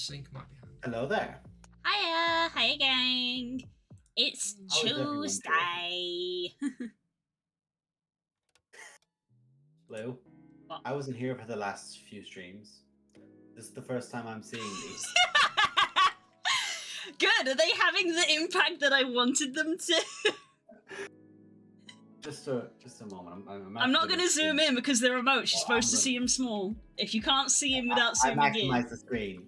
sink might be handy. Hello there. Hiya, gang. It's Tuesday. Blue. What? I wasn't here for the last few streams. This is the first time I'm seeing these. Good. Are they having the impact that I wanted them to? Just a moment. I'm not going to zoom in because they're emotes. You're supposed to see them small. If you can't see him without zooming I in, maximize the screen.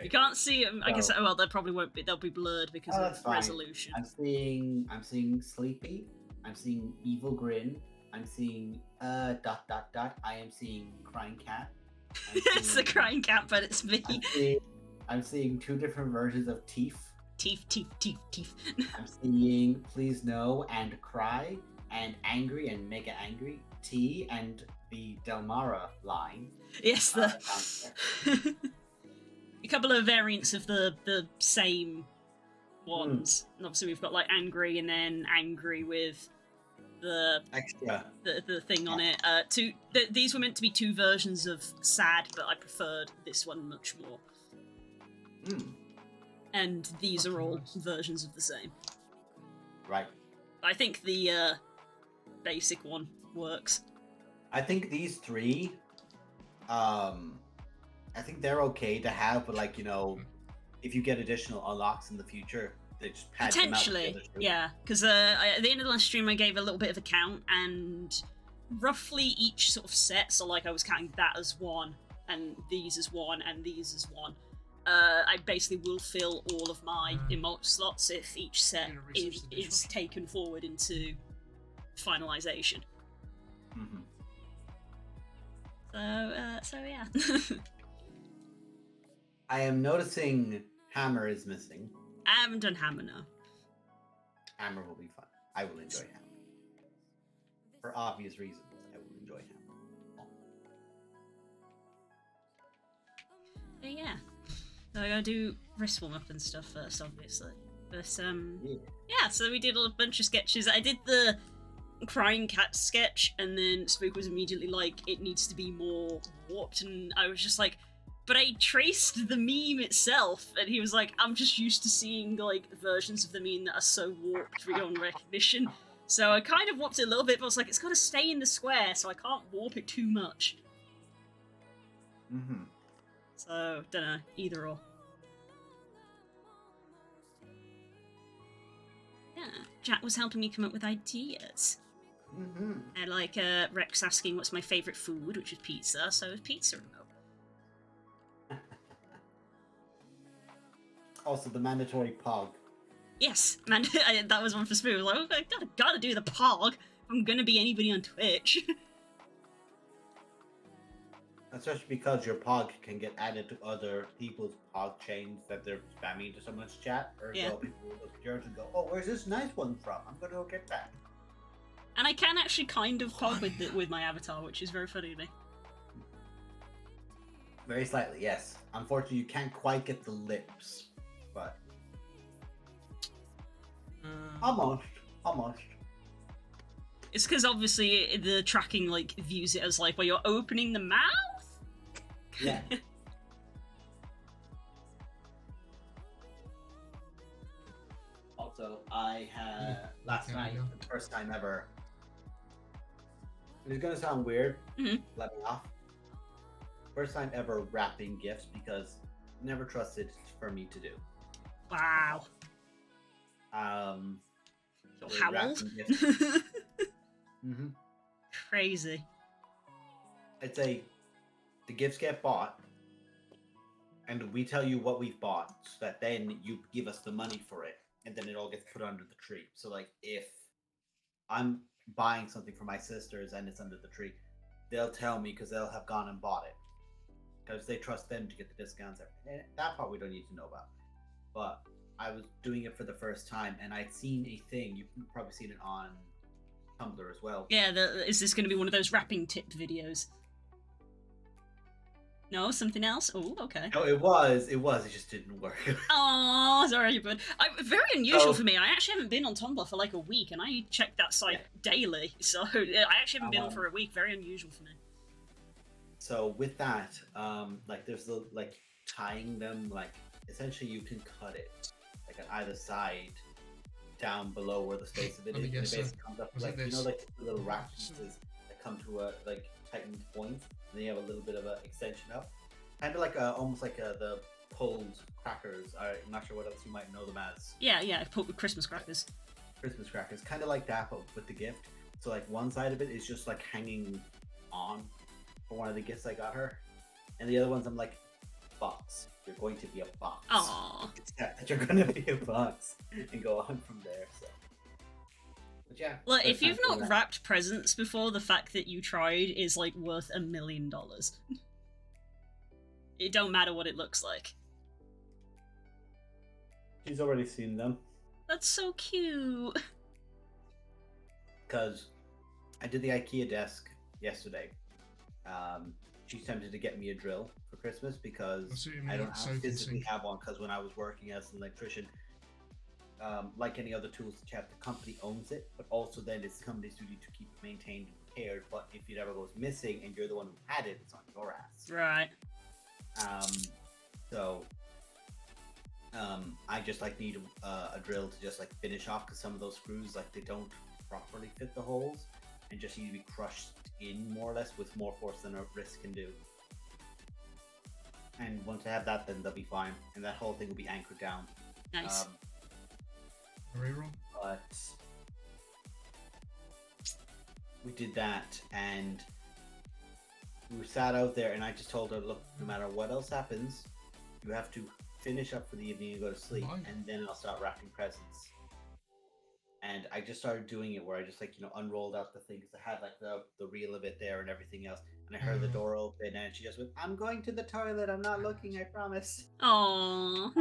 you can't see them. I guess. Well, they probably won't be. They'll be blurred because of resolution. I'm seeing Sleepy. I'm seeing Evil Grin. I'm seeing ... I am seeing Crying Cat. It's the Crying Cat, but it's me. I'm seeing two different versions of Teeth. Teeth. I'm seeing Please No and Cry and Angry and Mega Angry. T and the Delmara line. Yes, a couple of variants of the same ones. And obviously we've got like Angry and then Angry with the extra the thing on it. These were meant to be two versions of Sad, but I preferred this one much more. And these are all versions of the same. Right. I think the basic one works. I think these three, I think they're okay to have, but like, you know, if you get additional unlocks in the future, they just pad potentially, them out yeah. Because at the end of the last stream, I gave a little bit of a count, and roughly each sort of set. So like I was counting that as one, and these as one, and these as one. I basically will fill all of my emote slots if each set is taken forward into finalization. So yeah. I am noticing Hammer is missing. I haven't done Hammer now. Hammer will be fun. I will enjoy Hammer. For obvious reasons, I will enjoy Hammer. But yeah. So I gotta do wrist warm up and stuff first, obviously. But yeah, so we did a bunch of sketches. I did the Crying Cat sketch, and then Spook was immediately like, it needs to be more warped, and I was just like, but I traced the meme itself, and he was like, I'm just used to seeing like versions of the meme that are so warped beyond recognition. So I kind of warped it a little bit, but I was like, it's gotta stay in the square, so I can't warp it too much. So, don't know, either or. Yeah, Jack was helping me come up with ideas. And like Rex asking what's my favourite food, which is pizza, so it's pizza remote. Also, the mandatory pog. Yes, man, that was one for Spoon. I was like, oh, I gotta do the pog if I'm gonna be anybody on Twitch. Especially because your pog can get added to other people's pog chains that they're spamming to someone's chat, or so people will look at yours and go, oh, where's this nice one from? I'm gonna go get that. And I can actually kind of pog with my avatar, which is very funny to me. Very slightly, yes. Unfortunately, you can't quite get the lips, but... Almost. It's because obviously the tracking like views it as like where you're opening the mouth. Yeah. Also, I had last night, the first time ever. It's gonna sound weird. Let me off. First time ever wrapping gifts because never trusted for me to do. Wow. So how old? Crazy. I'd say the gifts get bought, and we tell you what we've bought, so that then you give us the money for it, and then it all gets put under the tree. So, like, if I'm buying something for my sisters and it's under the tree, they'll tell me because they'll have gone and bought it, because they trust them to get the discounts. And that part we don't need to know about. But I was doing it for the first time, and I'd seen a thing. You've probably seen it on Tumblr as well. Yeah, is this going to be one of those wrapping tip videos? No, something else? Oh, okay. No, it was. It just didn't work. Oh, sorry, but very unusual for me. I actually haven't been on Tumblr for like a week, and I check that site daily. So I actually haven't been on for a week. Very unusual for me. So with that, like there's the tying them, like essentially you can cut it like on either side down below where the space of it Let me is, and it guess, basically comes up was it like you know this? like the little wrap pieces that come to a like tightened point, and then you have a little bit of an extension up, kind of like almost like the pulled crackers. I'm not sure what else you might know them as. Yeah, put with Christmas crackers. Christmas crackers, kind of like that, but with the gift. So like one side of it is just like hanging on for one of the gifts I got her, and the other ones I'm like, box. You're going to be a box. Aww. That you're going to be a box and go on from there. So, but yeah. Look, if you've not wrapped presents before, the fact that you tried is like worth $1 million. It don't matter what it looks like. She's already seen them. That's so cute. Because I did the IKEA desk yesterday. She's tempted to get me a drill for Christmas because I don't physically have one, because when I was working as an electrician, like any other tools that you have, the company owns it, but also then it's the company's duty to keep it maintained and repaired. But if it ever goes missing and you're the one who had it, it's on your ass. Right. So I just like need a drill to just like finish off, because some of those screws, like, they don't properly fit the holes and just need to be crushed in more or less with more force than a wrist can do. And once I have that, then they'll be fine, and that whole thing will be anchored down. Nice. Reroll. But we did that, and we sat out there, and I just told her, look, no matter what else happens, you have to finish up for the evening and go to sleep, and then I'll start wrapping presents. And I just started doing it where I just, like, unrolled out the things. I had like the reel of it there and everything else, and I heard the door open, and she just went, "I'm going to the toilet, I'm not looking, I promise." Aww.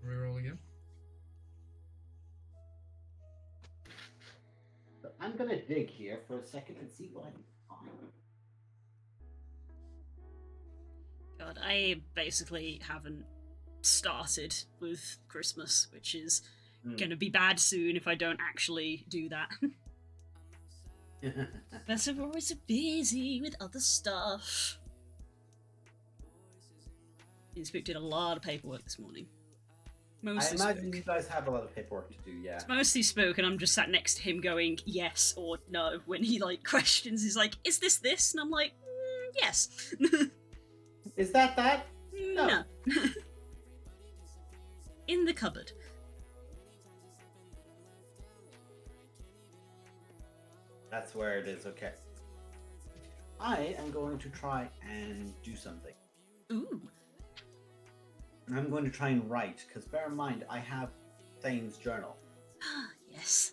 Reroll again. So I'm gonna dig here for a second and see what I can find. God, I basically haven't started with Christmas, which is gonna be bad soon if I don't actually do that. But I'm always so busy with other stuff. Inspected a lot of paperwork this morning. Mostly I imagine you guys have a lot of paperwork to do, yeah. It's mostly Spook, and I'm just sat next to him going yes or no when he like questions. He's like, "Is this?" And I'm like, "Yes." Is that? No. In the cupboard. That's where it is, okay. I am going to try and do something. Ooh. And I'm going to try and write, because bear in mind, I have Thane's journal. Yes.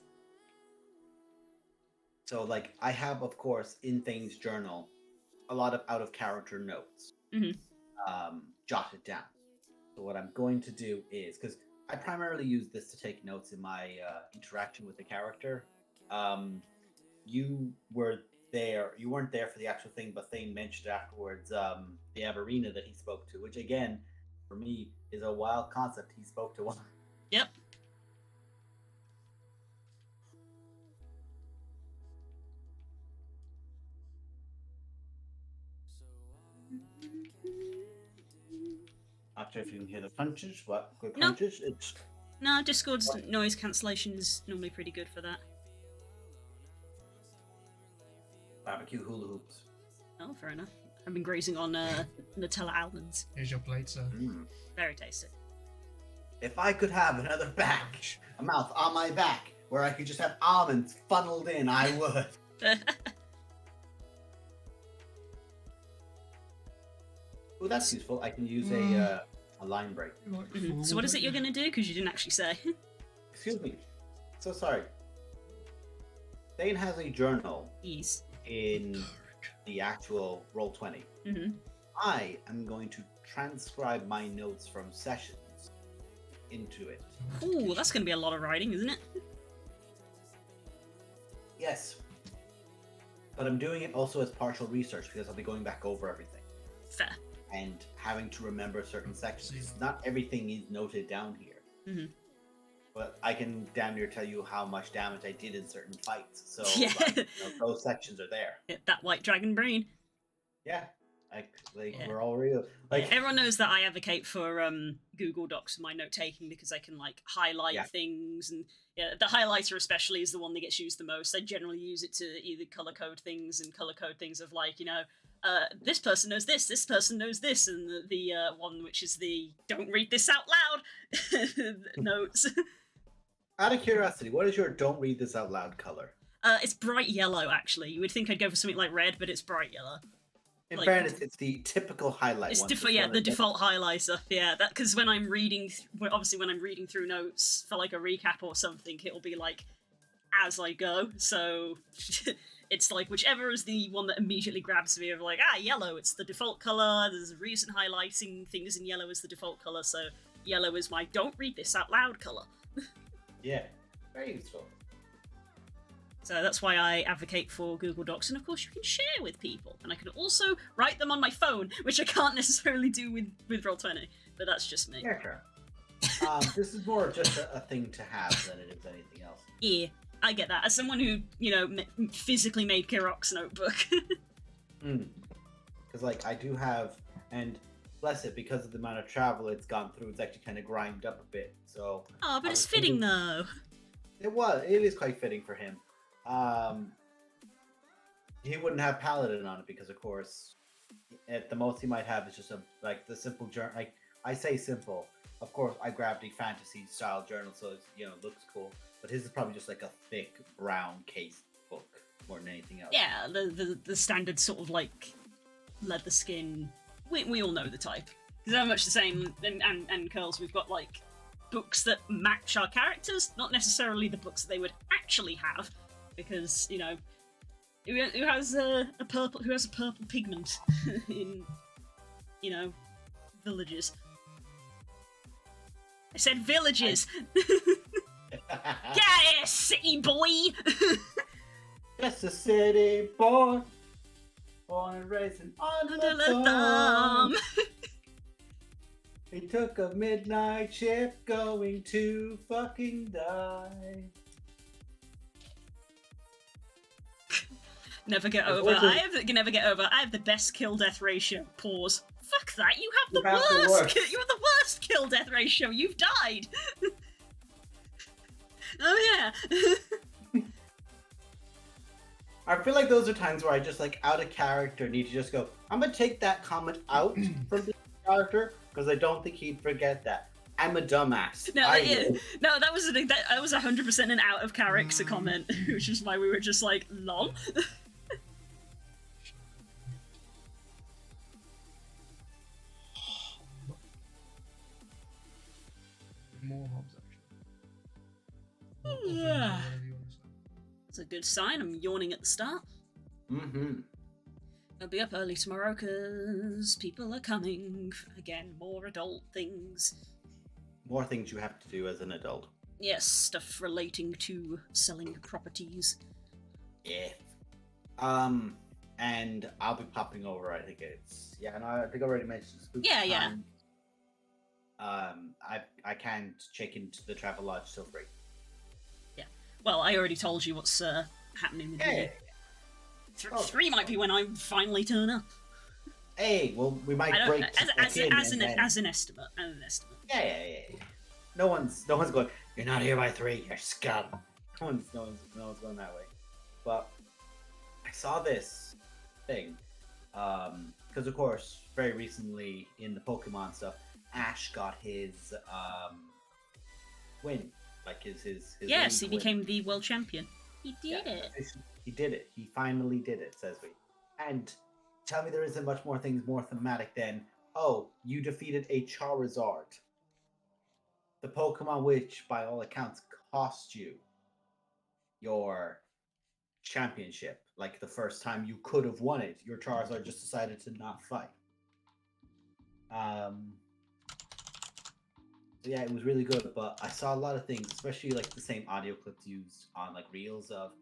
So, like, I have, of course, in Thane's journal, a lot of out-of-character notes. Jotted down. So what I'm going to do is, because I primarily use this to take notes in my interaction with the character. You weren't there for the actual thing, but Thane mentioned afterwards the Avarina that he spoke to, which again, for me, is a wild concept. He spoke to one. Yep. Not sure if you can hear the punches, but good punches. It's no, Discord's noise cancellation is normally pretty good for that. barbecue hula hoops. Oh, fair enough. I've been grazing on Nutella almonds. Here's your plate, sir. Very tasty. If I could have another back, a mouth on my back, where I could just have almonds funneled in, I would. Oh, that's useful. I can use a line break. So what is it you're going to do? Because you didn't actually say. Excuse me. So sorry. Thane has a journal in the actual Roll20. I am going to transcribe my notes from sessions into it. Ooh, that's going to be a lot of writing, isn't it? Yes. But I'm doing it also as partial research because I'll be going back over everything. Fair. And having to remember certain sections. Not everything is noted down here. but I can damn near tell you how much damage I did in certain fights. So Yeah. those sections are there. That white dragon brain. Yeah, Yeah. we're all real. Yeah, everyone knows that I advocate for Google Docs for my note taking because I can like highlight things, and the highlighter especially is the one that gets used the most. I generally use it to either color code things of like this person knows this person knows this, and the one which is the don't read this out loud notes. Out of curiosity, what is your don't read this out loud color? It's bright yellow actually. You would think I'd go for something like red, but it's bright yellow. In fairness, it's the typical highlight. It's the default highlighter. Yeah, that because when I'm reading, obviously when I'm reading through notes for like a recap or something, it'll be like as I go. So it's like whichever is the one that immediately grabs me of like yellow. It's the default color. There's a reason highlighting things in yellow is the default color. So yellow is my don't read this out loud color. Yeah, very useful. So that's why I advocate for Google Docs, and of course you can share with people, and I can also write them on my phone, which I can't necessarily do with Roll20, but that's just me. Yeah, sure. This is more just a thing to have than it is anything else. Yeah, I get that. As someone who, physically made Kirok's notebook. Because, I do have, and bless it, because of the amount of travel it's gone through, it's actually kind of grimed up a bit, so... Oh, but it's fitting, though. It is quite fitting for him. He wouldn't have Paladin on it because, of course, at the most he might have is just the simple journal. I say simple. Of course, I grabbed a fantasy style journal, so it looks cool. But his is probably just like a thick brown case book more than anything else. Yeah, the standard sort of leather skin. We all know the type. Because they're much the same. And Curls, we've got books that match our characters, not necessarily the books that they would actually have, because who has a purple pigment in villages. I said villages. Get here, city boy. Just a city boy, born and raised under the thumb. He took a midnight shift going to fucking die. Never get over. I have the best kill death ratio. Pause. Fuck that. You have the worst. You have the worst kill death ratio. You've died. Oh yeah. I feel like those are times where I just out of character need to just go, I'm gonna take that comment out from the character because I don't think he'd forget that. I'm a dumbass. No, that was 100% an out of character comment, which is why we were just like, lol. More hobs, actually. Yeah. That's a good sign. I'm yawning at the start. Mm-hmm. I'll be up early tomorrow because people are coming. Again, more adult things. More things you have to do as an adult. Yes, stuff relating to selling properties. Yeah. And I'll be popping over, I think it's... Yeah, and I think I already mentioned Spook Yeah, time. yeah. I can't check into the Travel Lodge till free. Yeah. Well, I already told you what's happening with me. 3 might be when I finally turn up. Hey, well, we might break as an estimate. Yeah. No one's going, you're not here by 3, you're scum. No one's going that way. But I saw this thing. Because, of course, very recently in the Pokemon stuff, Ash got his win. Yes, he became the world champion. He did it. He did it. He finally did it, says we. And tell me there isn't much more things more thematic than, oh, you defeated a Charizard. The Pokemon which, by all accounts, cost you your championship. The first time you could have won it, your Charizard just decided to not fight. Yeah, it was really good, but I saw a lot of things, especially the same audio clips used on reels of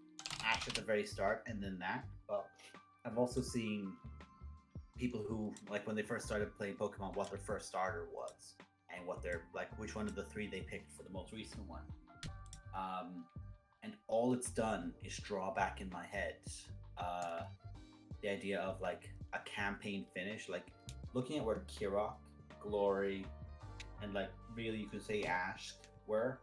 Ash at the very start and then that. But I've also seen people who, when they first started playing Pokemon, what their first starter was. and what they're like, which one of the three they picked for the most recent one. And all it's done is draw back in my head the idea of like a campaign finish, like looking at where Kirok, Glory, and like really you could say Ash were,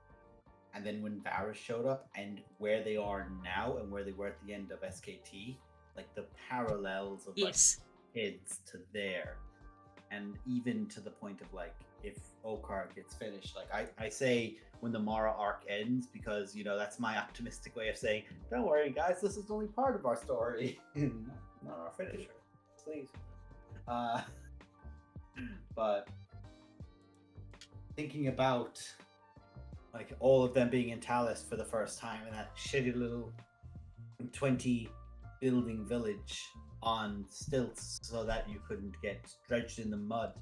and then when Varus showed up, and where they are now and where they were at the end of SKT, like the parallels of Yes. like kids to there, and even to the point of like if Okar gets finished, like I say when the Mara arc ends, because you know that's my optimistic way of saying, don't worry guys, this is only part of our story, not our finisher, please. But thinking about like all of them being in Talus for the first time in that shitty little 20 building village on stilts so that you couldn't get drenched in the mud,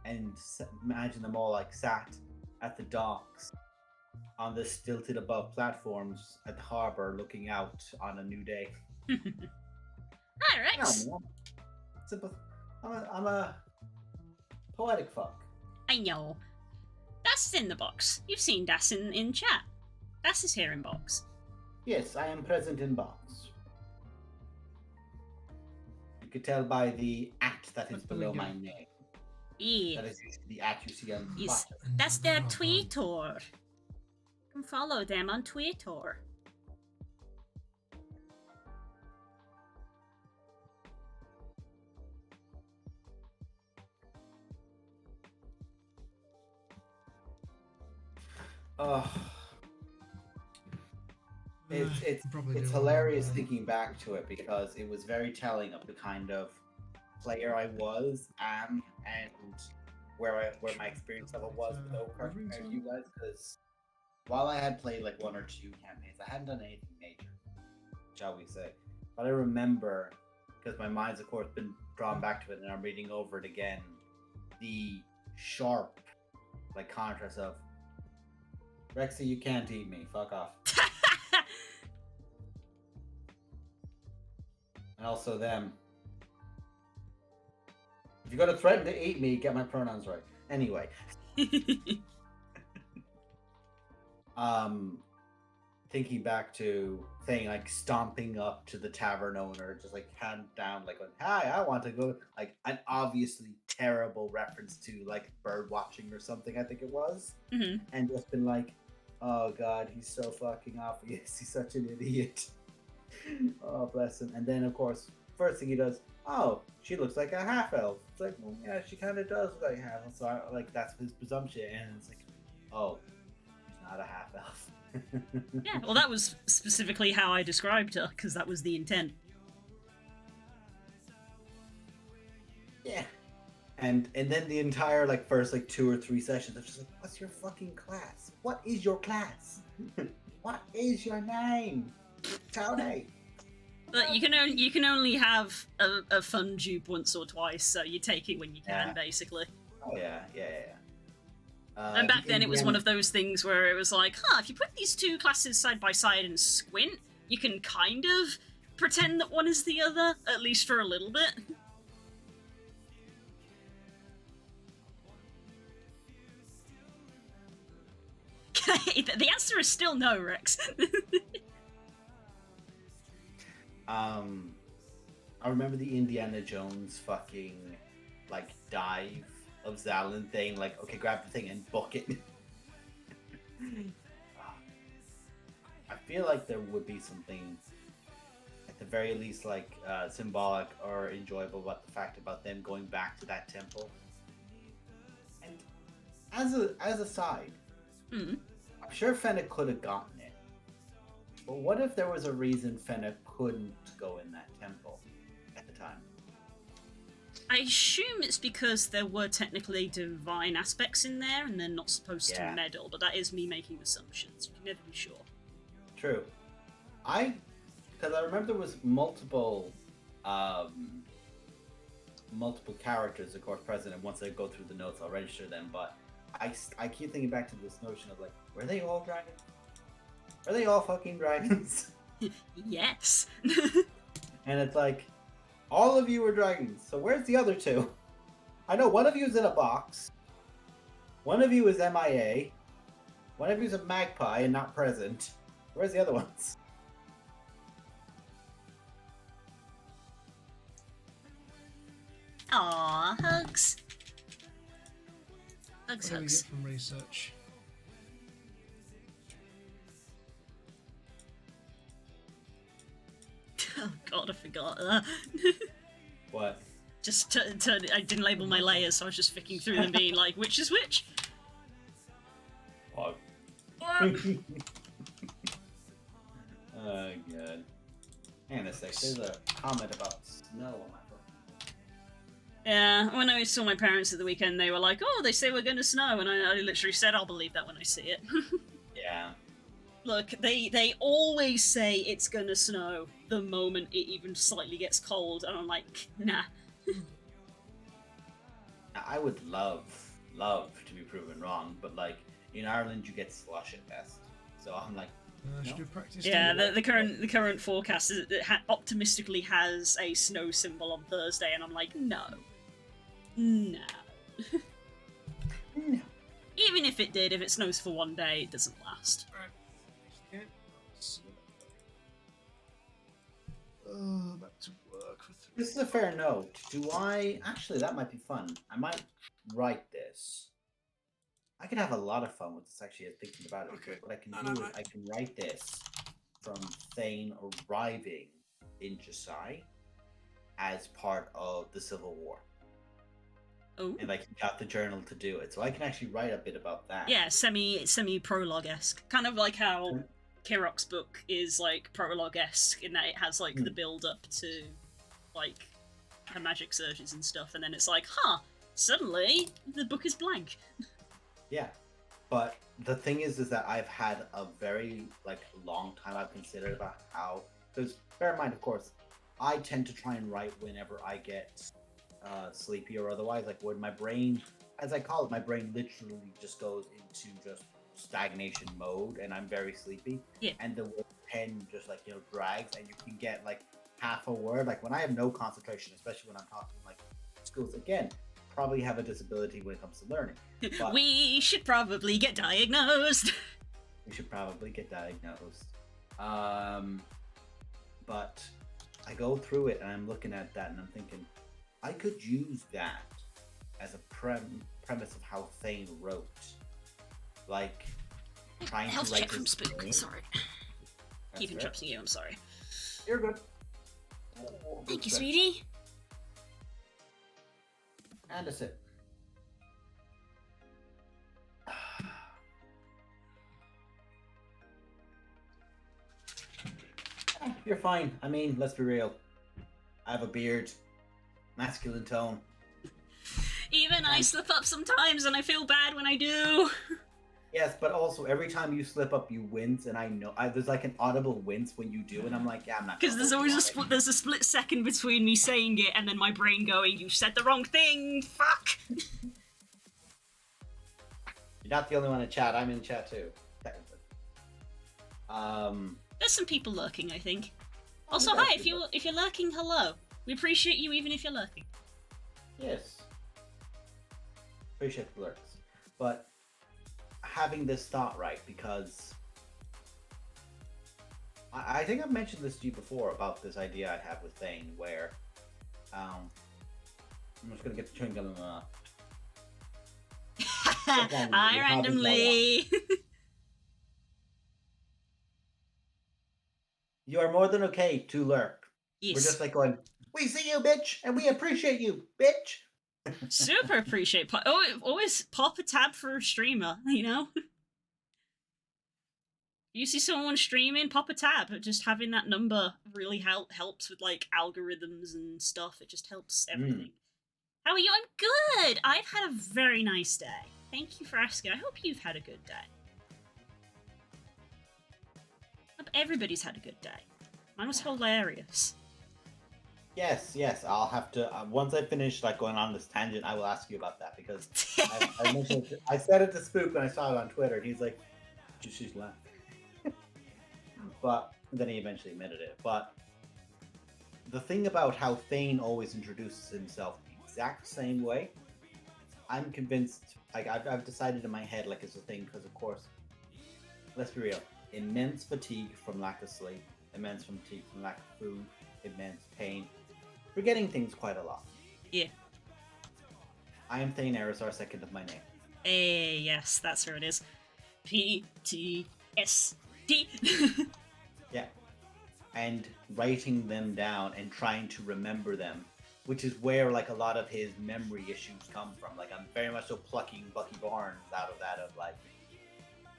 and imagine them all like sat at the docks on the stilted above platforms at the harbor looking out on a new day. Hi, Rex. I'm a poetic fuck. I know. Das is in the box. You've seen Das in chat. Das is here in box. Yes, I am present in box. You could tell by the at that is below my name. Yeah. That is the at you see on the Yes. bottom. That's their Twitter. You can follow them on Twitter. It's hilarious thinking back to it because it was very telling of the kind of player I was, and where my experience level was with Okar compared to you guys. Because while I had played like one or two campaigns, I hadn't done anything major, shall we say. But I remember, because my mind's of course been drawn back to it, and I'm reading over it again, the sharp like contrast of Rexy, you can't eat me, fuck off. And also them. If you're gonna threaten to eat me, get my pronouns right. Anyway. Thinking back to thing like stomping up to the tavern owner, just like hand down, like, hi, I want to go, like an obviously terrible reference to like bird watching or something, I think it was. Mm-hmm. And just been like, oh god, he's so fucking obvious. He's such an idiot. Oh, bless him. And then, of course, first thing he does, oh, she looks like a half elf. It's like, well, yeah, she kind of does look like a half elf. So, like, that's his presumption. And it's like, oh, she's not a half elf. Yeah, well, that was specifically how I described her, because that was the intent. Yeah. And then the entire, like, first, like, 2 or 3 sessions, I'm just like, what's your fucking class? What is your class? What is your name? Tony. But you can only have a fun dupe once or twice, so you take it when you can, basically. Oh yeah. And back then it was one of those things where it was like, if you put these two classes side by side and squint, you can kind of pretend that one is the other, at least for a little bit. The answer is still no, Rex. I remember the Indiana Jones fucking like dive of Zalin thing, like, okay, grab the thing and book it. I feel like there would be something at the very least like symbolic or enjoyable about the fact about them going back to that temple. And as a side, I'm sure Fennec could have gotten it. But what if there was a reason Fennec couldn't go in that temple at the time? I assume it's because there were technically divine aspects in there and they're not supposed to meddle, but that is me making assumptions. You can never be sure. True. Because I remember there was multiple characters, of course, present, and once I go through the notes, I'll register them, but I keep thinking back to this notion of like, were they all dragons? Are they all fucking dragons? Yes. And it's like, all of you are dragons, so where's the other two? I know one of you is in a box. One of you is MIA. One of you is a magpie and not present. Where's the other ones? Aw, hugs. Hugs, What do we hugs. get from research? Oh god, I forgot that. What? Just I didn't label my layers, so I was just flicking through them, being like, which is which? Oh, good. Hang on a sec. There's a comment about snow on my phone. Yeah, when I saw my parents at the weekend, they were like, oh, they say we're going to snow, and I literally said, I'll believe that when I see it. Yeah. Look, they always say it's going to snow the moment it even slightly gets cold, and I'm like, nah. I would love to be proven wrong, but like in Ireland you get slush at best. So I'm like, Should we practice? Yeah, the current forecast is it optimistically has a snow symbol on Thursday, and I'm like, no. no. Even if it did, if it snows for one day, it doesn't last. Okay. Oh, back to work. This is a fair note. Do I actually? That might be fun. I might write this. I could have a lot of fun with this. Actually, thinking about it. Okay. What I can do is I can write this from Thane arriving in Josiah as part of the Civil War. Oh. And like he got the journal to do it, so I can actually write a bit about that. Yeah, semi prologue esque, kind of like how Kirok's book is like prologue esque in that it has like the build up to like her magic surges and stuff, and then it's like, suddenly the book is blank. Yeah, but the thing is that I've had a very long time I've considered about how, because bear in mind, of course, I tend to try and write whenever I get sleepy or otherwise, like when my brain, as I call it, my brain literally just goes into just stagnation mode and I'm very sleepy. Yeah. And the pen just drags and you can get like half a word. Like when I have no concentration, especially when I'm talking like schools, again, probably have a disability when it comes to learning. But we should probably get diagnosed. We should probably get diagnosed. But I go through it and I'm looking at that and I'm thinking, I could use that as a premise of how Thane wrote. Like, trying Health to write check from his Spook, name. sorry. That's Keep fair. interrupting you, I'm sorry. You're good. Thank you, sweetie. And a sip. You're fine. I mean, let's be real. I have a beard. Masculine tone. Even I slip up sometimes and I feel bad when I do. Yes, but also every time you slip up, you wince, and I know there's like an audible wince when you do, and I'm like, yeah, I'm not. Because there's always there's a split second between me saying it and then my brain going, "You said the wrong thing, fuck." You're not the only one in chat. I'm in chat too, technically. There's some people lurking, I think. Also, hi, if you're lurking, hello. We appreciate you even if you're lurking. Yes. Appreciate the lurks, but having this thought right, because I think I've mentioned this to you before about this idea I have with Thane, where I'm just gonna get the chewing gum in my mouth. I randomly. You are more than okay to lurk. Yes. We're just like going, we see you, bitch, and we appreciate you, bitch. Super appreciate always pop a tab for a streamer, you know? You see someone streaming, pop a tab. Just having that number really helps with like algorithms and stuff. It just helps everything. How are you? I'm good. I've had a very nice day. Thank you for asking. I hope you've had a good day. I hope everybody's had a good day. Mine was hilarious. Yes. I'll have to once I finish going on this tangent. I will ask you about that because I mentioned I said it to Spook when I saw it on Twitter, and he's like, "She's laughing," but then he eventually admitted it. But the thing about how Thane always introduces himself the exact same way, I'm convinced. Like I've decided in my head, like it's a thing because of course, let's be real. Immense fatigue from lack of sleep, immense fatigue from lack of food, immense pain. Forgetting things quite a lot. Yeah. I am Thane Erisar, second of my name. Hey, yes, that's where it is. PTSD. Yeah. And writing them down and trying to remember them, which is where like a lot of his memory issues come from. Like I'm very much so plucking Bucky Barnes out of that of like,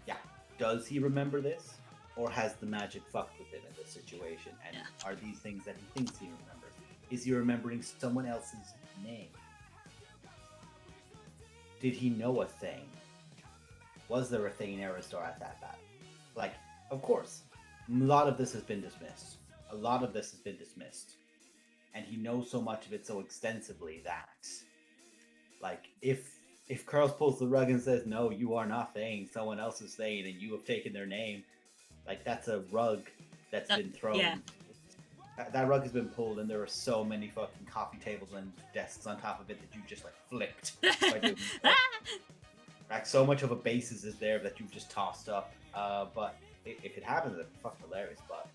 yeah, does he remember this? Or has the magic fucked with him in this situation? And are these things that he thinks he remembers? Is he remembering someone else's name? Did he know a thing? Was there a Thane Erisar at that battle? Like, of course, a lot of this has been dismissed. A lot of this has been dismissed. And he knows so much of it so extensively that, like, if Curls pulls the rug and says, no, you are not Thane, someone else is Thane, and you have taken their name, like, that's a rug that's been thrown. Yeah. That rug has been pulled, and there are so many fucking coffee tables and desks on top of it that you just, like, flipped. By doing that. Like, so much of a basis is there that you've just tossed up. But if it happens, it's fucking hilarious. But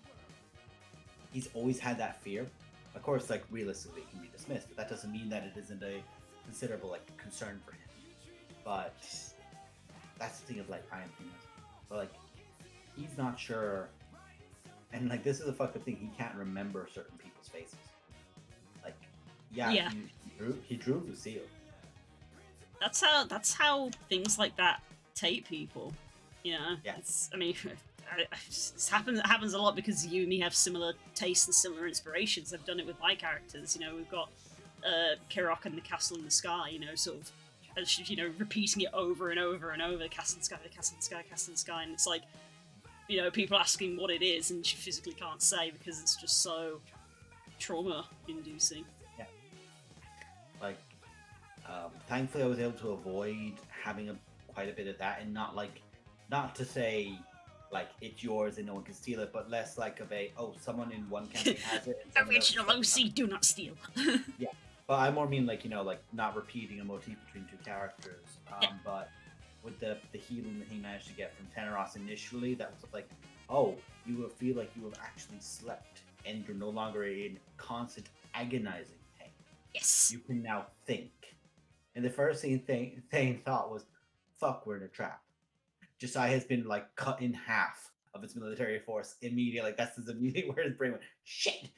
he's always had that fear. Of course, like, realistically, it can be dismissed, but that doesn't mean that it isn't a considerable, like, concern for him. But that's the thing of, like, I am famous. But, like, he's not sure. And, like, this is a fucked up thing. He can't remember certain people's faces. Like, yeah. He drew Lucille. That's how things like that take people. You know? Yeah. It's, I mean, it happens a lot because you and me have similar tastes and similar inspirations. I've done it with my characters. You know, we've got Kirok and the Castle in the Sky, you know, sort of, you know, repeating it over and over and over, the Castle in the Sky, the Castle in the Sky, Castle in the Sky, and it's like, you know, people asking what it is, and she physically can't say because it's just so trauma-inducing. Yeah. Like, thankfully I was able to avoid having quite a bit of that, and not to say, like, it's yours and no one can steal it, but less like of a, oh, someone in one campaign has it. Original OC, do not steal. Yeah. But I more mean, like, you know, like, not repeating a motif between two characters. But with the healing that he managed to get from Teneros initially, that was like, oh, you will feel like you have actually slept and you're no longer in constant agonizing pain. Yes. You can now think. And the first thing Thane thought was, fuck, we're in a trap. Josiah has been, like, cut in half of its military force immediately. Like, that's his immediate where his brain went, shit!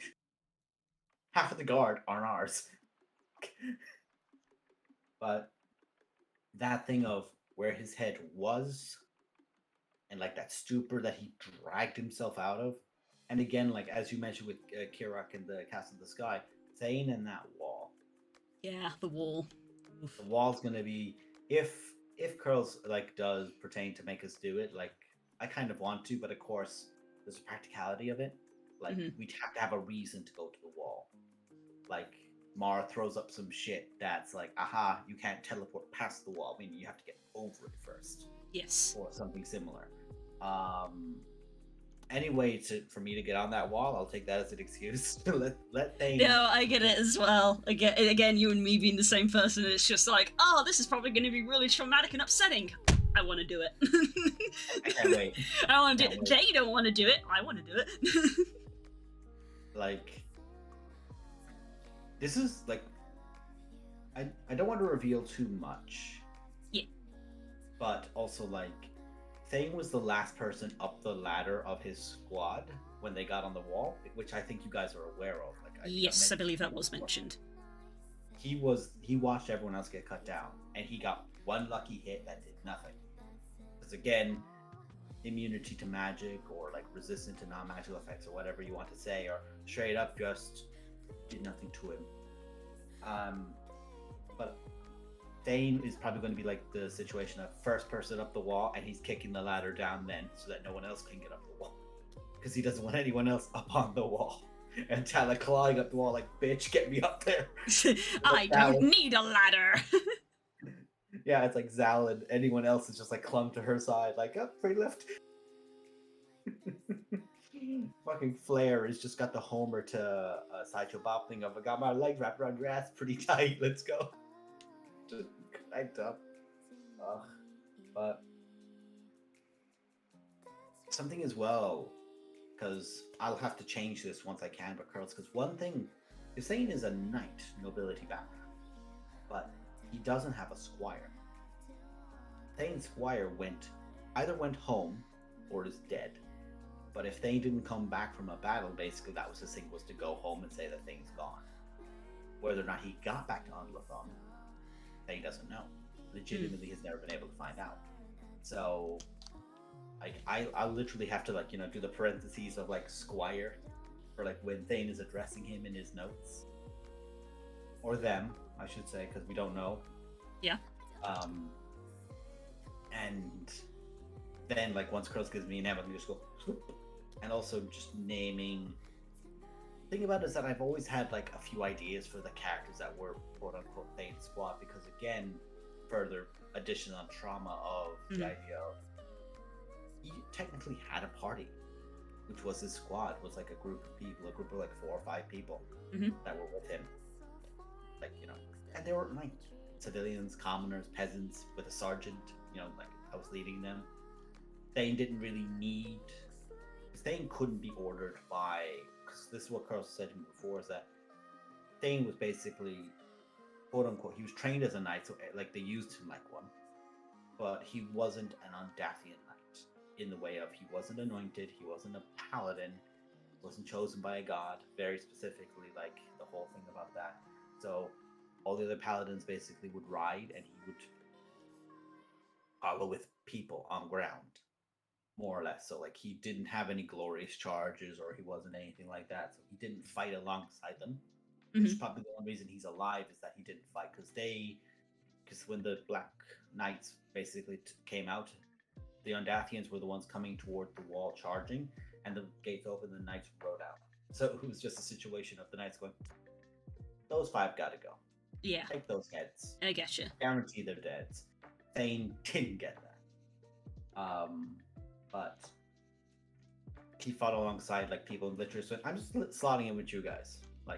Half of the guard aren't ours. But that thing of where his head was, and like that stupor that he dragged himself out of, and again, like as you mentioned with Kirok and the Castle in the Sky, Thane and that wall. Yeah, the wall. Oof. The wall's gonna be, if Curls like does pertain to make us do it, like I kind of want to, but of course there's a practicality of it. Like we'd have to have a reason to go to the wall. Like Mara throws up some shit that's like, aha, you can't teleport past the wall. I mean, you have to get over it first. Yes. Or something similar. Any way for me to get on that wall, I'll take that as an excuse. let Thane. No, I get it as well. Again, you and me being the same person, it's just like, oh, this is probably going to be really traumatic and upsetting. I want to do it. I can't wait. I want to do it. They don't want to do it. I want to do it. Like, this is like, I don't want to reveal too much. Yeah. But also, like, Thane was the last person up the ladder of his squad when they got on the wall, which I think you guys are aware of. Like, yes, I believe that was mentioned. He watched everyone else get cut down, and he got one lucky hit that did nothing. Because again, immunity to magic, or like resistant to non-magical effects, or whatever you want to say, or straight up just did nothing to him. But Thane is probably going to be like the situation of first person up the wall, and he's kicking the ladder down then, so that no one else can get up the wall, because he doesn't want anyone else up on the wall. And Tala clawing up the wall like, bitch, get me up there. I don't need a ladder. Yeah, it's like Zal, and anyone else is just like clung to her side, like, up, free lift. Fucking Flair has just got the Homer to Sideshow Bob thing of, I got my legs wrapped around your ass pretty tight, let's go. Just hyped up. Ugh. But something as well, because I'll have to change this once I can, but Curls, because one thing, Hussein is a knight, nobility background, but he doesn't have a squire. Thane's squire either went home or is dead. But if Thane didn't come back from a battle, basically that was his thing, was to go home and say that Thane's gone. Whether or not he got back to Andlathon, Thane doesn't know. Legitimately has never been able to find out. So I literally have to do the parentheses of squire for when Thane is addressing him in his notes. Or them, I should say, because we don't know. Yeah. And then once Curls gives me an name, I can just go whoop, and also just naming. The thing about it is that I've always had a few ideas for the characters that were quote unquote Thane's squad, because again, further addition on trauma of the idea of he technically had a party, which was his squad, was a group of people, a group of 4 or 5 people that were with him, and they were civilians, commoners, peasants, with a sergeant. I was leading them. Thane didn't really need. Thane couldn't be ordered by. Because this is what Carl said to me before, is that Thane was basically, quote unquote, he was trained as a knight, so they used him like one, but he wasn't an Undathian knight in the way of he wasn't anointed, he wasn't a paladin, wasn't chosen by a god, very specifically, the whole thing about that. So all the other paladins basically would ride, and he would follow with people on ground, more or less. So he didn't have any glorious charges, or he wasn't anything like that. So he didn't fight alongside them. Which is probably the only reason he's alive, is that he didn't fight, because when the Black Knights basically came out, the Undathians were the ones coming toward the wall charging, and the gates opened, and the Knights rode out. So it was just a situation of the Knights going, those 5 gotta go. Yeah. Take those heads. I getcha. Guarantee they're dead. Thane didn't get that. But he fought alongside people in literature. I'm just slotting in with you guys,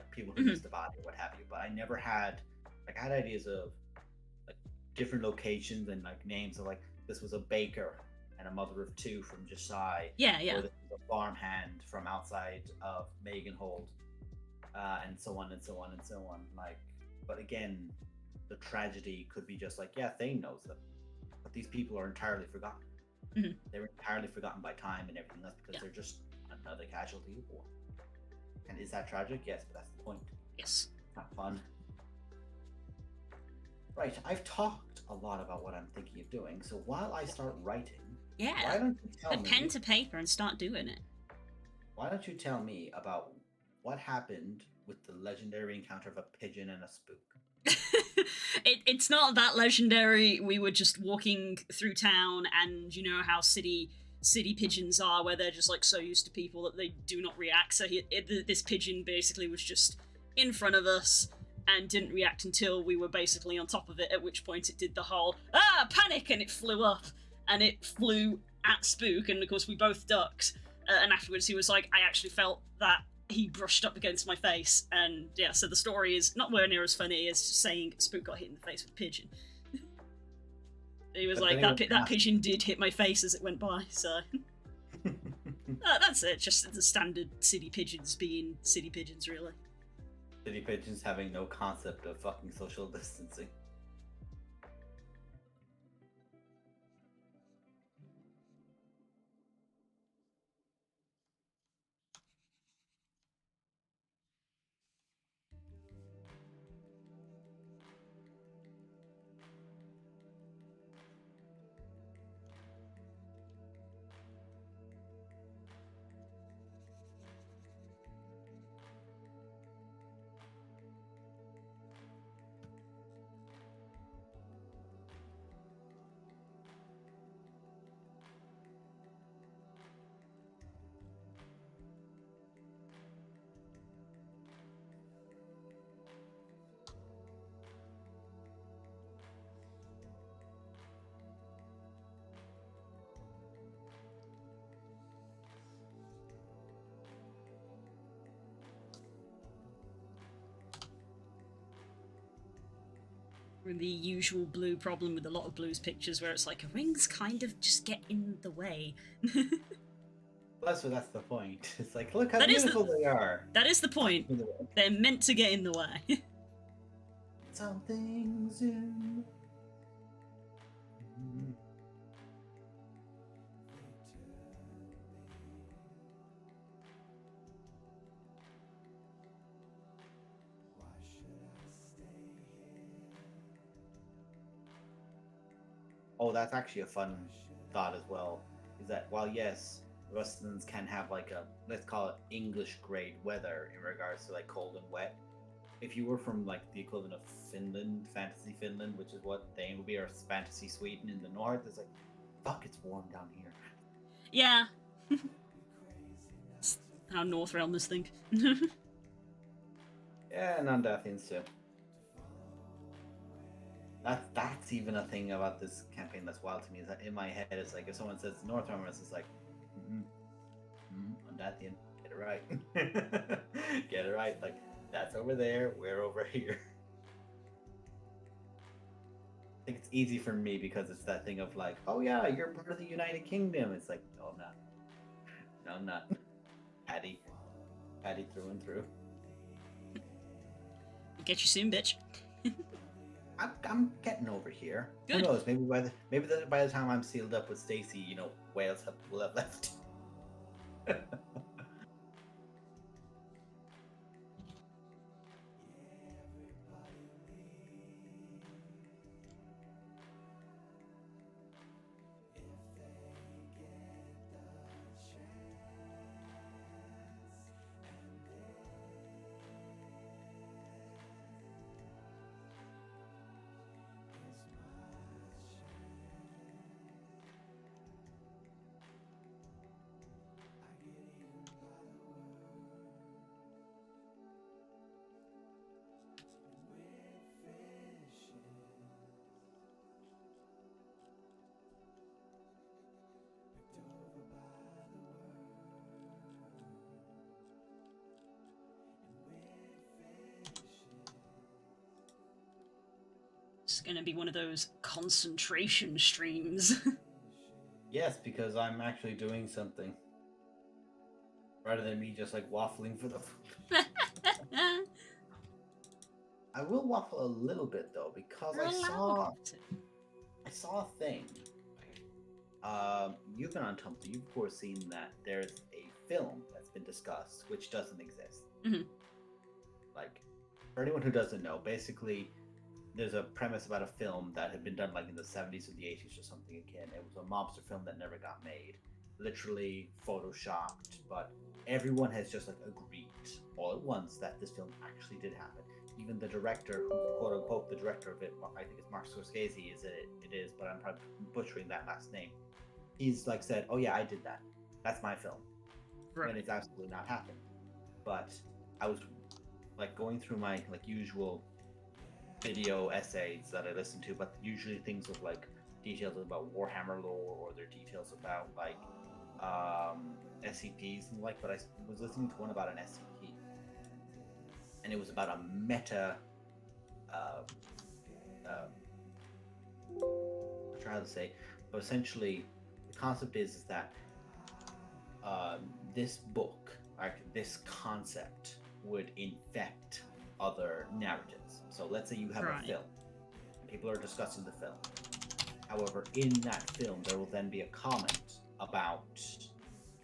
people who missed the body, what have you. But I never had, I had ideas of different locations and names of this was a baker and a mother of 2 from Jashai. Yeah. Or this was a farmhand from outside of Meganhold, and so on and so on and so on. But again, the tragedy could be just Thane knows them, but these people are entirely forgotten. They're entirely forgotten by time and everything else, because they're just another casualty of war. And is that tragic? Yes, but that's the point. Yes. It's not fun. Right, I've talked a lot about what I'm thinking of doing, so while I start writing, why don't you tell Put me... pen to paper and start doing it. Why don't you tell me about what happened with the legendary encounter of a pigeon and a spook? It's not that legendary. We were just walking through town, and you know how city pigeons are, where they're just so used to people that they do not react. So this pigeon basically was just in front of us and didn't react until we were basically on top of it, at which point it did the whole panic, and it flew up, and it flew at Spook, and of course we both ducked, and afterwards he was I actually felt that he brushed up against my face, and yeah, so the story is not nowhere near as funny as just saying Spook got hit in the face with a pigeon. He was that pigeon did hit my face as it went by, so... that's it, just the standard city pigeons being city pigeons, really. City pigeons having no concept of fucking social distancing. The usual blue problem with a lot of blues pictures where it's like rings kind of just get in the way. That's the point. It's like, look how That is beautiful they are. That is the point. They're meant to get in the way. Something's in. Oh, that's actually a fun thought as well. Is that while yes, Rustlands can have like a, let's call it English grade weather in regards to like cold and wet. If you were from like the equivalent of Finland, fantasy Finland, which is what the aim would be, or fantasy Sweden in the north, it's like, fuck, it's warm down here. Yeah. That's how North Realmers think. Yeah, and Undeathins too. That's even a thing about this campaign that's wild to me. Is that in my head, it's like if someone says North Realmers, it's like, Undeathin, get it right, get it right. Like that's over there, we're over here. I think it's easy for me because it's that thing of like, oh yeah, you're part of the United Kingdom. It's like, no, I'm not. No, I'm not. Patty through and through. Get you soon, bitch. I'm getting over here. Good. Who knows? Maybe by the time I'm sealed up with Stacy, you know, Wales will have left. It's gonna be one of those concentration streams. Yes, because I'm actually doing something. Rather than me just like waffling for the food. I will waffle a little bit though, because I saw a thing. You've been on Tumblr. You've of course seen that there's a film that's been discussed which doesn't exist. Mm-hmm. Like, for anyone who doesn't know, basically, there's a premise about a film that had been done like in the 70s or the 80s or something again. It was a mobster film that never got made. Literally photoshopped, but everyone has just like agreed all at once that this film actually did happen. Even the director, who's quote unquote the director of it, I think it's Mark Scorsese, it is, but I'm probably butchering that last name. He's like said, "Oh yeah, I did that. That's my film," Right. and it's absolutely not happened. But I was like going through my like usual video essays that I listen to, but usually things of like details about Warhammer lore or their details about like SCPs and like. But I was listening to one about an SCP, and it was about a meta. I'm trying to say, but essentially, the concept is that this book, this concept, would infect other narratives. So let's say you have a film, and people are discussing the film. However, in that film, there will then be a comment about,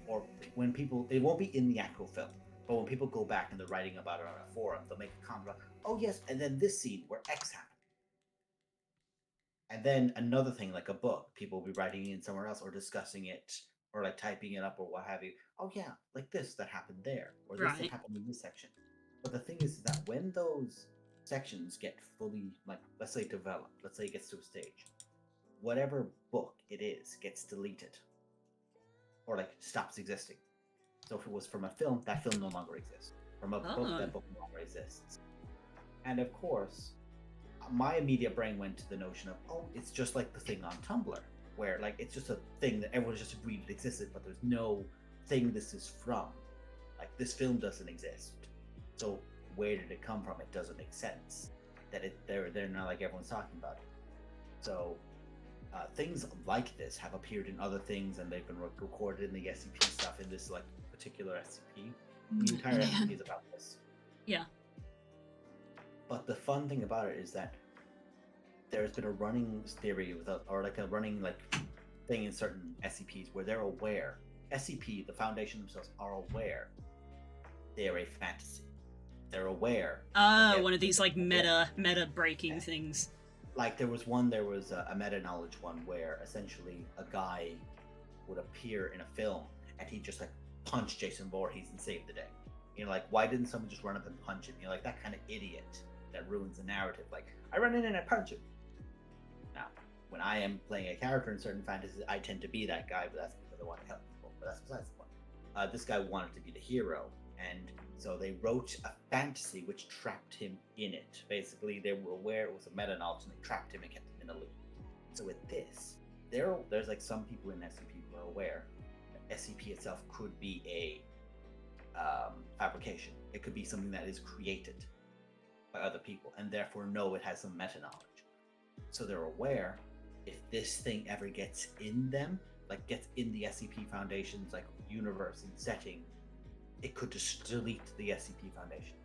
or when people, it won't be in the actual film, but when people go back and they're writing about it on a forum, they'll make a comment about, oh yes, and then this scene where X happened. And then another thing, like a book, people will be writing in somewhere else or discussing it or like typing it up or what have you. Oh yeah, like this that happened there, or this that happened in this section. But the thing is that when those sections get fully, like, let's say developed, let's say it gets to a stage, whatever book it is gets deleted or like stops existing. So if it was from a film, that film no longer exists. From a book, that book no longer exists. And of course, my immediate brain went to the notion of, oh, it's just like the thing on Tumblr, where like it's just a thing that everyone just agreed it existed, but there's no thing this is from. Like this film doesn't exist. So where did it come from? It doesn't make sense. that they're not like everyone's talking about it. So things like this have appeared in other things, and they've been recorded in the SCP stuff in this like particular SCP. The entire SCP is about this. Yeah. But the fun thing about it is that there's been a running theory or like a running like thing in certain SCPs where they're aware. SCP, the Foundation themselves, are aware they're a fantasy. They're aware. One of these like meta breaking things. Like there was a meta knowledge one where essentially a guy would appear in a film and he'd just like punch Jason Voorhees and save the day. You know, like why didn't someone just run up and punch him? You know, like that kind of idiot that ruins the narrative. Like I run in and I punch him. Now, when I am playing a character in certain fantasies, I tend to be that guy, but that's because I want to help people. But that's besides the point. This guy wanted to be the hero, and so they wrote a fantasy which trapped him in it. Basically, they were aware it was a meta knowledge, and they trapped him and kept him in a loop. So with this, there's like some people in SCP who are aware that SCP itself could be a fabrication. It could be something that is created by other people, and therefore know it has some meta knowledge. So they're aware if this thing ever gets in them, like gets in the SCP Foundation's like universe and setting, it could just delete the SCP Foundation.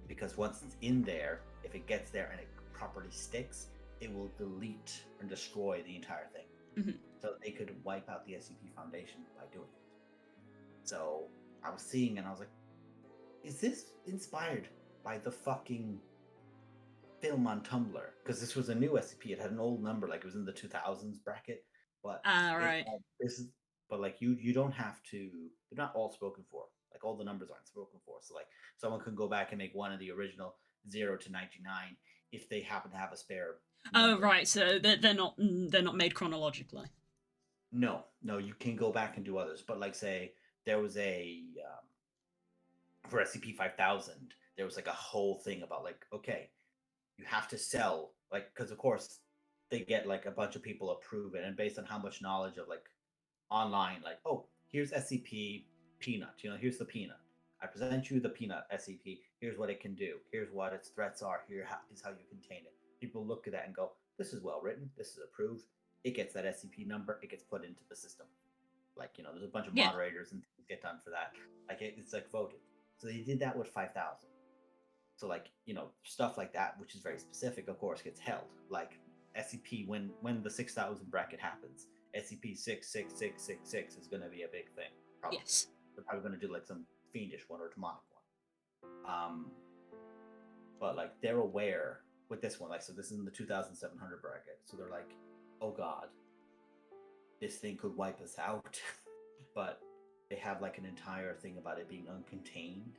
Because once it's in there, if it gets there and it properly sticks, it will delete and destroy the entire thing. Mm-hmm. So they could wipe out the SCP Foundation by doing it. So I was seeing and I was like, is this inspired by the fucking film on Tumblr? Because this was a new SCP. It had an old number, like it was in the 2000s bracket. But right. But like you don't have to. They're not all spoken for. Like all the numbers aren't spoken for. So like someone can go back and make one of the original 0 to 99 if they happen to have a spare number. Oh right, so they're not made chronologically. No, you can go back and do others. But like say there was a for SCP-5000, there was like a whole thing about like, okay, you have to sell, like, because of course they get like a bunch of people approve it, and based on how much knowledge of like online, like, oh, here's SCP Peanut, you know, here's the Peanut. I present you the Peanut SCP. Here's what it can do. Here's what its threats are. Here is how you contain it. People look at that and go, this is well written. This is approved. It gets that SCP number. It gets put into the system. Like, you know, there's a bunch of moderators and things get done for that. Like it's like voted. So they did that with 5000. So like, you know, stuff like that, which is very specific, of course, gets held. Like SCP, when the 6000 bracket happens, SCP-66666 is going to be a big thing. Probably. Yes. They're probably going to do like some fiendish one or demonic one. But like they're aware with this one, like, so this is in the 2700 bracket. So they're like, oh God, this thing could wipe us out. But they have like an entire thing about it being uncontained.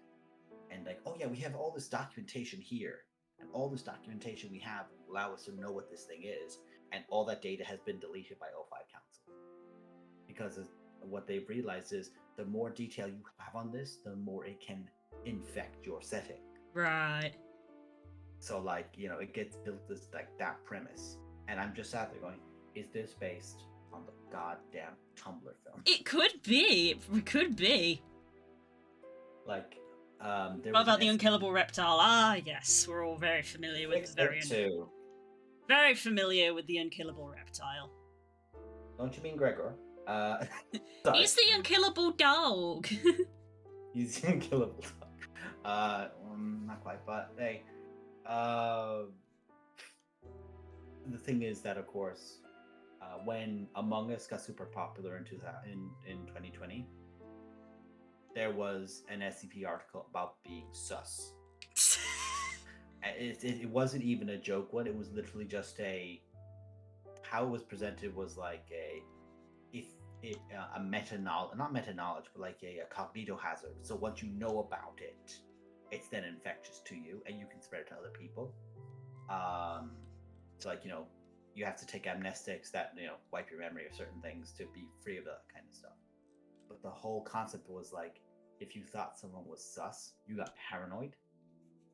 And like, oh yeah, we have all this documentation here. And all this documentation we have will allow us to know what this thing is. And all that data has been deleted by O5 Council. Because what they've realized is the more detail you have on this, the more it can infect your setting. Right. So like, you know, it gets built this like that premise. And I'm just out there going, is this based on the goddamn Tumblr film? It could be. It could be. Like, what about the unkillable reptile? Ah, yes, we're all very familiar with very familiar with the unkillable reptile. Don't you mean Gregor? He's the unkillable dog. He's the unkillable dog. Not quite, but hey, the thing is that, of course, when Among Us got super popular in 2020, there was an SCP article about being sus. It wasn't even a joke one. It was literally just how it was presented was like a meta knowledge, not meta knowledge, but like a cognito hazard. So once you know about it, it's then infectious to you, and you can spread it to other people. So like, you know, you have to take amnestics that, you know, wipe your memory of certain things to be free of that kind of stuff. But the whole concept was like, if you thought someone was sus, you got paranoid,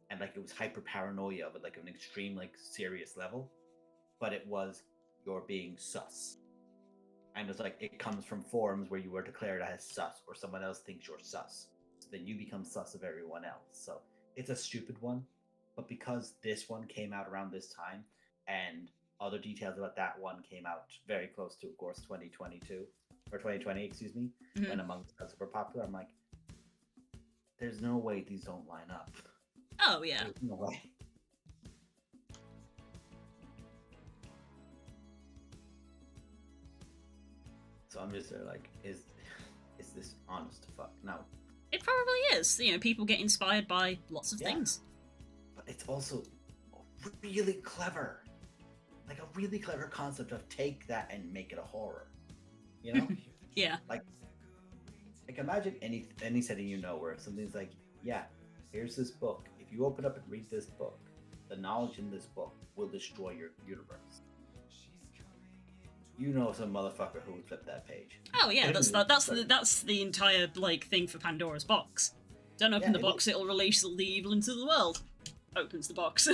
and like it was hyper paranoia, but like an extreme, like serious level. But it was you're being sus, and it's like it comes from forums where you were declared as sus, or someone else thinks you're sus, so then you become sus of everyone else. So it's a stupid one, but because this one came out around this time, and other details about that one came out very close to, of course, 2022 or 2020, excuse me, when Among Us got super popular. I'm like, there's no way these don't line up. Oh yeah. There's no way. So I'm just there like, is this honest to fuck? No. It probably is. You know, people get inspired by lots of things. But it's also really clever. Like a really clever concept of take that and make it a horror. You know? Yeah. Like imagine any setting where something's like, yeah, here's this book. If you open up and read this book, the knowledge in this book will destroy your universe. You know some motherfucker who would flip that page. Oh yeah, that's the entire like thing for Pandora's box. Don't open the box; it'll release all the evil into the world. Opens the box.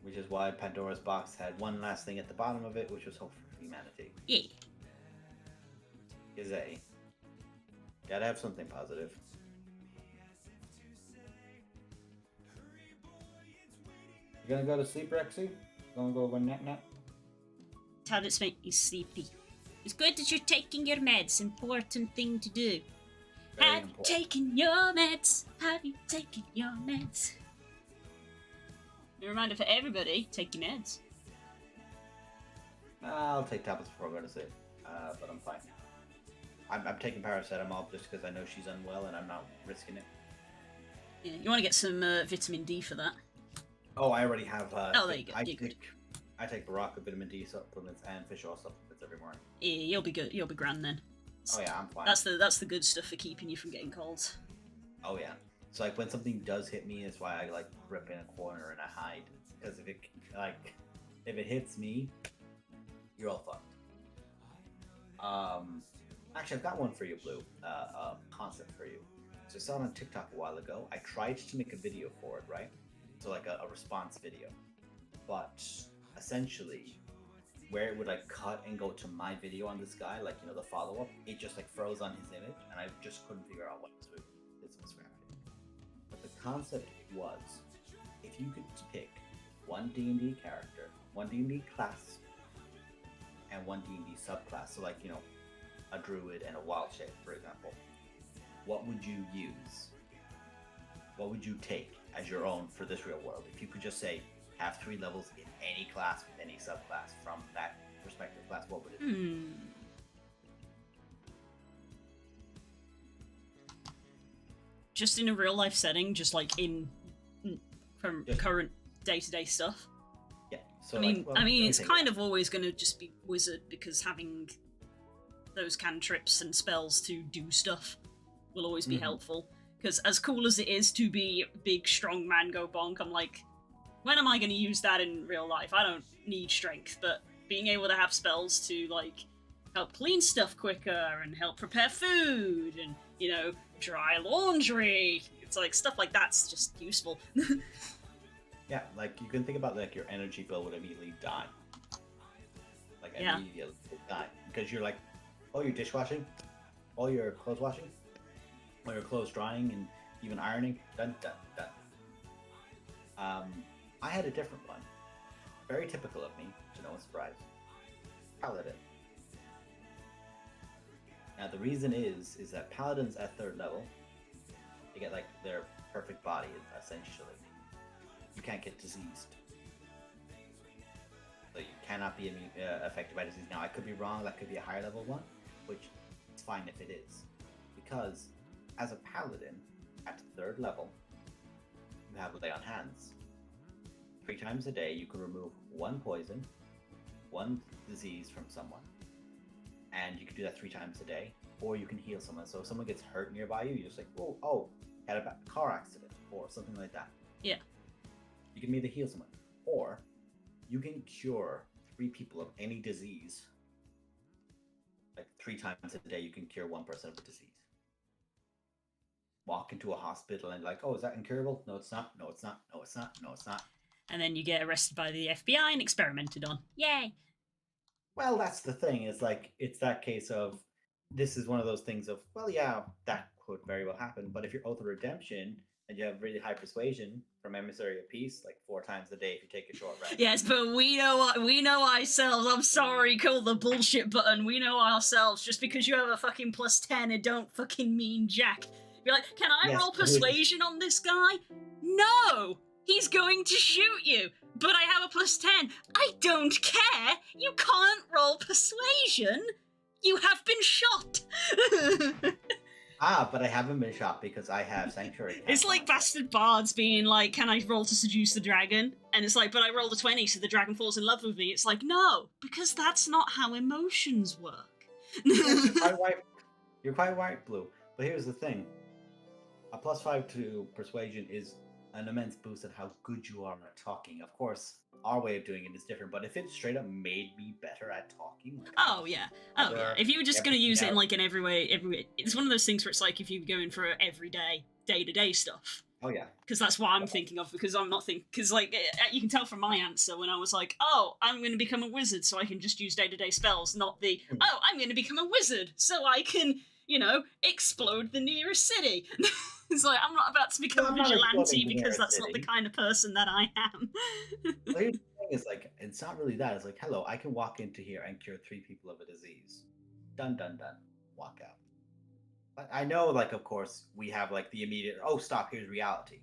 Which is why Pandora's box had one last thing at the bottom of it, which was hope for humanity. Yeah. Is gotta have something positive. You gonna go to sleep, Rexy? Gonna go over nap? Tablets make you sleepy. It's good that you're taking your meds. Important thing to do. Have you taken your meds? Have you taken your meds? A reminder for everybody: take your meds. I'll take tablets before I go to sleep, but I'm fine. I'm taking paracetamol just because I know she's unwell and I'm not risking it. Yeah, you want to get some vitamin D for that. Oh, I already have. Oh, there you go. I take Baraka vitamin D supplements and fish oil supplements every morning. Yeah, you'll be good. You'll be grand then. Oh yeah, I'm fine. That's the good stuff for keeping you from getting colds. Oh yeah. So like when something does hit me, is why I like rip in a corner and I hide, because if it hits me, you're all fucked. Actually, I've got one for you, Blue. Concept for you. So I saw it on TikTok a while ago. I tried to make a video for it, right? So like a response video, but essentially where it would like cut and go to my video on this guy, like the follow-up, it just like froze on his image and I just couldn't figure out what was scrapped. But the concept was, if you could pick one D&D character, one D&D class, and one D&D subclass, so like a druid and a wild shape, for example, what would you use? What would you take as your own for this real world? If you could just say, have 3 levels in any class with any subclass from that respective class, what would it be? Just in a real life setting, just like from current day-to-day stuff. Yeah. So I mean, it's kind of always going to just be wizard, because having those cantrips and spells to do stuff will always be helpful. Because as cool as it is to be big, strong man go bonk, I'm like, when am I going to use that in real life? I don't need strength, but being able to have spells to, like, help clean stuff quicker and help prepare food and, dry laundry, it's like stuff like that's just useful. Yeah, like you can think about like your energy bill would immediately die. Like immediately die. Because you're like, oh, you're dishwashing, all your clothes washing, all your clothes drying and even ironing, done. I had a different one. Very typical of me, to no surprise. Paladin. Now the reason is that paladins at 3rd level, they get like their perfect body, essentially. You can't get diseased. So you cannot be affected by disease. Now I could be wrong, that could be a higher level one, which is fine if it is. Because as a paladin, at 3rd level, you have lay on hands. 3 times a day you can remove 1 poison, 1 disease from someone. And you can do that 3 times a day, or you can heal someone. So if someone gets hurt nearby you, you're just like, oh, had a car accident, or something like that. Yeah. You can either heal someone, or you can cure 3 people of any disease. Like 3 times a day, you can cure 1 person of a disease. Walk into a hospital and like, oh, is that incurable? No, it's not. No, it's not. No, it's not. No, it's not. And then you get arrested by the FBI and experimented on. Yay! Well, that's the thing. It's like, it's that case of, this is one of those things of, well, yeah, that could very well happen. But if you're Oath of Redemption, And you have really high persuasion from Emissary of Peace, like 4 times a day if you take a short rest. Yes, but we know ourselves. I'm sorry, call the bullshit button. We know ourselves. Just because you have a fucking +10, it don't fucking mean jack. You're like, can I Yes, roll persuasion on this guy? No! He's going to shoot you. But I have a +10. I don't care. You can't roll persuasion. You have been shot. But I haven't been shot because I have Sanctuary. It's like bastard bards being like, can I roll to seduce the dragon? And it's like, but I rolled a 20 so the dragon falls in love with me. It's like, no, because that's not how emotions work. Yes, you're quite right, Blue. But here's the thing. A +5 to persuasion is an immense boost at how good you are at talking. Of course, our way of doing it is different, but if it straight up made me better at talking... Yeah. If you were just going to use it in like in every way, it's one of those things where it's like if you go in for everyday, day-to-day stuff. Oh, yeah. Because that's what I'm thinking of, because I'm not thinking... Because, like, you can tell from my answer when I was like, oh, I'm going to become a wizard so I can just use day-to-day spells, not the, oh, I'm going to become a wizard so I can, explode the nearest city. It's like, I'm not about to become a vigilante because that's not the kind of person that I am. The thing is, like, it's not really that. It's like, hello, I can walk into here and cure 3 people of a disease. Done, done, done. Walk out. But I know, like, of course, we have, like, the immediate, oh, stop, here's reality.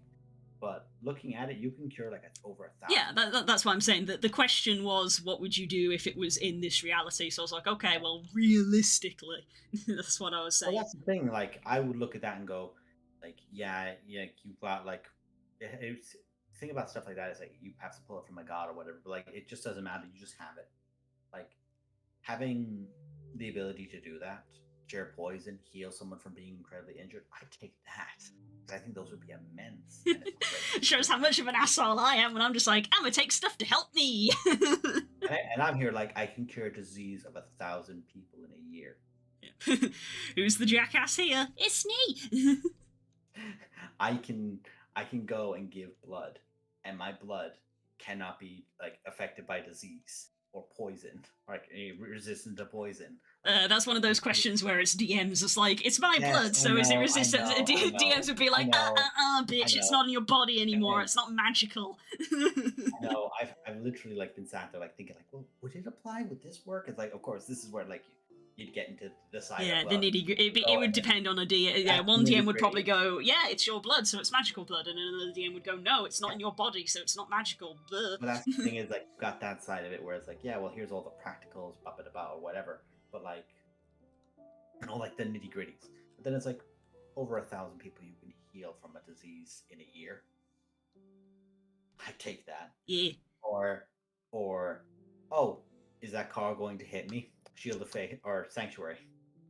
But looking at it, you can cure, like, over 1,000. Yeah, that's what I'm saying. The question was, what would you do if it was in this reality? So I was like, okay, well, realistically. That's what I was saying. Well, that's the thing. Like, I would look at that and go, like, yeah, you've got, like, the thing about stuff like that is, like, you have to pull it from a god or whatever, but, like, it just doesn't matter. You just have it. Like, having the ability to do that, cure poison, heal someone from being incredibly injured, I'd take that. Because I think those would be immense. Shows how much of an asshole I am when I'm just like, I'm gonna take stuff to help me. and I'm here like, I can cure a disease of 1,000 people in a year. Who's the jackass here? It's me. I can go and give blood, and my blood cannot be like affected by disease or poison, like resistant to poison. That's one of those questions where it's DMs. It's like, it's my blood, so is it resistant? DMs would be like, bitch, it's not in your body anymore. It's not magical. I know. I've literally like been sat there like thinking like, well, would it apply? Would this work? It's like, of course, this is where like you'd get into the side. Yeah, of the nitty. It would depend on a DM. Yeah, one DM would probably go, yeah, it's your blood, so it's magical blood, and another DM would go, no, it's not in your body, so it's not magical. Blah. But that's the thing is like, you've got that side of it where it's like, yeah, well, here's all the practicals, or whatever. But like, like the nitty gritties. But then it's like, over 1,000 people you can heal from a disease in a year. I take that. Yeah. Or, oh, is that car going to hit me? Shield of Faith or Sanctuary.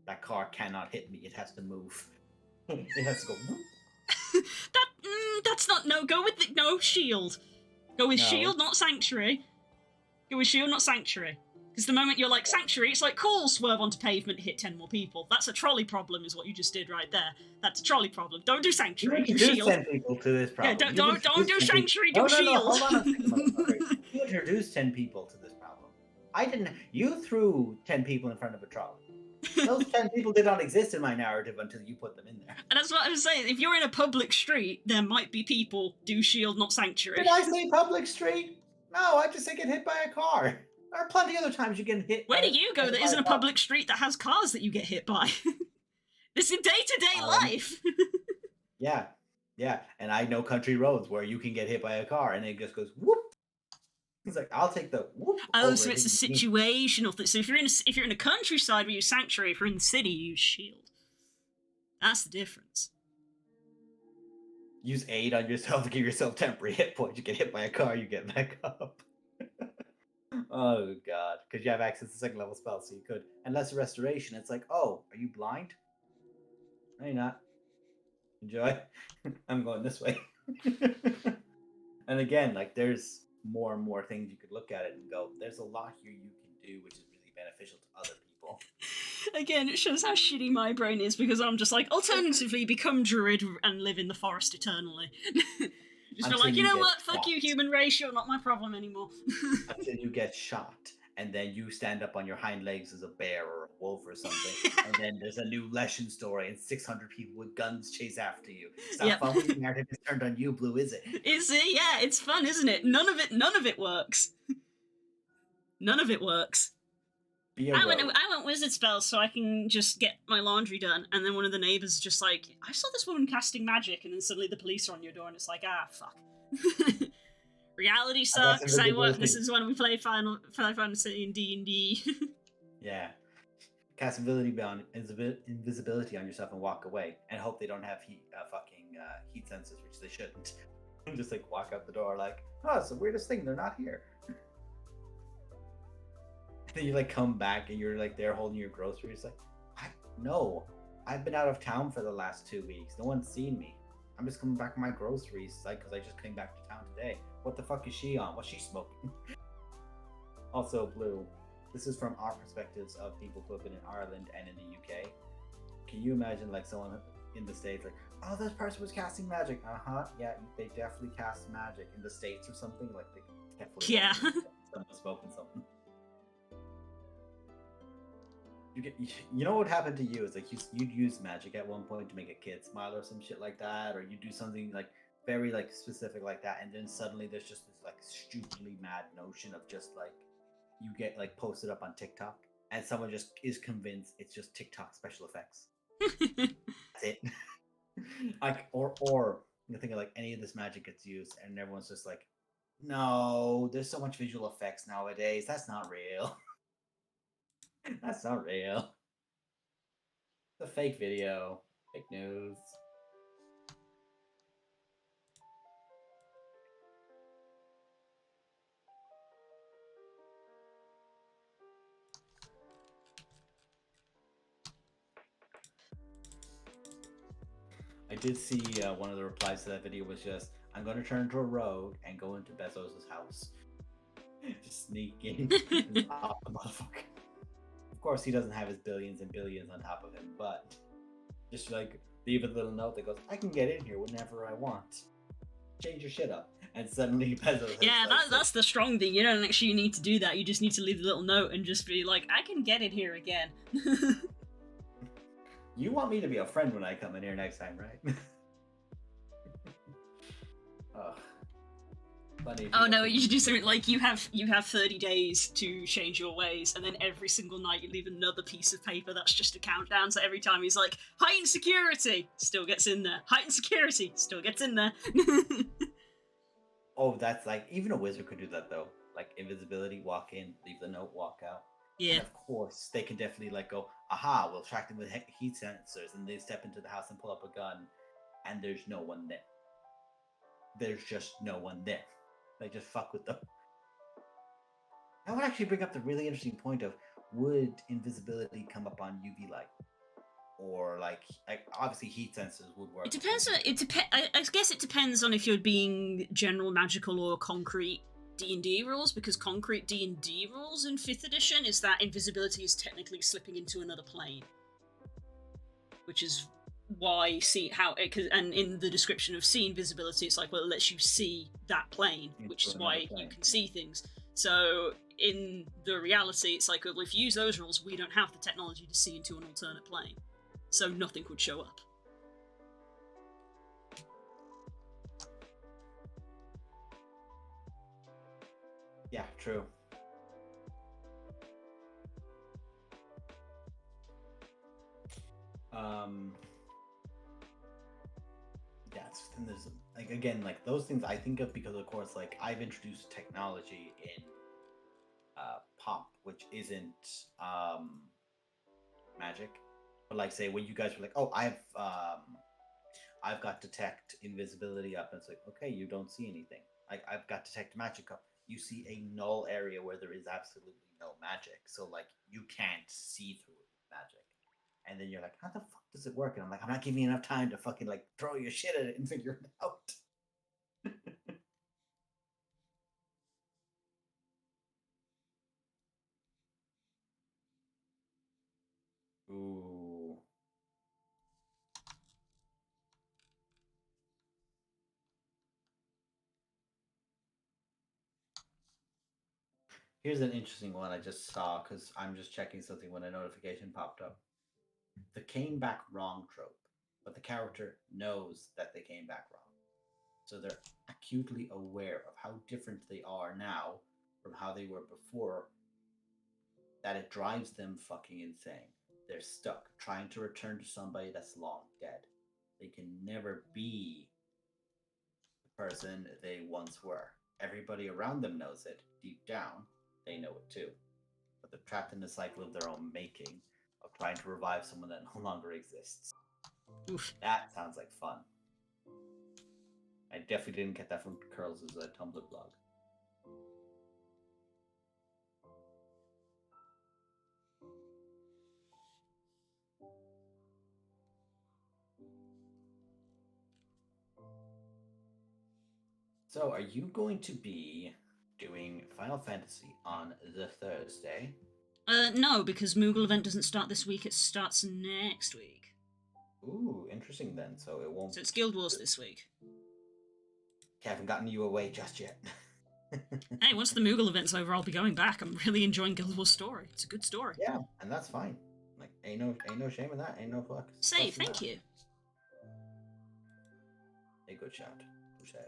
That car cannot hit me. It has to move. It has to go. That's not Go with no shield. Go with shield, not Sanctuary. Go with shield, not Sanctuary. Because the moment you're like Sanctuary, it's like cool, swerve onto pavement, hit 10 more people. That's a trolley problem, is what you just did right there. That's a trolley problem. Don't do Sanctuary. Do shield. 10 people to this problem. Yeah, don't do Sanctuary. Do shield. No, hold on a second. You introduced 10 people to this problem. I didn't. You threw 10 people in front of a trolley. Those 10 people did not exist in my narrative until you put them in there. And that's what I was saying. If you're in a public street, there might be people do shield, not Sanctuary. Did I say public street? No, I just say get hit by a car. There are plenty of other times you get hit. Where do you go that isn't a public street that has cars that you get hit by? This is day-to-day life. Yeah. And I know country roads where you can get hit by a car and it just goes whoop. He's like, I'll take the whoop. Oh, so it's a situational thing. So if you're in a countryside, we use Sanctuary. If you're in the city, you use shield. That's the difference. Use aid on yourself to give yourself temporary hit points. You get hit by a car, you get back up. Oh god, because you have access to second level spells, so you could. And lesser restoration, it's like, oh, are you blind? No, you're not. Enjoy. I'm going this way. And again, like, there's more and more things you could look at it and go, there's a lot here you can do, which is really beneficial to other people. Again, it shows how shitty my brain is, because I'm just like, alternatively, become druid and live in the forest eternally. Just feel like, you know what, fuck you, human race, you're not my problem anymore. Until you get shot, and then you stand up on your hind legs as a bear or a wolf or something, and then there's a new lesson story, and 600 people with guns chase after you. It's not fun when the narrative is turned on you, Blue, is it? Is it? Yeah, it's fun, isn't it? None of it works. None of it works. I went wizard spells so I can just get my laundry done, and then one of the neighbors just like, I saw this woman casting magic, and then suddenly the police are on your door, and it's like, ah, fuck. Reality sucks. This is when we play Final Fantasy and D&D. Yeah. Cast invisibility on yourself and walk away, and hope they don't have heat sensors, which they shouldn't. Just like walk out the door like, oh, it's the weirdest thing, they're not here. And then you like come back and you're like there holding your groceries like, no, I've been out of town for the last 2 weeks. No one's seen me. I'm just coming back with my groceries, like, because I just came back to town today. What the fuck is she on? What's she smoking? Also, Blue, this is from our perspectives of people who have been in Ireland and in the UK. Can you imagine like someone in the States like, oh, this person was casting magic. Yeah, they definitely cast magic in the States or something. Like they definitely someone smoking something. You know what happened to you is like you'd use magic at one point to make a kid smile or some shit like that, or you do something like very like specific like that, and then suddenly there's just this like stupidly mad notion of just like you get like posted up on TikTok, and someone just is convinced it's just TikTok special effects. That's it. Like or you think of like any of this magic gets used, and everyone's just like, no, there's so much visual effects nowadays. That's not real. That's not real. It's a fake video. Fake news. I did see one of the replies to that video was just, I'm going to turn into a rogue and go into Bezos' house. Just sneak in and pop the motherfucker. Of course, he doesn't have his billions and billions on top of him, but just like leave a little note that goes, I can get in here whenever I want. Change your shit up. And suddenly Bezos. Yeah, that's the strong thing. You don't actually need to do that. You just need to leave a little note and just be like, I can get in here again. You want me to be a friend when I come in here next time, right? Ugh. Funny. Oh no, you should do something like you have 30 days to change your ways, and then every single night you leave another piece of paper that's just a countdown, so every time he's like, heightened security, still gets in there. Heightened security, still gets in there. Oh, that's like, even a wizard could do that though. Like invisibility, walk in, leave the note, walk out. Yeah. And of course, they can definitely like go, aha, we'll track them with heat sensors, and they step into the house and pull up a gun, and there's no one there. There's just no one there. They just fuck with them. That would actually bring up the really interesting point of, would invisibility come up on UV light? Or like obviously heat sensors would work. It depends. I guess it depends on if you're being general magical or concrete D&D rules, because concrete D&D rules in 5th edition is that invisibility is technically slipping into another plane, which is why and in the description of see invisibility, it's like, well, it lets you see that plane, which is why you can see things. So in the reality, it's like, well, if you use those rules, we don't have the technology to see into an alternate plane, so nothing could show up. Yeah, true. Yeah, and there's like, again, like those things I think of because of course like I've introduced technology in pop, which isn't magic, but like say when you guys were like, oh, I've got detect invisibility up, and it's like, okay, you don't see anything. Like I've got detect magic up, you see a null area where there is absolutely no magic, so like you can't see through it with magic. And then you're like, how the fuck does it work? And I'm like, I'm not giving you enough time to fucking like throw your shit at it and figure it out. Ooh. Here's an interesting one I just saw because I'm just checking something when a notification popped up. The came back wrong trope, but the character knows that they came back wrong. So they're acutely aware of how different they are now from how they were before, that it drives them fucking insane. They're stuck trying to return to somebody that's long dead. They can never be the person they once were. Everybody around them knows it. Deep down, they know it too. But they're trapped in the cycle of their own making, of trying to revive someone that no longer exists. Oof. That sounds like fun. I definitely didn't get that from Curls' Tumblr blog. So, are you going to be doing Final Fantasy on the Thursday? No, because Moogle event doesn't start this week, it starts next week. Ooh, interesting then. So it won't. So it's Guild Wars this week. Haven't gotten you away just yet. Hey, once the Moogle event's over, I'll be going back. I'm really enjoying Guild Wars' story. It's a good story. Yeah, and that's fine. Like, ain't no shame in that. Ain't no fuck. Say, thank you. A good shout. Good have.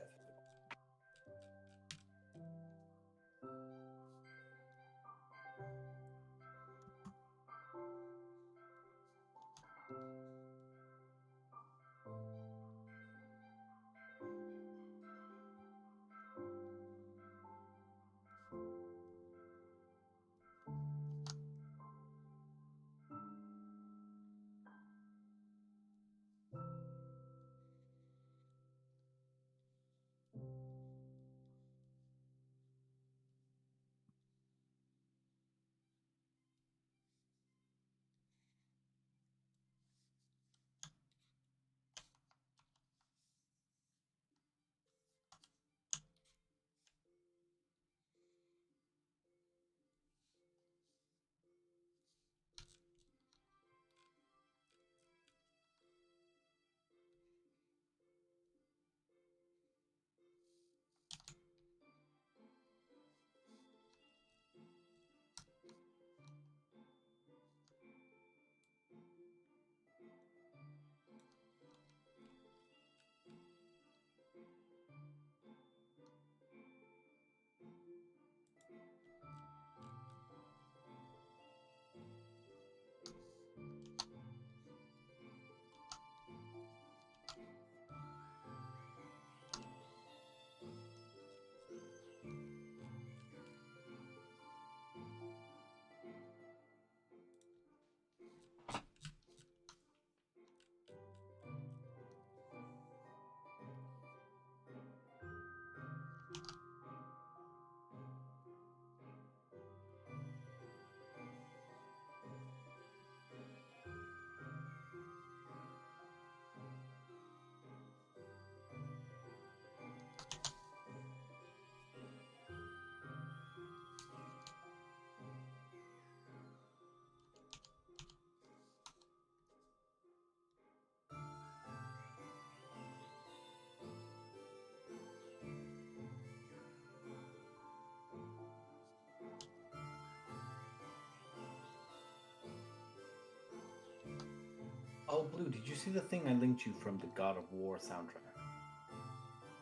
Oh, Blue, did you see the thing I linked you from the God of War soundtrack?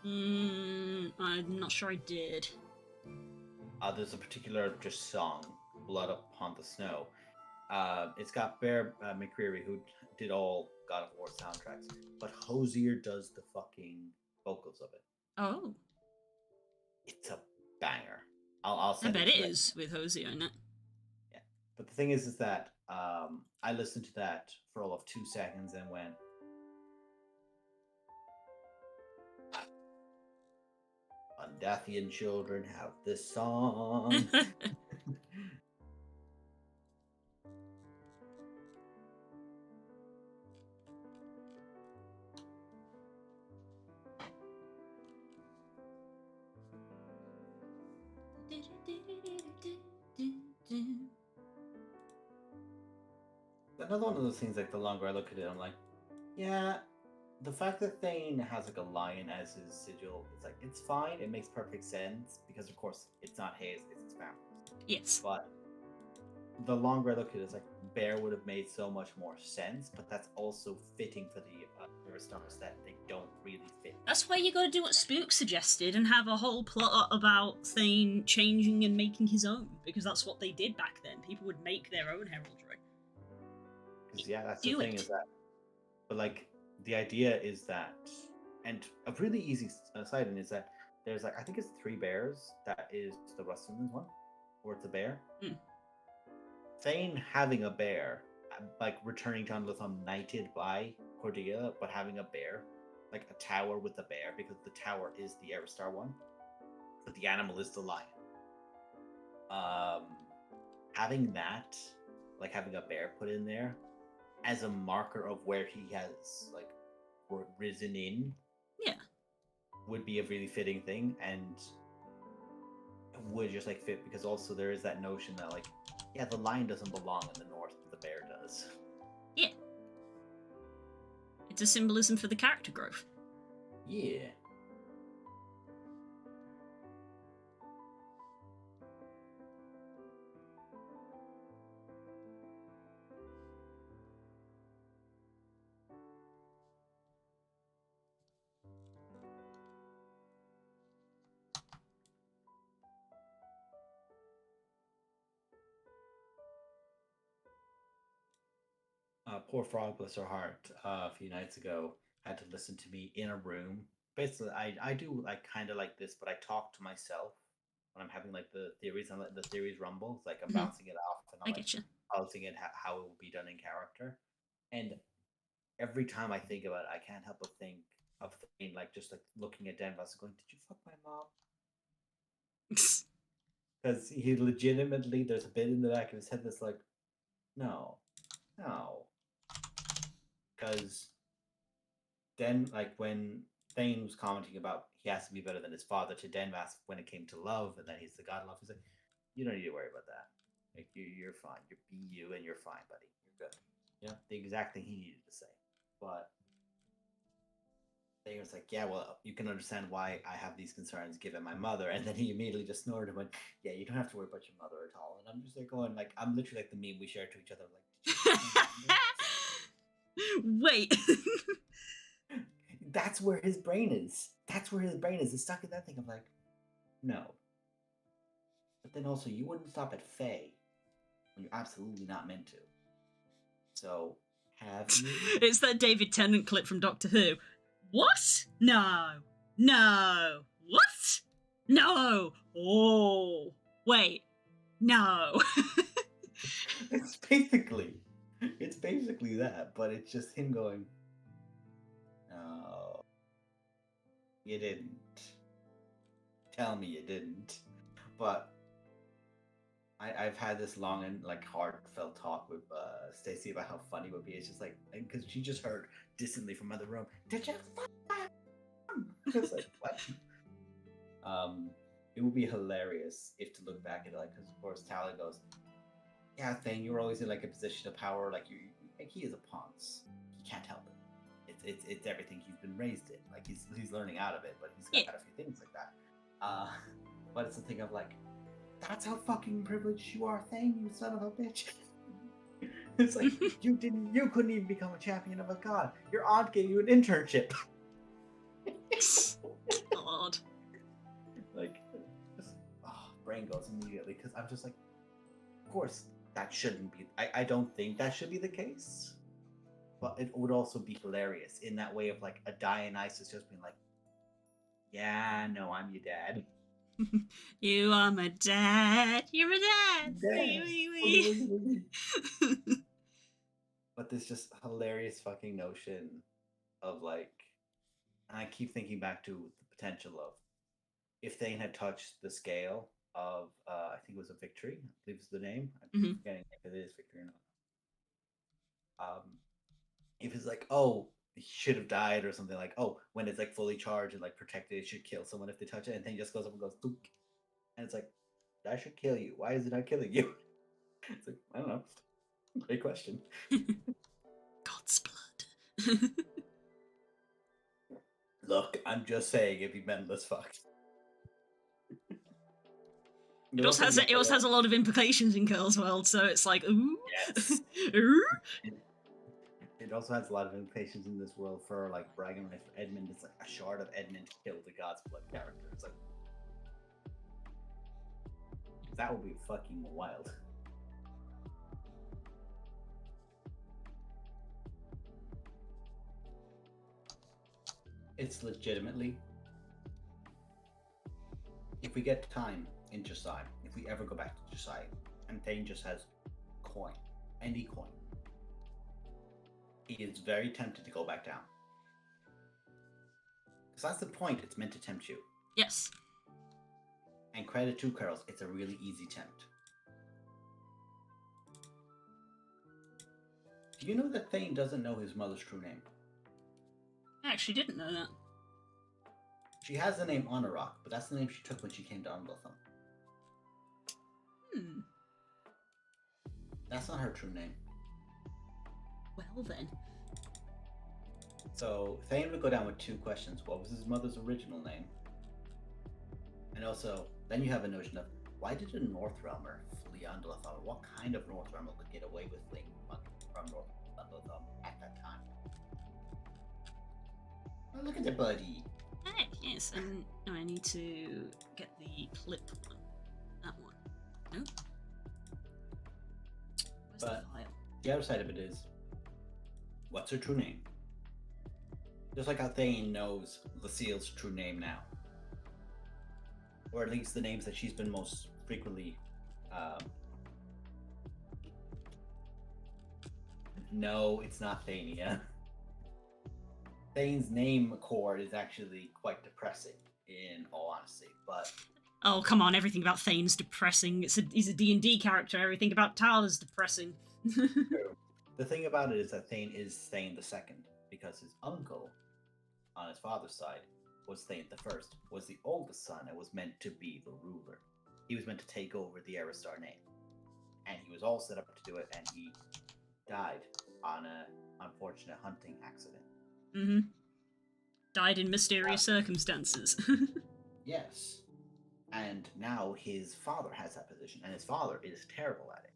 I'm not sure I did. There's a particular just song, Blood Upon the Snow. It's got Bear McCreary, who did all God of War soundtracks, but Hosier does the fucking vocals of it. Oh. It's a banger. I'll I send bet it it to is with Hosier in it. Yeah, but the thing is that I listened to that for all of 2 seconds and went, Undathian children have this song. Another one of those things, like, the longer I look at it, I'm like, yeah, the fact that Thane has like a lion as his sigil, it's like, it's fine, it makes perfect sense, because of course it's not his, it's his family's. Yes. But the longer I look at it, it's like bear would have made so much more sense, but that's also fitting for the Aristarchus that they don't really fit. That's why you gotta do what Spook suggested and have a whole plot about Thane changing and making his own, because that's what they did back then. People would make their own heraldry. Because yeah, that's Do the thing it. is that, but like the idea is that, and a really easy side in is that there's like I think it's 3 bears. That is the Rustleman's one, or it's a bear. Mm. Thane having a bear, like returning to Unlithon knighted by Cordelia, but having a bear, like a tower with a bear, because the tower is the Aristar one, but the animal is the lion. Having that, like having a bear put in there, as a marker of where he has like risen in, Yeah. would be a really fitting thing, and would just like fit because also there is that notion that like, yeah, the lion doesn't belong in the north, but the bear does. Yeah. It's a symbolism for the character growth. Yeah. Poor Frog, bless her heart, a few nights ago had to listen to me in a room. Basically, I do like kind of like this, but I talk to myself when I'm having like the theories and the theories rumble. It's like I'm bouncing it off and I I'm like get you. bouncing it how it will be done in character. And every time I think about it, I can't help but think of Thane, like just like looking at Denvas and going, "Did you fuck my mom?" Because he legitimately, there's a bit in the back of his head that's like, no, no. Because then, like, when Thane was commenting about he has to be better than his father to Denvas when it came to love, and then he's the god of love, he's like, you don't need to worry about that. Like, you're fine. You're be you, and you're fine, buddy. You're good. You know, the exact thing he needed to say. But Thane was like, yeah, well, you can understand why I have these concerns given my mother. And then he immediately just snorted and went, yeah, you don't have to worry about your mother at all. And I'm just like going, like, I'm literally like the meme we share to each other, like, Wait. that's where his brain is. That's where his brain is. It's stuck in that thing of like, no. But then also, you wouldn't stop at Faye when you're absolutely not meant to. So, have you? It's that David Tennant clip from Doctor Who. What? No. No. What? No. Oh. Wait. No. It's basically that, but it's just him going, no, you didn't. Tell me you didn't. But I've had this long and like heartfelt talk with Stacy about how funny it would be. It's just like, because she just heard distantly from another room, did you fuck my mom? It's like, what? It would be hilarious if to look back at it, like, because of course Tally goes, yeah, Thane, you were always in like a position of power, like like he is a ponce. He can't help it. It's everything he's been raised in. Like he's learning out of it, but he's got a few things like that. But it's the thing of like, that's how fucking privileged you are, Thane, you son of a bitch. It's like you couldn't even become a champion of a god. Your aunt gave you an internship. God. Like, just, brain goes immediately because I'm just like, of course that shouldn't be. I don't think that should be the case, but it would also be hilarious in that way of like a Dionysus just being like, yeah, no, I'm your dad. You are my dad. You're my dad. But this just hilarious fucking notion of like, and I keep thinking back to the potential of if Thane had touched the scale of, I think it was a victory, I believe it's the name. I'm forgetting if it is victory or not. If it's like, oh, he should have died or something like, oh, when it's like fully charged and like protected, it should kill someone if they touch it, and then just goes up and goes, Dook. And it's like, that should kill you. Why is it not killing you? It's like, I don't know. Great question. God's blood. Look, I'm just saying it'd be mental as fuck. It also has a lot of implications in Curl's world, so it's like, ooh. Yes. Ooh. It also has a lot of implications in this world for like bragging rights for Edmund. It's like a shard of Edmund killed the God's Blood character. It's like that would be fucking wild. It's legitimately, if we get time in Josiah, if we ever go back to Josiah, and Thane just has coin, any coin, he is very tempted to go back down. Because that's the point, it's meant to tempt you. Yes. And credit to Curls, it's a really easy tempt. Do you know that Thane doesn't know his mother's true name? I actually didn't know that. She has the name Honorok, but that's the name she took when she came to Unlotham. That's not her true name. Well then. So Thane would go down with two questions. What was his mother's original name? And also, then you have a notion of, why did a North Realmer flee Unlotham? What kind of North Realmer could get away with fleeing from North Unlotham at that time? Oh, look at the buddy. Heck, yes, and I need to get the clip one. That one. Nope. Where's the file? The other side of it is, what's her true name? Just like how Thane knows Lucille's true name now. Or at least the names that she's been most frequently no, it's not Thania. Thane's name core is actually quite depressing, in all honesty, but... Oh, come on, everything about Thane's depressing. He's a D&D character, everything about Tal is depressing. True. The thing about it is that Thane is Thane the Second, because his uncle, on his father's side, was Thane the First, was the oldest son and was meant to be the ruler. He was meant to take over the Aristar name. And he was all set up to do it, and he died on an unfortunate hunting accident. Mm-hmm. Died in mysterious circumstances. Yes. And now his father has that position, and his father is terrible at it.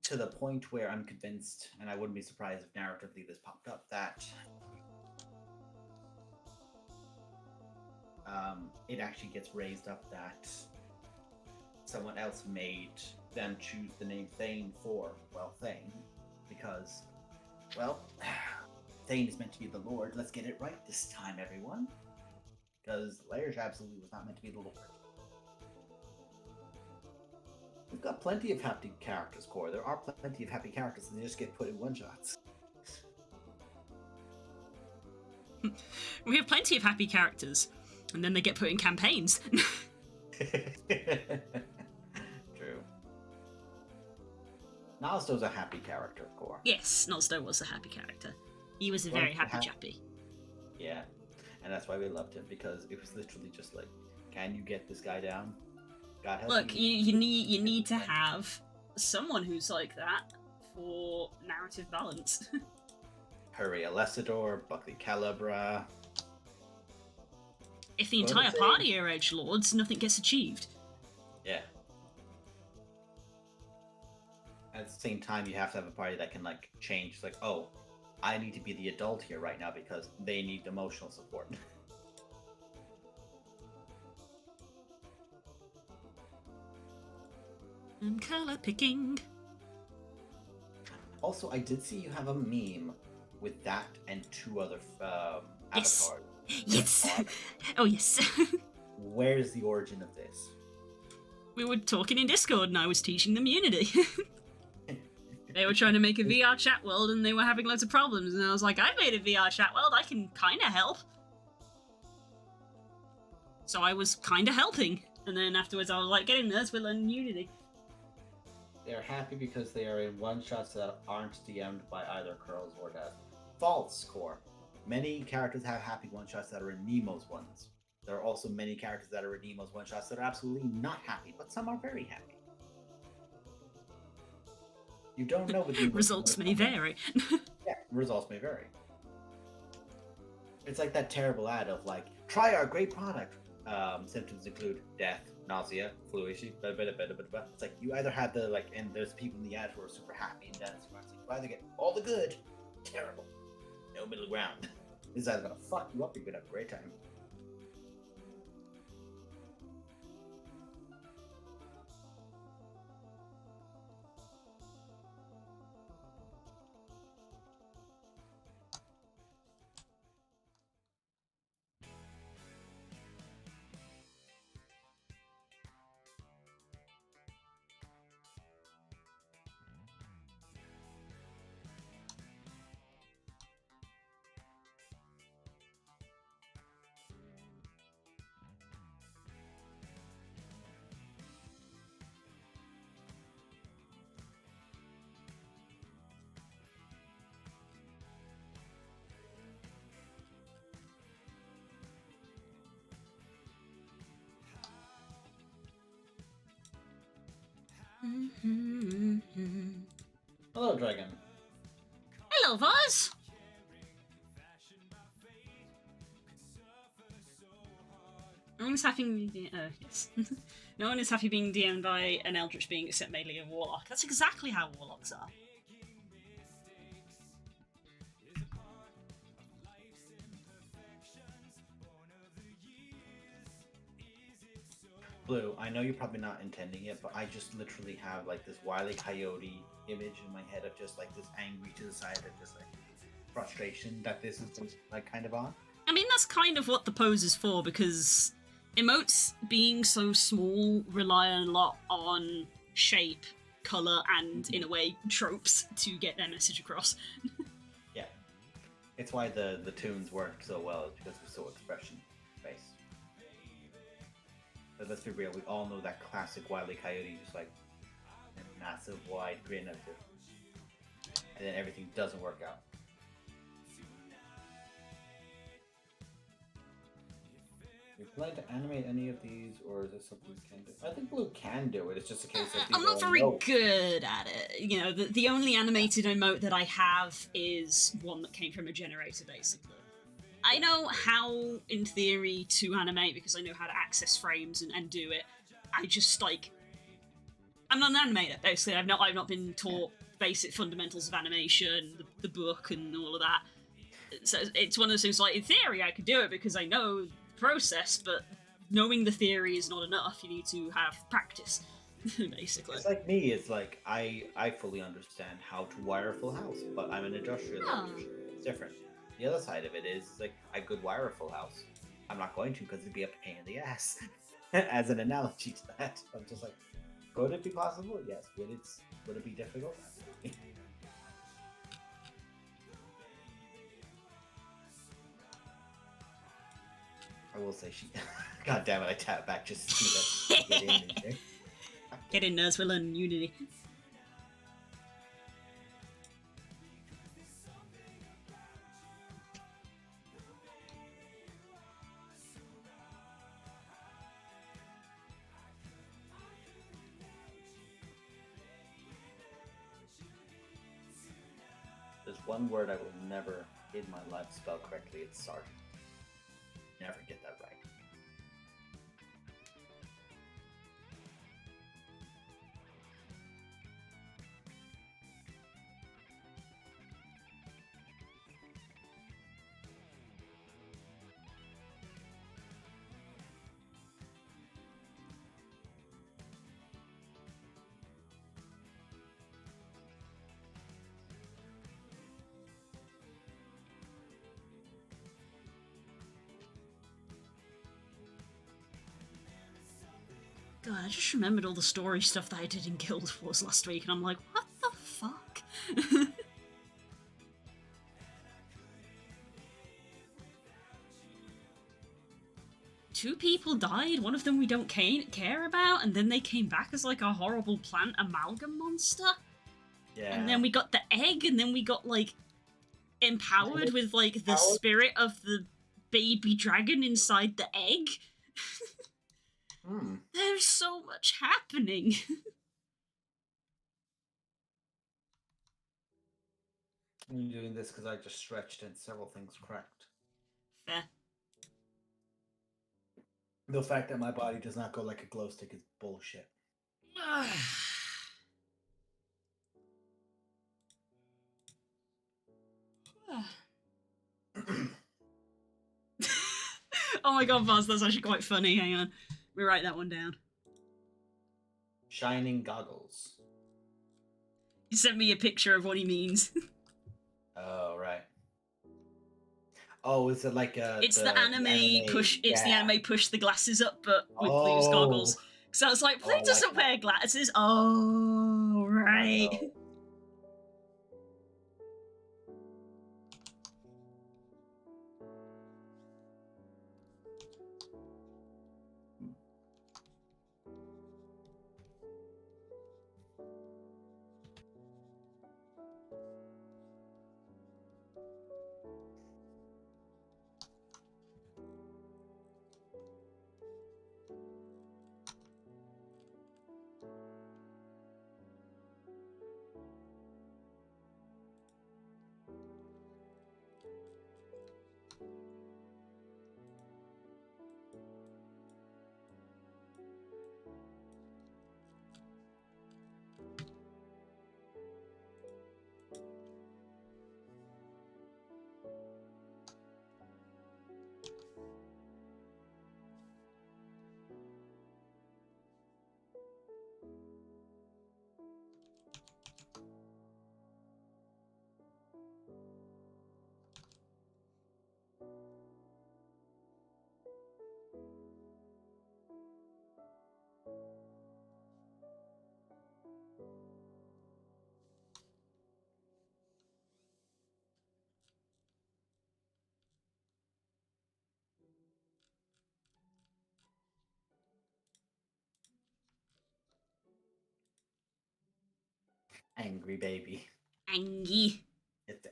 To the point where I'm convinced, and I wouldn't be surprised if narratively this popped up, that it actually gets raised up that someone else made them choose the name Thane for, well, Thane, because, well, Thane is meant to be the Lord. Let's get it right this time, everyone. Because Lairge absolutely was not meant to be the Lord. We've got plenty of happy characters, Core. There are plenty of happy characters, and they just get put in one-shots. We have plenty of happy characters, and then they get put in campaigns. True. Nalsto's a happy character, Core. Yes, Nolsto was a happy character. He was a very happy chappy. Yeah, and that's why we loved him, because it was literally just like, can you get this guy down? God help Look, you need to have someone who's like that for narrative balance. Hurry Alessador, Buckley Calibra. If the entire party are edgelords, nothing gets achieved. Yeah. At the same time, you have to have a party that can like change. It's like, oh, I need to be the adult here right now because they need emotional support. I'm color picking. Also, I did see you have a meme with that and two other Yes. avatars. Yes. Oh yes. Where's the origin of this? We were talking in Discord and I was teaching them Unity. They were trying to make a VR chat world and they were having loads of problems, and I was like, I made a VR chat world, I can kinda help. So I was kinda helping. And then afterwards I was like, get in there, we're learning Unity. They're happy because they are in one-shots that aren't DM'd by either Curls or Death. False, Core. Many characters have happy one-shots that are in Nemo's ones. There are also many characters that are in Nemo's one-shots that are absolutely not happy, but some are very happy. You don't know what the Results may vary. Yeah, results may vary. It's like that terrible ad of like, try our great product. Symptoms include death, nausea, flu issue, blah, blah, blah, blah, blah, blah. It's like you either have the like, and there's people in the ad who are super happy, and that's like you either get all the good, terrible, no middle ground. This is either gonna fuck you up, or you're gonna have a great time. Hello, dragon. Hello, Vaz. No one's happy. Yes. No one is happy being DM'd by an Eldritch being except melee and Warlock. That's exactly how Warlocks are. Blue, I know you're probably not intending it, but I just literally have like this Wile E. Coyote image in my head of just like this angry to the side of just like frustration that this is like kind of on. I mean, that's kind of what the pose is for, because emotes being so small rely a lot on shape, colour, and, in a way, tropes to get their message across. Yeah. It's why the tunes work so well, because they're so expression based. But let's be real, we all know that classic Wile E. Coyote, just like a massive wide grin of it. And then everything doesn't work out. You plan to animate any of these, or is this something you can do? I think Blue can do it. It's just a case of I'm not very good at it. You know, the only animated emote that I have is one that came from a generator, basically. I know how, in theory, to animate because I know how to access frames and do it. I just like, I'm not an animator. Basically, I've not been taught basic fundamentals of animation, the book, and all of that. So it's one of those things. Like in theory, I could do it because I know process, but knowing the theory is not enough. You need to have practice, basically. It's like me. It's like I fully understand how to wire a full house, but I'm an industrial electrician. It's different. The other side of it is like I could wire a full house. I'm not going to because it'd be a pain in the ass. As an analogy to that, I'm just like, could it be possible? Yes. Would it be difficult? I will say she. God damn it! I tap back just to get in there. Get in, nerds. We'll learn Unity. There's one word I will never in my life spell correctly. It's sergeant. Never get that right. God, I just remembered all the story stuff that I did in Guild Wars last week, and I'm like, what the fuck? 2 people died, one of them we don't care about, and then they came back as like a horrible plant amalgam monster? Yeah. And then we got the egg, and then we got like empowered with like the spirit of the baby dragon inside the egg. There's so much happening. I'm doing this because I just stretched and several things cracked. Fair. The fact that my body does not go like a glow stick is bullshit. Oh my god, Buzz, that's actually quite funny. Hang on. Let me write that one down. Shining goggles. He sent me a picture of what he means. Oh, right. Oh, is it like It's the anime push. It's the yeah. anime push the glasses up, but with Blue's goggles. So I was like, Blue Oh, doesn't wear glasses. Oh, right. Oh. Angry baby. Angie. It's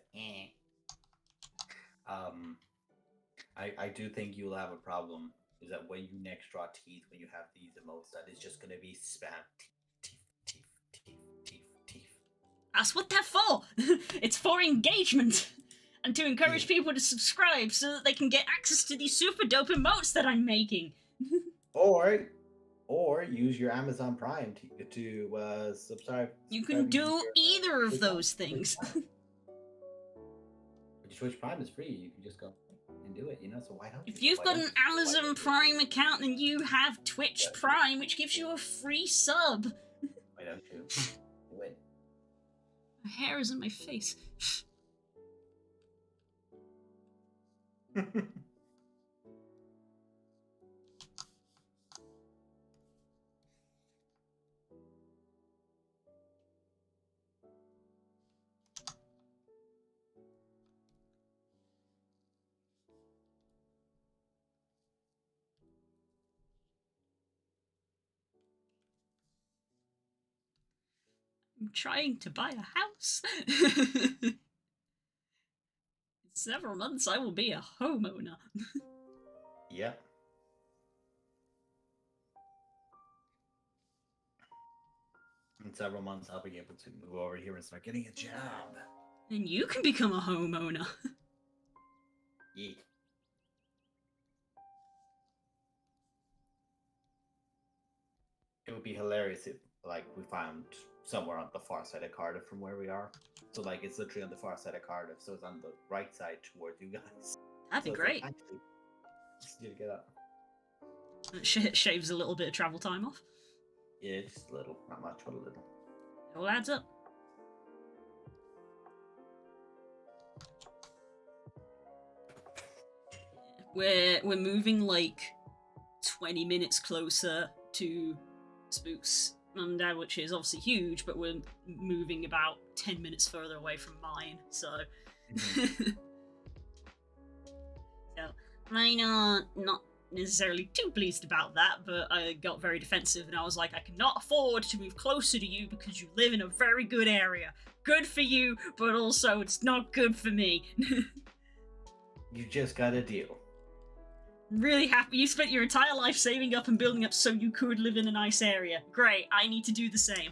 I do think you'll have a problem. Is that when you next draw teeth, when you have these emotes, that is just gonna be spam teeth. That's what they're for. It's for engagement. And to encourage people to subscribe so that they can get access to these super dope emotes that I'm making. Or use your Amazon Prime to subscribe. You can do either of those things. But Twitch Prime is free. You can just go and do it, so why don't you? If you've got an Amazon Prime account, then you have Twitch Prime, which gives you a free sub. Why don't you? Do it. My hair is in my face. I'm trying to buy a house. In several months, I will be a homeowner. Yep. In several months, I'll be able to move over here and start getting a job. And you can become a homeowner. Yeah. It would be hilarious if, we found somewhere on the far side of Cardiff from where we are. So, it's literally on the far side of Cardiff, so it's on the right side towards you guys. That'd be great. Actually, just need to get up. It shaves a little bit of travel time off. Yeah, just a little. Not much, but a little. It all adds up. We're moving 20 minutes closer to Spook's mum and dad, which is obviously huge, but we're moving about 10 minutes further away from mine, so... Mm-hmm. So, mine are not necessarily too pleased about that, but I got very defensive and I was like, I cannot afford to move closer to you because you live in a very good area. Good for you, but also it's not good for me. You just got a deal. Really happy you spent your entire life saving up and building up so you could live in a nice area. Great, I need to do the same.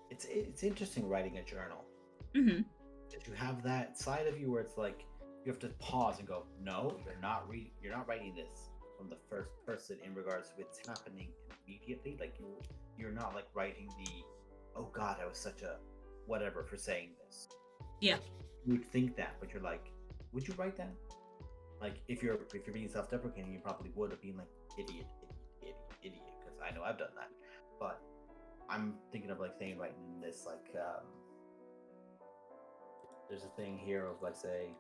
it's interesting writing a journal. Mm-hmm. That you have that side of you where it's like you have to pause and go, no, you're not writing this from the first person in regards to it's happening immediately. Like you're not like writing the, oh God, I was such a whatever for saying this. Yeah. Like, you would think that, but you're like, would you write that? Like if you're being self-deprecating, you probably would have been like idiot, idiot, because I know I've done that. But I'm thinking of like saying right in this like there's a thing here of like say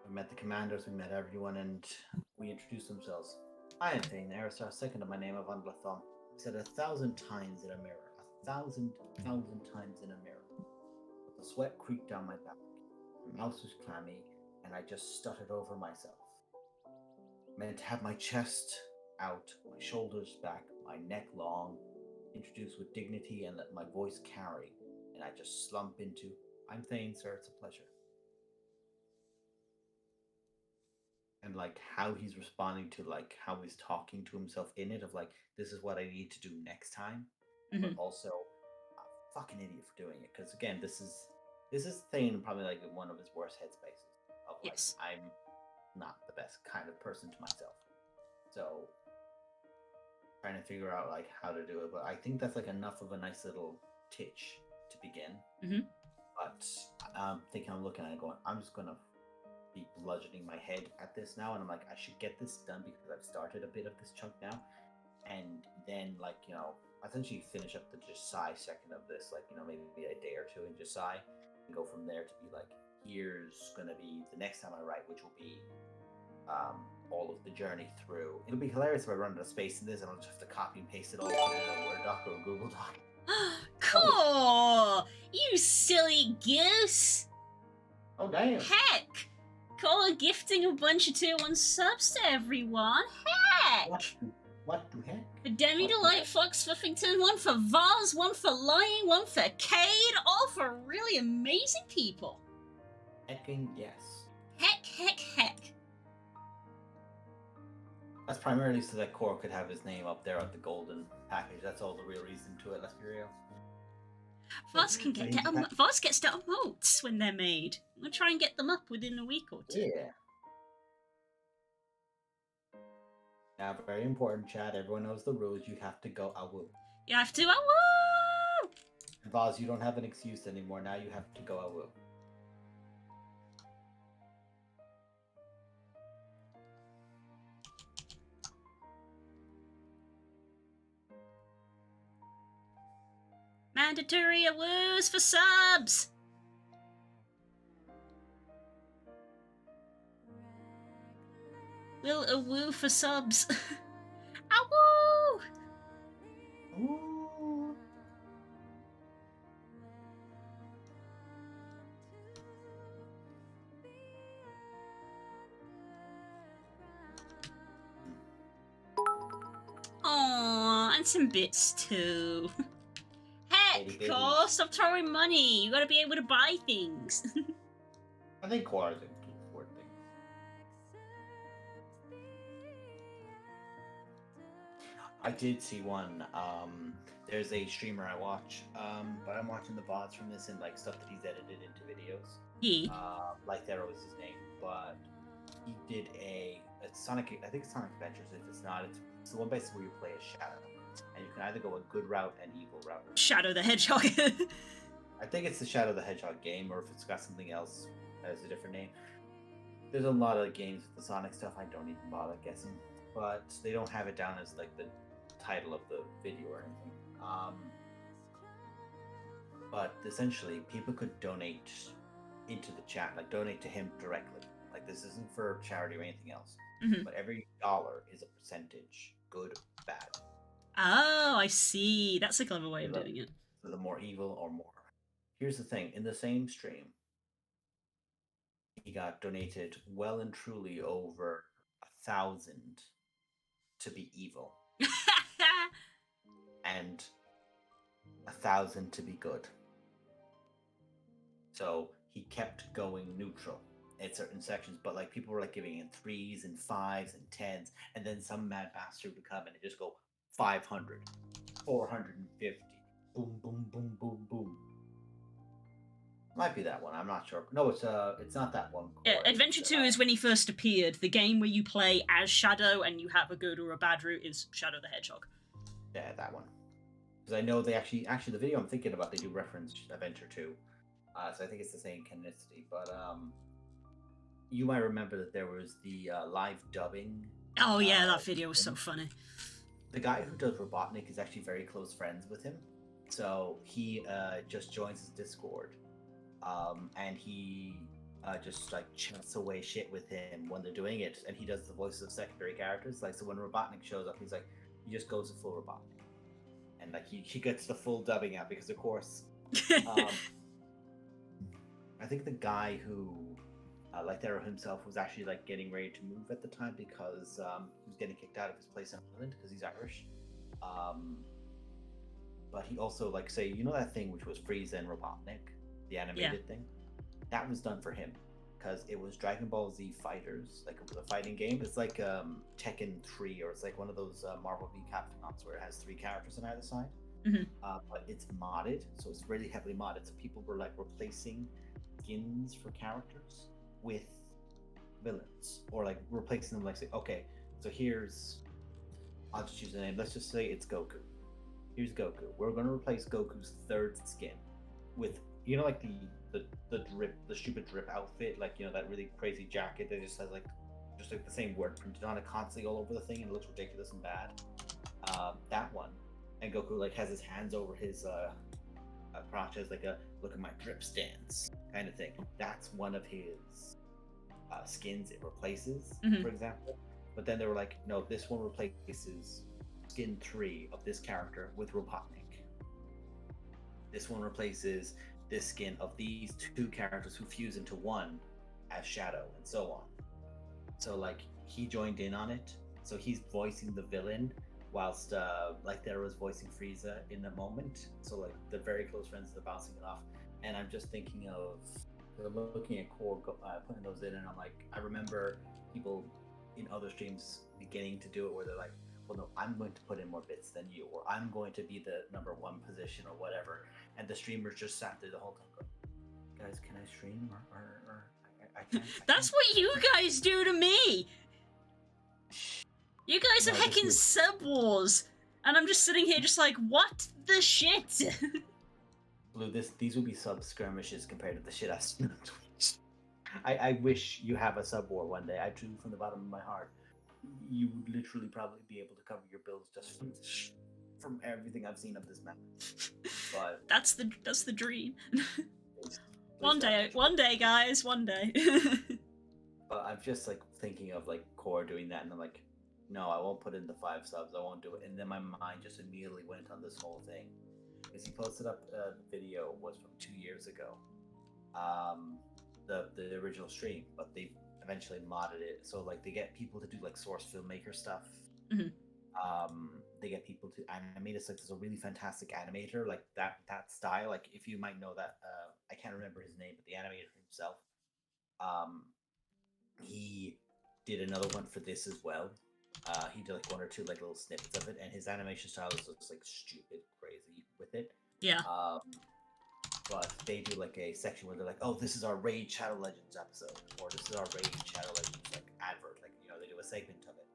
we met the commanders, we met everyone, and we introduced themselves. I am Thane Aristar, second of my name of Unglathom. Said 1,000 times in a mirror, 1,000 times in a mirror. But the sweat creeped down my back. My mouth was clammy, and I just stuttered over myself. Meant to have my chest out, my shoulders back, my neck long, introduced with dignity, and let my voice carry. And I just slump into, I'm Thane, sir, it's a pleasure. And like how he's responding to like how he's talking to himself in it of like, this is what I need to do next time. But also a fucking idiot for doing it. Because again, this is Thane probably like one of his worst headspaces. Of like, Yes. I'm not the best kind of person to myself. So trying to figure out like how to do it. But I think that's like enough of a nice little titch to begin. But I'm thinking, I'm looking at it going, I'm just gonna be bludgeoning my head at this now, and I'm like, I should get this done because I've started a bit of this chunk now, and then like essentially finish up the just sigh second of this, like maybe a day or two and just sigh, and go from there to be like, here's gonna be the next time I write, which will be all of the journey through. It'll be hilarious if I run out of space in this and I'll just have to copy and paste it all in a Word doc or a Google Doc. Cool! You silly goose! Oh damn! Heck! Call gifting a bunch of tier 1 subs to everyone. Heck! What the heck? For Demi Delight, Fox Fluffington, one for Vaz, one for Lying, one for Cade, all for really amazing people. Hecking yes. Heck. That's primarily so that Core could have his name up there at the golden package. That's all the real reason to it, let's be real. Vaz gets to emotes when they're made. We'll try and get them up within a week or two. Yeah. Now, very important, Chad. Everyone knows the rules. You have to go awoo. You have to awoo! And Vaz, you don't have an excuse anymore. Now you have to go awoo. Mandatory awoos for subs! Will awoo for subs. Awoo! Ooh. Aww, and some bits too. Heck, Bitty Core, stop throwing money. You gotta be able to buy things. I think Core is able to afford things. I did see one. There's a streamer I watch, but I'm watching the VODs from this and like stuff that he's edited into videos. Yeah. Like that was his name, but he did it's Sonic. I think it's Sonic Adventures. If it's not, it's the one basically where you play as Shadow, and you can either go a good route and evil route. Shadow the Hedgehog. I think it's the Shadow the Hedgehog game, or if it's got something else that has a different name. There's a lot of games with the Sonic stuff. I don't even bother guessing, but they don't have it down as like the title of the video or anything. But essentially, people could donate into the chat, like donate to him directly. Like this isn't for charity or anything else. But every dollar is a percentage, good, bad. Oh, I see. That's a clever way of doing it. So the more evil or more. Here's the thing: in the same stream, he got donated well and truly over 1,000 to be evil, and 1,000 to be good. So he kept going neutral in certain sections, but like people were like giving in 3s and 5s and 10s, and then some mad bastard would come in and just go 500, 450, Might be that one. I'm not sure. No, it's not that one. Yeah, Adventure 2 is when he first appeared. The game where you play as Shadow and you have a good or a bad route is Shadow the Hedgehog. Yeah, that one. Because I know they actually the video I'm thinking about, they do reference Adventure 2. So I think it's the same canonicity. But you might remember that there was the live dubbing. Oh yeah, that video was so funny. The guy who does Robotnik is actually very close friends with him. So he just joins his Discord. And he just like chats away shit with him when they're doing it, and he does the voices of secondary characters. Like, so when Robotnik shows up, he's like, he just goes to full Robotnik, and like he gets the full dubbing out because, of course, I think the guy who like Darrow himself was actually like getting ready to move at the time because he was getting kicked out of his place in Ireland because he's Irish. But he also, like, say, you know that thing which was Frieza and Robotnik, the animated thing, that was done for him because it was Dragon Ball Z Fighters, like it was a fighting game. It's like Tekken 3, or it's like one of those Marvel v Capcoms where it has 3 characters on either side. But it's modded, so it's really heavily modded. So people were like replacing skins for characters with villains, or like replacing them, like, say, okay, so here's, I'll just use a name, let's just say it's Goku. Here's Goku. We're going to replace Goku's 3rd skin with, you know, like the drip, the stupid drip outfit, like, you know, that really crazy jacket that just has like the same word printed on it constantly all over the thing, and it looks ridiculous and bad. That one, and Goku like has his hands over his crotch as like a look at my drip stance kind of thing. That's one of his skins it replaces, for example. But then they were like, no, this one replaces skin 3 of this character with Robotnik. This one replaces this skin of these 2 characters who fuse into one as Shadow, and so on. So like he joined in on it. So he's voicing the villain whilst like there was voicing Frieza in the moment. So like they're very close friends, they're bouncing it off. And I'm just thinking of, I'm looking at Core putting those in, and I'm like, I remember people in other streams beginning to do it where they're like, well, no, I'm going to put in more bits than you, or I'm going to be the number 1 position, or whatever. And the streamers just sat there the whole time going, guys, can I stream? Or I can't. That's what you guys do to me! You guys are hecking Sub Wars! And I'm just sitting here just like, what the shit? Blue, these would be sub skirmishes compared to the shit I spent on Twitch. I wish you have a sub war one day. I do, from the bottom of my heart. You would literally probably be able to cover your bills just from everything I've seen of this map. But that's the dream. One day, guys, one day. But I'm just like thinking of like Core doing that, and I'm like, no, I won't put in the 5 subs. I won't do it. And then my mind just immediately went on this whole thing because he posted up a video was from 2 years ago, the original stream, but they eventually modded it, so like they get people to do like source filmmaker stuff. They get people to animate it. So like, there's a really fantastic animator like that style. Like, if you might know that, I can't remember his name, but the animator himself, he did another one for this as well. He did like 1 or 2 like little snippets of it, and his animation style is just like stupid crazy with it. Yeah. But they do like a section where they're like, oh, this is our Raid Shadow Legends episode, or this is our Raid Shadow Legends like advert, like, you know, they do a segment of it.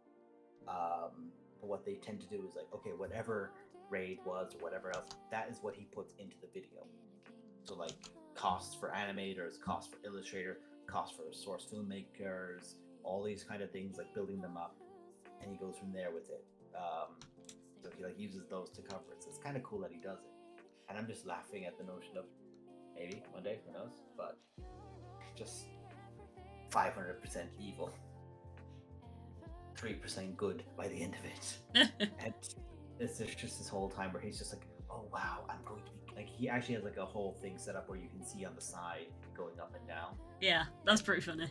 But what they tend to do is like, okay, whatever raid was or whatever else, that is what he puts into the video. So like costs for animators, costs for illustrator, costs for source filmmakers, all these kind of things, like building them up, and he goes from there with it. So he like uses those to cover it. So it's kind of cool that he does it. And I'm just laughing at the notion of maybe one day, who knows, but just 500% evil, 3% good by the end of it. And it's just this whole time where he's just like, oh wow, I'm going to be like, he actually has like a whole thing set up where you can see on the side going up and down. Yeah, that's pretty funny.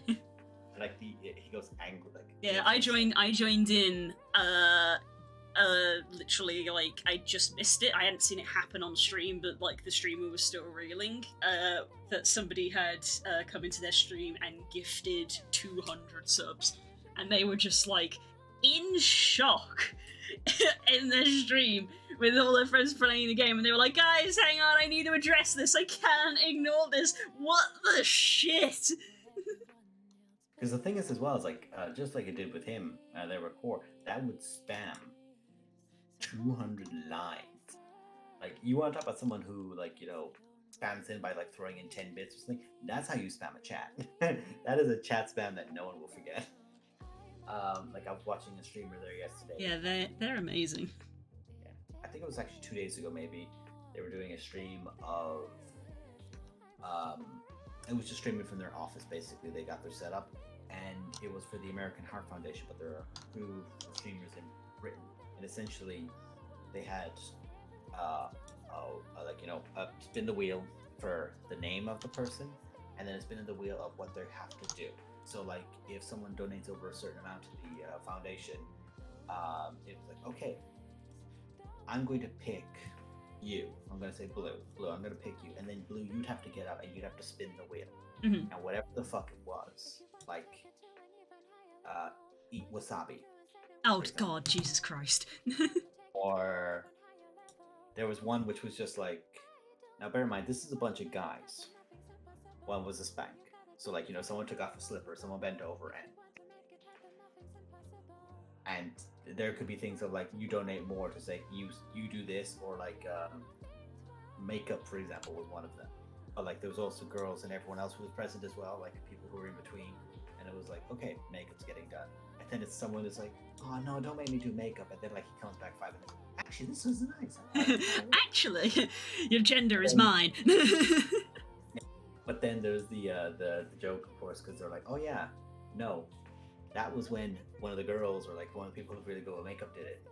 Like he goes angry, like, yeah, I joined in literally, like, I just missed it. I hadn't seen it happen on stream, but like the streamer was still reeling that somebody had come into their stream and gifted 200 subs, and they were just like in shock in their stream with all their friends playing the game, and they were like, guys, hang on, I need to address this. I can't ignore this. What the shit? Because the thing is, as well, is like, just like it did with him, their record, that would spam 200 lines. Like, you want to talk about someone who, like, you know, spams in by, like, throwing in 10 bits or something? That's how you spam a chat. That is a chat spam that no one will forget. Like, I was watching a streamer there yesterday. Yeah, they're amazing. Yeah. I think it was actually 2 days ago, maybe. They were doing a stream of... it was just streaming from their office, basically. They got their setup, and it was for the American Heart Foundation, but there are two streamers in Britain. And essentially, they had... like, you know, spin the wheel for the name of the person, and then spin the wheel of what they have to do. So, like, if someone donates over a certain amount to the foundation, it's like, okay, I'm going to pick you. I'm going to say Blue. Blue, I'm going to pick you. And then Blue, you'd have to get up and you'd have to spin the wheel. Mm-hmm. And whatever the fuck it was, like, eat wasabi. Oh, God, Jesus Christ. Or... there was one which was just like, now bear in mind, this is a bunch of guys. One was a spank. So, like, you know, someone took off a slipper, someone bent over, and there could be things of, like, you donate more to say, you do this, or, like, makeup, for example, was one of them. But, like, there was also girls and everyone else who was present as well, like, people who were in between, and it was like, okay, makeup's getting done. And then it's someone that's like, oh, no, don't make me do makeup, and then, like, he comes back 5 minutes. Actually, this was nice. Actually, your gender is mine. But then there's the joke, of course, because they're like, oh yeah, no, that was when one of the girls or like one of the people who really go with makeup did it.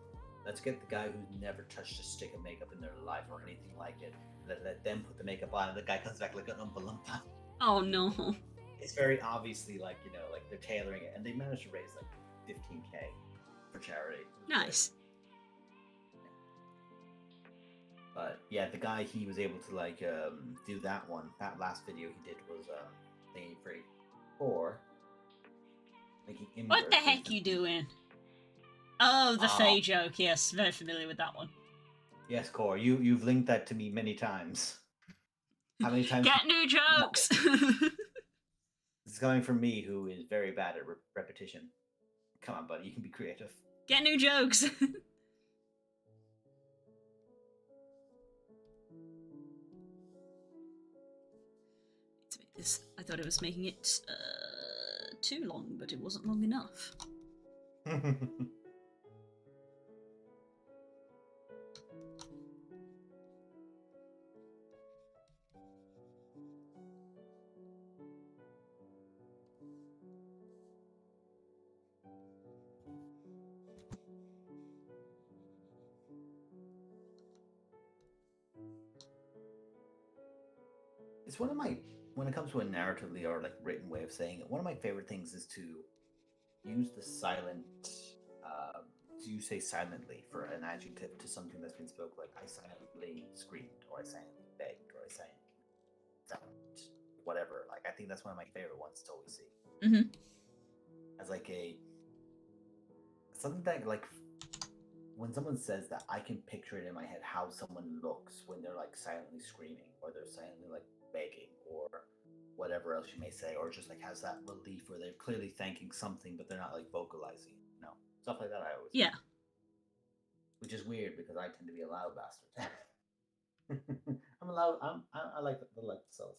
Let's get the guy who's never touched a stick of makeup in their life or anything like it. Let them put the makeup on, and the guy comes back like an Oompa Loompa. Oh no. It's very obviously like, you know, like they're tailoring it, and they managed to raise like 15K for charity. Nice. But yeah, the guy, he was able to like do that one. That last video he did was thingy free for making inverts. What the heck you doing? Oh, the Faye joke. Yes, very familiar with that one. Yes, Core, you've linked that to me many times. How many times? Get new jokes. It's coming from me, who is very bad at repetition. Come on, buddy, you can be creative. Get new jokes. This, I thought it was making it too long, but it wasn't long enough. It's one of my, when it comes to a narratively or like written way of saying it, one of my favorite things is to use the silent, you say silently for an adjective to something that's been spoken, like I silently screamed, or I silently begged, or I silently felt, whatever. Like, I think that's one of my favorite ones to always see. Mm-hmm. As like something that, like, when someone says that, I can picture it in my head how someone looks when they're like silently screaming, or they're silently like begging, or whatever else you may say, or just like has that relief where they're clearly thanking something but they're not like vocalizing, you know, stuff like that. I always yeah, which is weird because I tend to be a loud bastard. I'm allowed. I like the cells.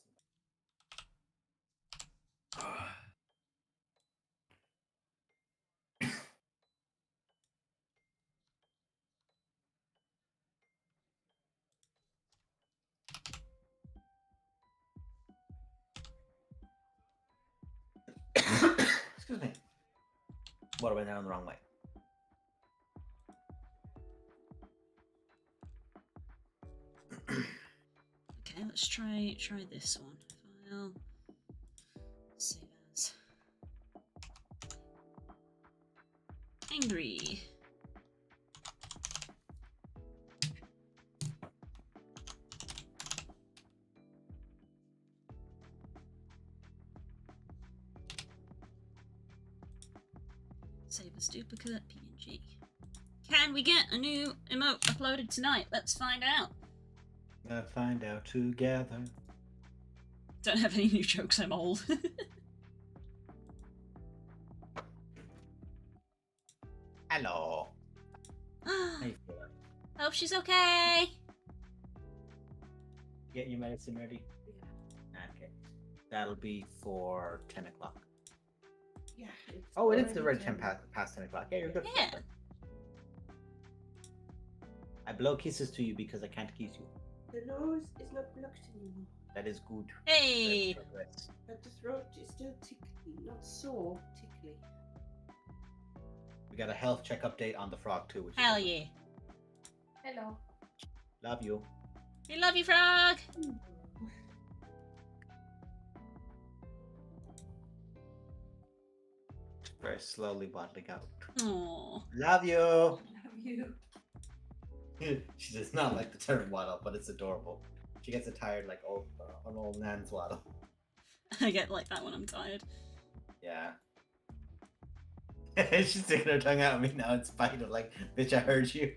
Excuse me. Water went down the wrong way. okay, let's try this one. File, save as angry. Save as duplicate PNG. Okay. Can we get a new emote uploaded tonight? Let's find out. Gonna find out together. Don't have any new jokes, I'm old. Hello. How you feeling? Hope she's okay. Get your medicine ready? Okay. That'll be for 10 o'clock. Yeah. Oh, it is already 10 past 10 o'clock. Yeah, you're good. Yeah. I blow kisses to you because I can't kiss you. The nose is not blocked anymore, That is good. Hey. Progress. but the throat is still tickly, not sore, tickly. We got a health check update on the frog too. Which Hell is yeah. Hello. Love you. We love you, Frog. Very slowly waddling out. Aww. Love you. Love you. She does not like the term waddle, but it's adorable. She gets it tired like an old nan's waddle. I get like that when I'm tired. Yeah. She's sticking her tongue out at me now in spite of like, bitch, I heard you.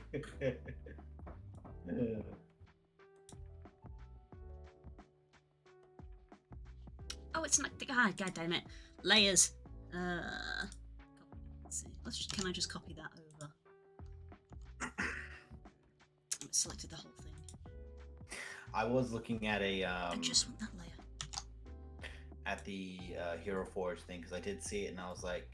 Oh, it's not. God damn it. Layers. Let's see. Can I just copy that over? It selected the whole thing. I was looking at a I just want that layer. at the Hero Forge thing because I did see it and I was like,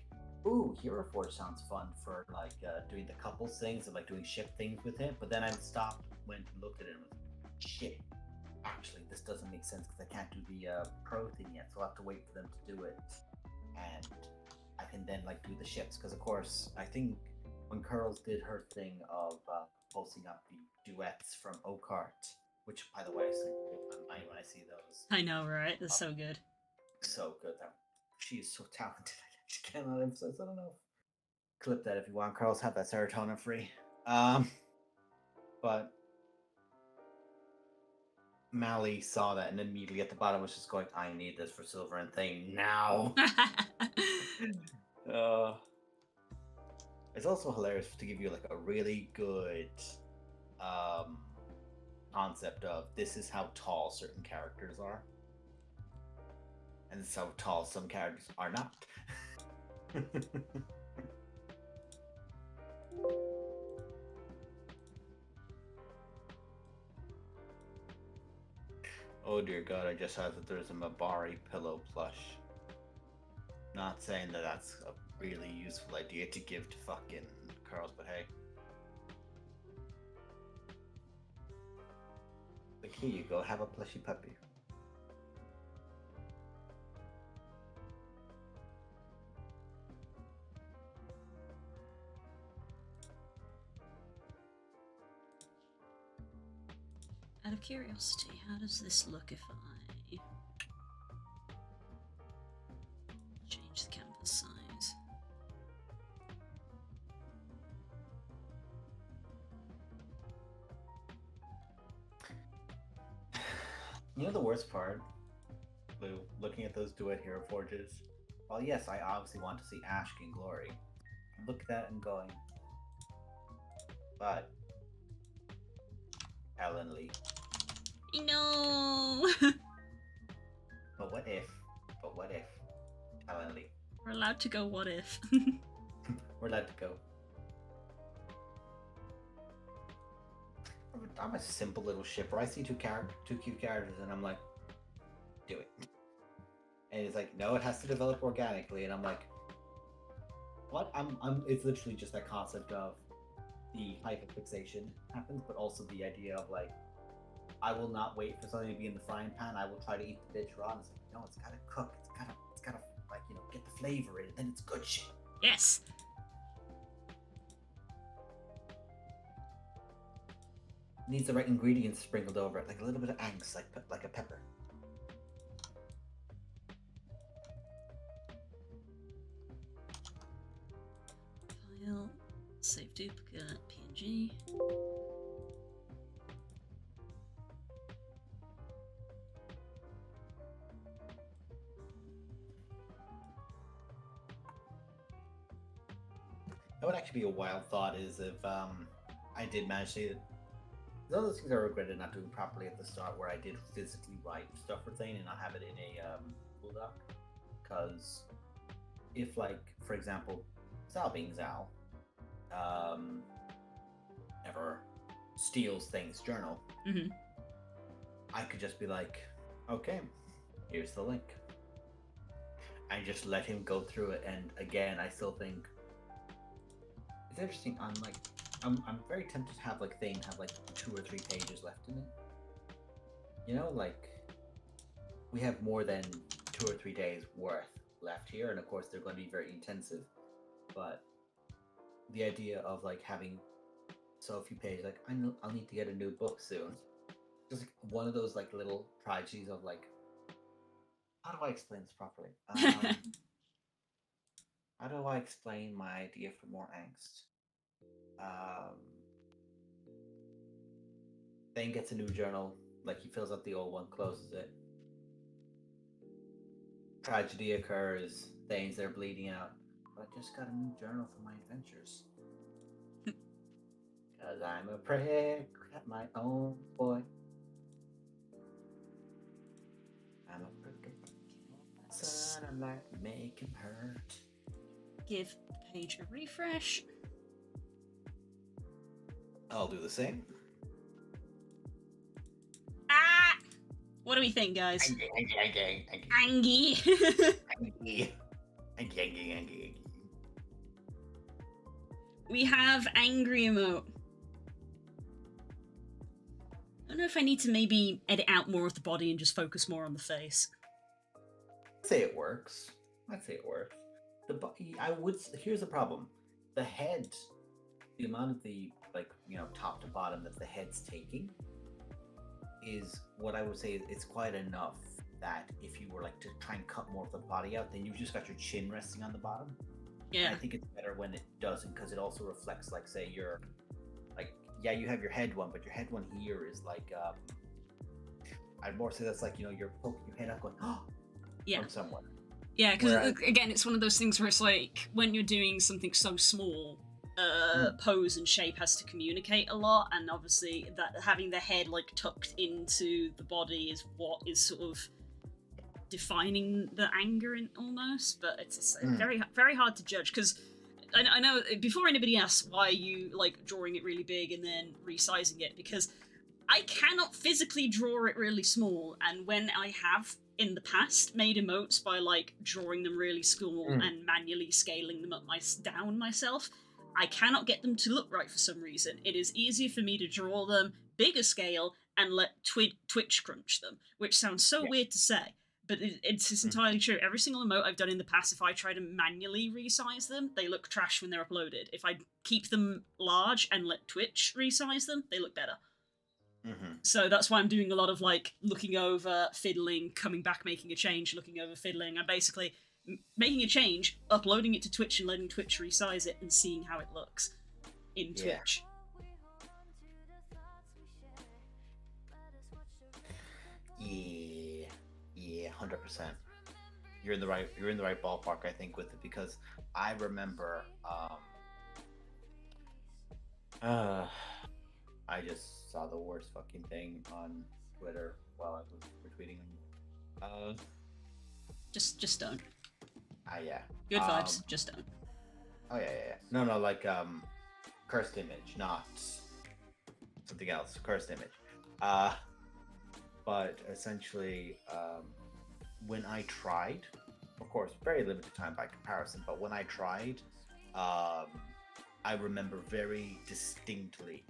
ooh, Hero Forge sounds fun for like doing the couples things and like doing ship things with it. But then I stopped, went and looked at it and was shit. Actually, this doesn't make sense because I can't do the pro thing yet, so I'll have to wait for them to do it, and I can then like do the ships. Because of course, I think when Curls did her thing of posting up the duets from Okart, which by the way, is on mine when I see those. I know, right? That's so good. So good. She is so talented. I just cannot emphasize that enough. Clip that if you want. Curls, have that serotonin free. But Mally saw that and immediately at the bottom was just going, I need this for Silver and Thing now. It's also hilarious to give you like a really good concept of this is how tall certain characters are. And this is how tall some characters are not. Oh dear God, I just saw that there's a Mabari pillow plush. Not saying that that's a really useful idea to give to fucking Curls, but hey. Like, here you go, have a plushy puppy. Out of curiosity, how does this look if I change the canvas size? You know the worst part, Lou, looking at those duet hero forges? Well, yes, I obviously want to see Ash in glory. Look at that and going, but Ellen Lee. No. But what if? Ellen Lee. We're allowed to go. What if? We're allowed to go. I'm a simple little shipper. I see two cute characters, and I'm like, do it. And it's like, no, it has to develop organically, and I'm like, what? It's literally just that concept of the hyperfixation happens, but also the idea of like, I will not wait for something to be in the frying pan. I will try to eat the bitch raw. And it's like, no, it's gotta cook. It's gotta like, you know, get the flavor in it. Then it's good shit. Yes. It needs the right ingredients sprinkled over it, like a little bit of angst, like a pepper. File, save duplicate, PNG. would actually be a wild thought is if I did manage to. One of those things I regretted not doing properly at the start, where I did physically write stuff for Thane and not have it in a Google Doc. Because if, like, for example, Zal being Zal, ever steals Thane's journal, Mm-hmm. I could just be like, okay, here's the link. And just let him go through it. And again, I still think it's interesting. I'm very tempted to have like Thane have like 2 or 3 pages left in it. You know, like we have more than 2 or 3 days worth left here, and of course they're going to be very intensive. But the idea of like having so few pages, like I'll need to get a new book soon. Just like one of those like little tragedies of like, how do I explain this properly? How do I explain my idea for more angst? Thane gets a new journal, like he fills out the old one, closes it. Tragedy occurs, Thane's there bleeding out. But I just got a new journal for my adventures. Cause I'm a prick at my own boy. I'm a prick at my son, I'm like make him hurt. Give the page a refresh. I'll do the same. Ah! What do we think, guys? Angie. Angie. We have angry emote. I don't know if I need to maybe edit out more of the body and just focus more on the face. I'd say it works. The body, here's the problem. The head, the amount of the, like, you know, top to bottom that the head's taking is what I would say it's quite enough that if you were like to try and cut more of the body out, then you've just got your chin resting on the bottom. Yeah. And I think it's better when it doesn't, because it also reflects, like, say you're like, yeah, you have your head one, but your head one here is like I'd more say that's like, you know, you're poking your head up going, oh, yeah, from somewhere. Yeah, because again, it's one of those things where it's like when you're doing something so small, pose and shape has to communicate a lot, and obviously that having the head like tucked into the body is what is sort of defining the anger in almost. But it's very very hard to judge because I know before anybody asks why are you like drawing it really big and then resizing it, because I cannot physically draw it really small, and when I have in the past made emotes by like drawing them really small and manually scaling them up down myself, I cannot get them to look right for some reason. It is easier for me to draw them bigger scale and let Twitch crunch them, which sounds so weird to say, but it's entirely true. Every single emote I've done in the past, if I try to manually resize them, they look trash when they're uploaded. If I keep them large and let Twitch resize them, they look better. So that's why I'm doing a lot of like looking over, fiddling, coming back, making a change, looking over, fiddling. I'm basically making a change, uploading it to Twitch and letting Twitch resize it and seeing how it looks in Twitch. Yeah, 100%. You're in the right ballpark, I think, with it, because I remember I just saw the worst fucking thing on Twitter while I was retweeting. Just don't. Yeah. Good vibes. Just don't. Oh yeah. No, like cursed image, not something else. Cursed image. But essentially, when I tried, of course, very limited time by comparison, but when I tried, I remember very distinctly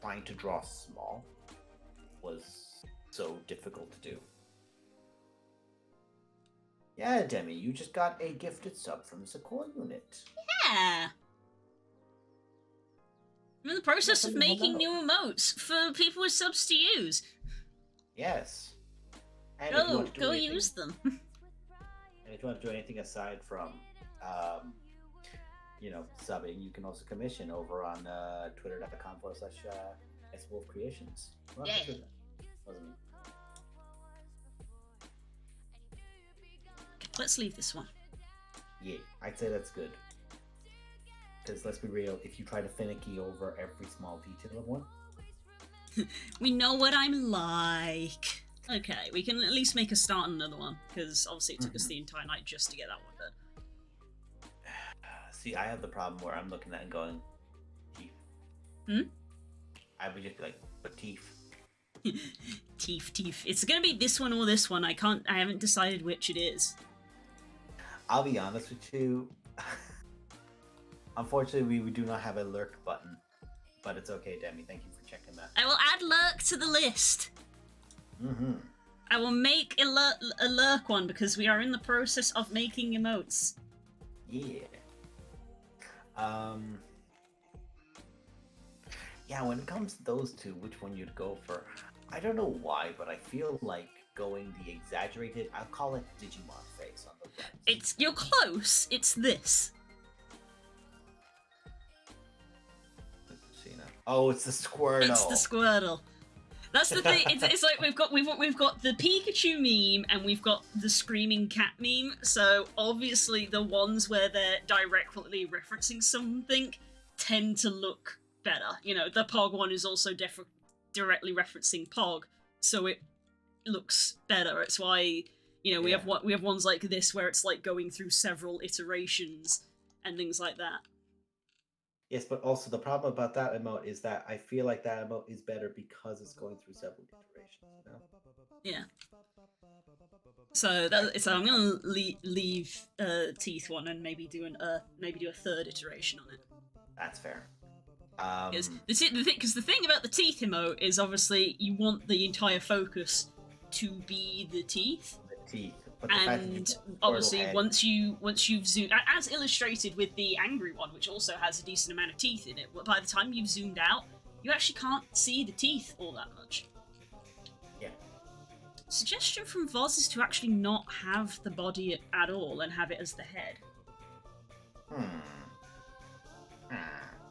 trying to draw small was so difficult to do. Yeah, Demi, you just got a gifted sub from Sequoia Unit. Yeah. I'm in the process of making new emotes for people with subs to use. Yes. And Go use them. And if you want to do anything aside from, subbing, you can also commission over on twitter.com/SWolfCreations. Well, yeah. Wasn't me. Let's leave this one. Yeah, I'd say that's good. Because let's be real, if you try to finicky over every small detail of one, We know what I'm like. Okay, we can at least make a start on another one, because obviously it took us the entire night just to get that one done. see, I have the problem where I'm looking at it and going, teeth. I would just be like, but teeth. Teeth. It's gonna be this one or this one. I haven't decided which it is. I'll be honest with you. Unfortunately, we do not have a lurk button, but it's okay, Demi. Thank you for checking that. I will add lurk to the list. I will make a lurk one because we are in the process of making emotes. Yeah. Yeah, when it comes to those two, which one you'd go for? I don't know why, but I feel like going the exaggerated, I'll call it Digimon face on the lens. You're close. It's this. Oh, it's the Squirtle. It's the Squirtle. That's the thing. It's like we've got the Pikachu meme and we've got the screaming cat meme. So obviously the ones where they're directly referencing something tend to look better. You know, the Pog one is also directly referencing Pog, so it looks better. It's why, you know, we have ones like this where it's like going through several iterations and things like that. Yes, but also the problem about that emote is that I feel like that emote is better because it's going through several iterations, you know? Yeah. So I'm gonna leave teeth one and maybe do a third iteration on it. That's fair. Because the thing about the teeth emote is obviously you want the entire focus to be the teeth. The teeth. But and obviously once you've zoomed, as illustrated with the angry one, which also has a decent amount of teeth in it, by the time you've zoomed out, you actually can't see the teeth all that much. Yeah. Suggestion from Voz is to actually not have the body at all and have it as the head.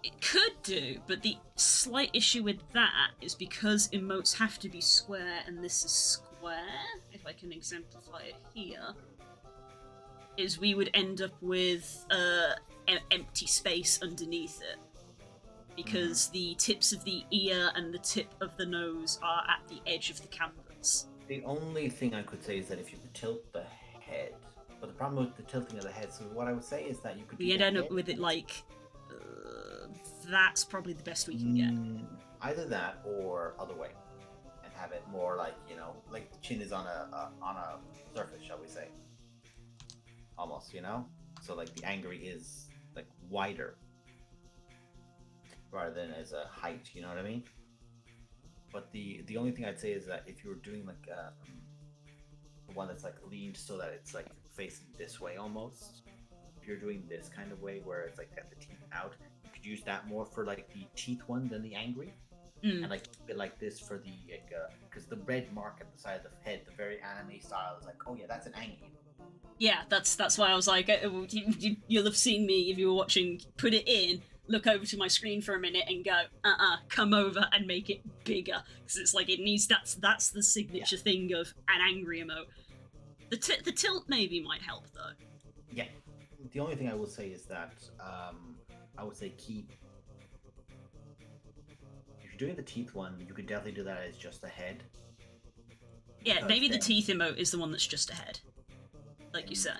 It could do, but the slight issue with that is because emotes have to be square and this is square, if I can exemplify it here, is we would end up with an empty space underneath it. Because the tips of the ear and the tip of the nose are at the edge of the canvas. The only thing I could say is that if you could tilt the head, but the problem with the tilting of the head, so what I would say is that you could... We'd end up with it like... that's probably the best we can get. Either that or other way. And have it more like, you know, like the chin is on a surface, shall we say. Almost, you know? So like the angry is like wider. Rather than as a height, you know what I mean? But the only thing I'd say is that if you were doing like the one that's like leaned so that it's like facing this way almost, if you're doing this kind of way where it's like got the teeth out, you could use that more for like the teeth one than the angry, and like keep it like this for the because the red mark at the side of the head, the very anime style, is like, oh yeah, that's an angry. Yeah, that's why I was like, you'll have seen me if you were watching. Put it in. Look over to my screen for a minute and go, come over and make it bigger. Because it's like, it needs, that's the signature thing of an angry emote. The tilt maybe might help, though. Yeah. The only thing I will say is that, I would say keep... If you're doing the teeth one, you could definitely do that as just a head. Yeah, maybe the teeth emote is the one that's just a head. Like you say.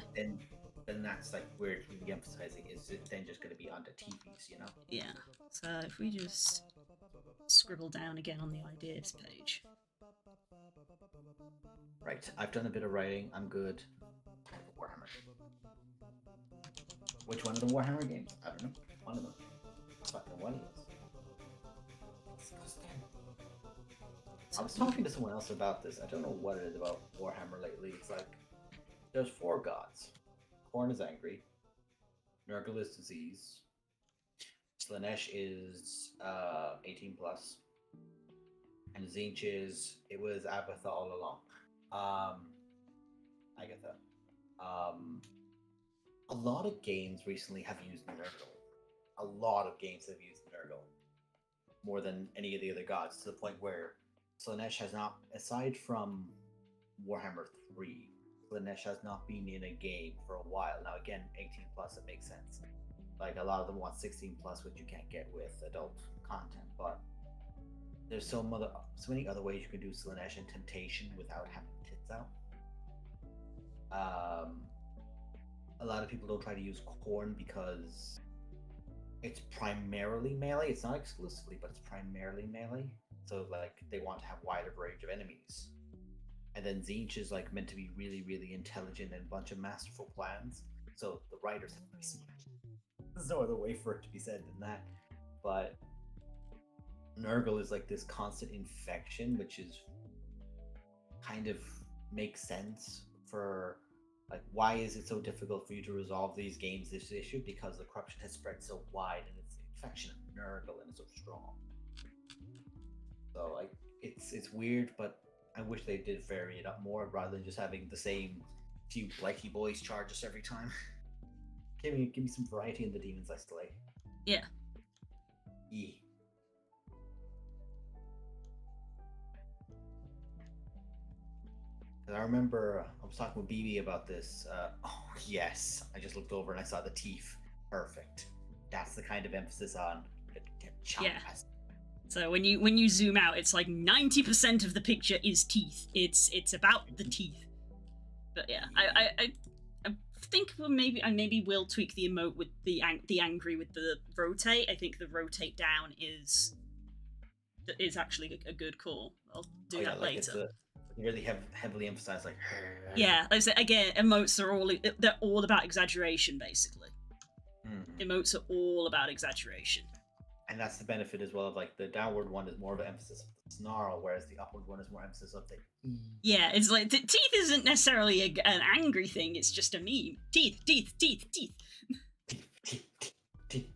Then that's like where it's really emphasizing is it then just going to be onto TVs, you know? Yeah. So if we just scribble down again on the ideas page. Right. I've done a bit of writing. I'm good. Warhammer. Which one of the Warhammer games? I don't know. One of them. Fucking one of those. I was talking to someone else about this. I don't know what it is about Warhammer lately. It's like there's 4 gods. Khorne is angry. Nurgle is disease. Slaanesh is 18 plus. And Tzeentch is it was Abathar all along. Agatha. A lot of games recently have used Nurgle. A lot of games have used Nurgle. More than any of the other gods, to the point where Slaanesh has not, aside from Warhammer 3, Slaanesh has not been in a game for a while. Now again, 18 plus, it makes sense. Like a lot of them want 16 plus, which you can't get with adult content. But there's so many other ways you can do Slanesh and Temptation without having tits out. A lot of people don't try to use Corn because it's primarily melee. It's not exclusively, but it's primarily melee. So like they want to have wider range of enemies. And then Zinch is like meant to be really, really intelligent and a bunch of masterful plans. So the writers have to be smart. There's no other way for it to be said than that. But Nurgle is like this constant infection, which is kind of makes sense for like why is it so difficult for you to resolve these games this issue? Because the corruption has spread so wide and it's the infection of Nurgle and it's so strong. So like it's weird, but I wish they did vary it up more rather than just having the same few Blighty boys charge us every time. give me some variety in the demons I slay. Yeah. Yeah. I remember I was talking with BB about this. Oh yes, I just looked over and I saw the teeth. Perfect. That's the kind of emphasis on Yeah. So when you zoom out, it's like 90% of the picture is teeth. It's about the teeth. But yeah, I think I maybe will tweak the emote with the angry with the rotate. I think the rotate down is actually a good call. I'll do that like later. Really heavily emphasized like. Yeah, like I said, again, emotes are they're all about exaggeration basically. Mm-hmm. Emotes are all about exaggeration. And that's the benefit as well of like the downward one is more of an emphasis of the snarl, whereas the upward one is more emphasis of the. Yeah, it's like teeth isn't necessarily an angry thing. It's just a meme. Teeth, teeth, teeth, teeth. Teeth.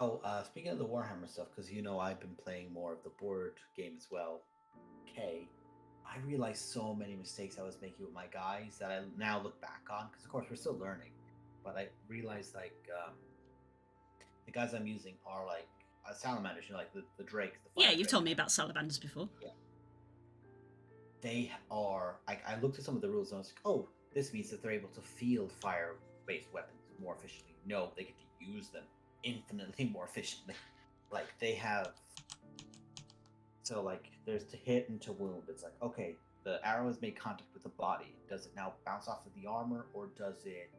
Oh, speaking of the Warhammer stuff, because I've been playing more of the board game as well. Okay, I realized so many mistakes I was making with my guys that I now look back on, because of course we're still learning. But I realized like the guys I'm using are like salamanders, like the drakes. Yeah, you've told me about salamanders before. Yeah. They are. I looked at some of the rules and I was like, oh, this means that they're able to field fire-based weapons more efficiently. No, they get to use them infinitely more efficiently. Like they have. So like, there's to hit and to wound. It's like, okay, the arrow has made contact with the body. Does it now bounce off of the armor, or does it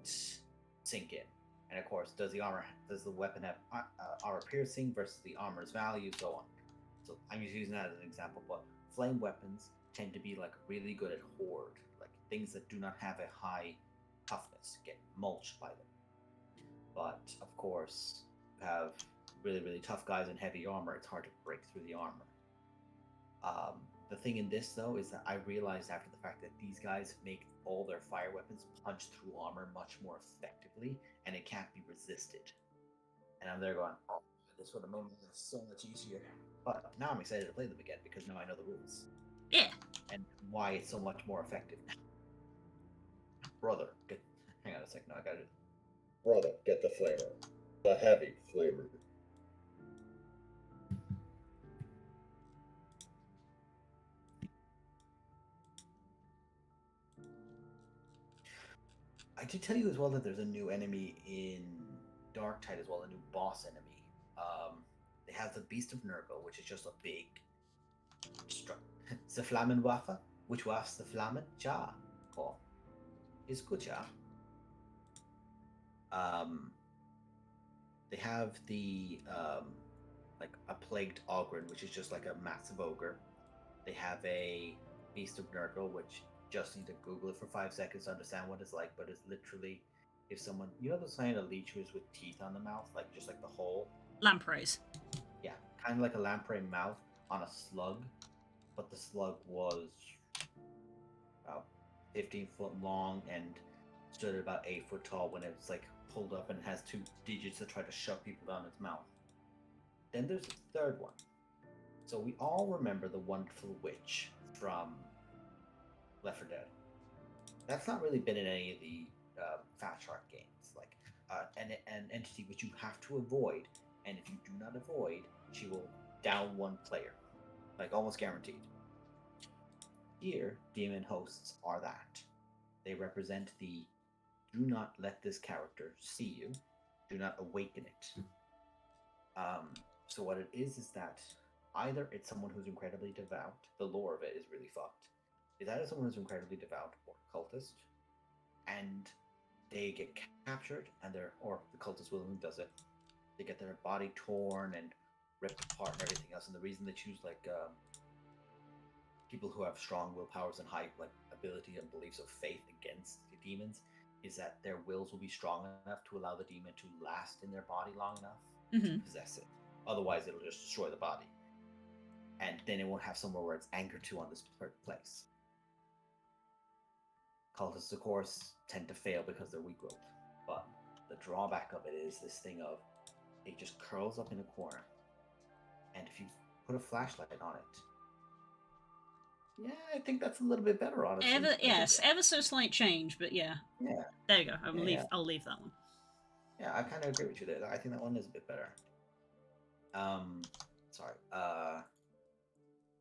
sink in? And of course, does the weapon have armor piercing versus the armor's value, so on. So I'm just using that as an example, but flame weapons tend to be like really good at horde, like things that do not have a high toughness get mulched by them. But of course, you have really, really tough guys in heavy armor. It's hard to break through the armor. The thing in this though is that I realized after the fact that these guys make all their fire weapons punch through armor much more effectively, and it can't be resisted. And I'm there going, oh, this would have made this so much easier. But now I'm excited to play them again because now I know the rules. Yeah. And why it's so much more effective. Brother, hang on a second. No, I got it. Brother, get the flavor. The heavy flavor. I did tell you as well that there's a new enemy in Darktide as well, a new boss enemy. They have the Beast of Nurgle, which is just a big the Flamen Waffe, which waffs the Flamen Jar. Oh, it's good jar. They have the like a plagued Ogren, which is just like a massive ogre. They have a Beast of Nurgle, which just need to Google it for 5 seconds to understand what it's like, but it's literally if someone those kind of leeches with teeth on the mouth, like just like the hole. Lampreys. Yeah, kind of like a lamprey mouth on a slug, but the slug was about 15 foot long and stood at about 8 foot tall when it's like pulled up and it has 2 digits that try to shove people down its mouth. Then there's the third one. So we all remember the Wonderful Witch from Left 4 Dead. That's not really been in any of the Fat Shark games. Like, an entity which you have to avoid, and if you do not avoid, she will down one player, like almost guaranteed. Here, demon hosts are that. They represent the do not let this character see you, do not awaken it. So what it is that either it's someone who's incredibly devout, the lore of it is really fucked. It's either someone who's incredibly devout or cultist, and they get captured and or the cultist willingly does it. They get their body torn and ripped apart and everything else. And the reason they choose people who have strong willpowers and high ability and beliefs of faith against the demons is that their wills will be strong enough to allow the demon to last in their body long enough to possess it. Otherwise, it'll just destroy the body, and then it won't have somewhere where it's anchored to on this place. Cultists, of course, tend to fail because they're weak willed, but the drawback of it is this thing of it just curls up in a corner, and if you put a flashlight on it, yeah, I think that's a little bit better, honestly. Ever so slight change, but yeah. Yeah. There you go. I'll leave that one. Yeah, I kind of agree with you there. I think that one is a bit better. Sorry.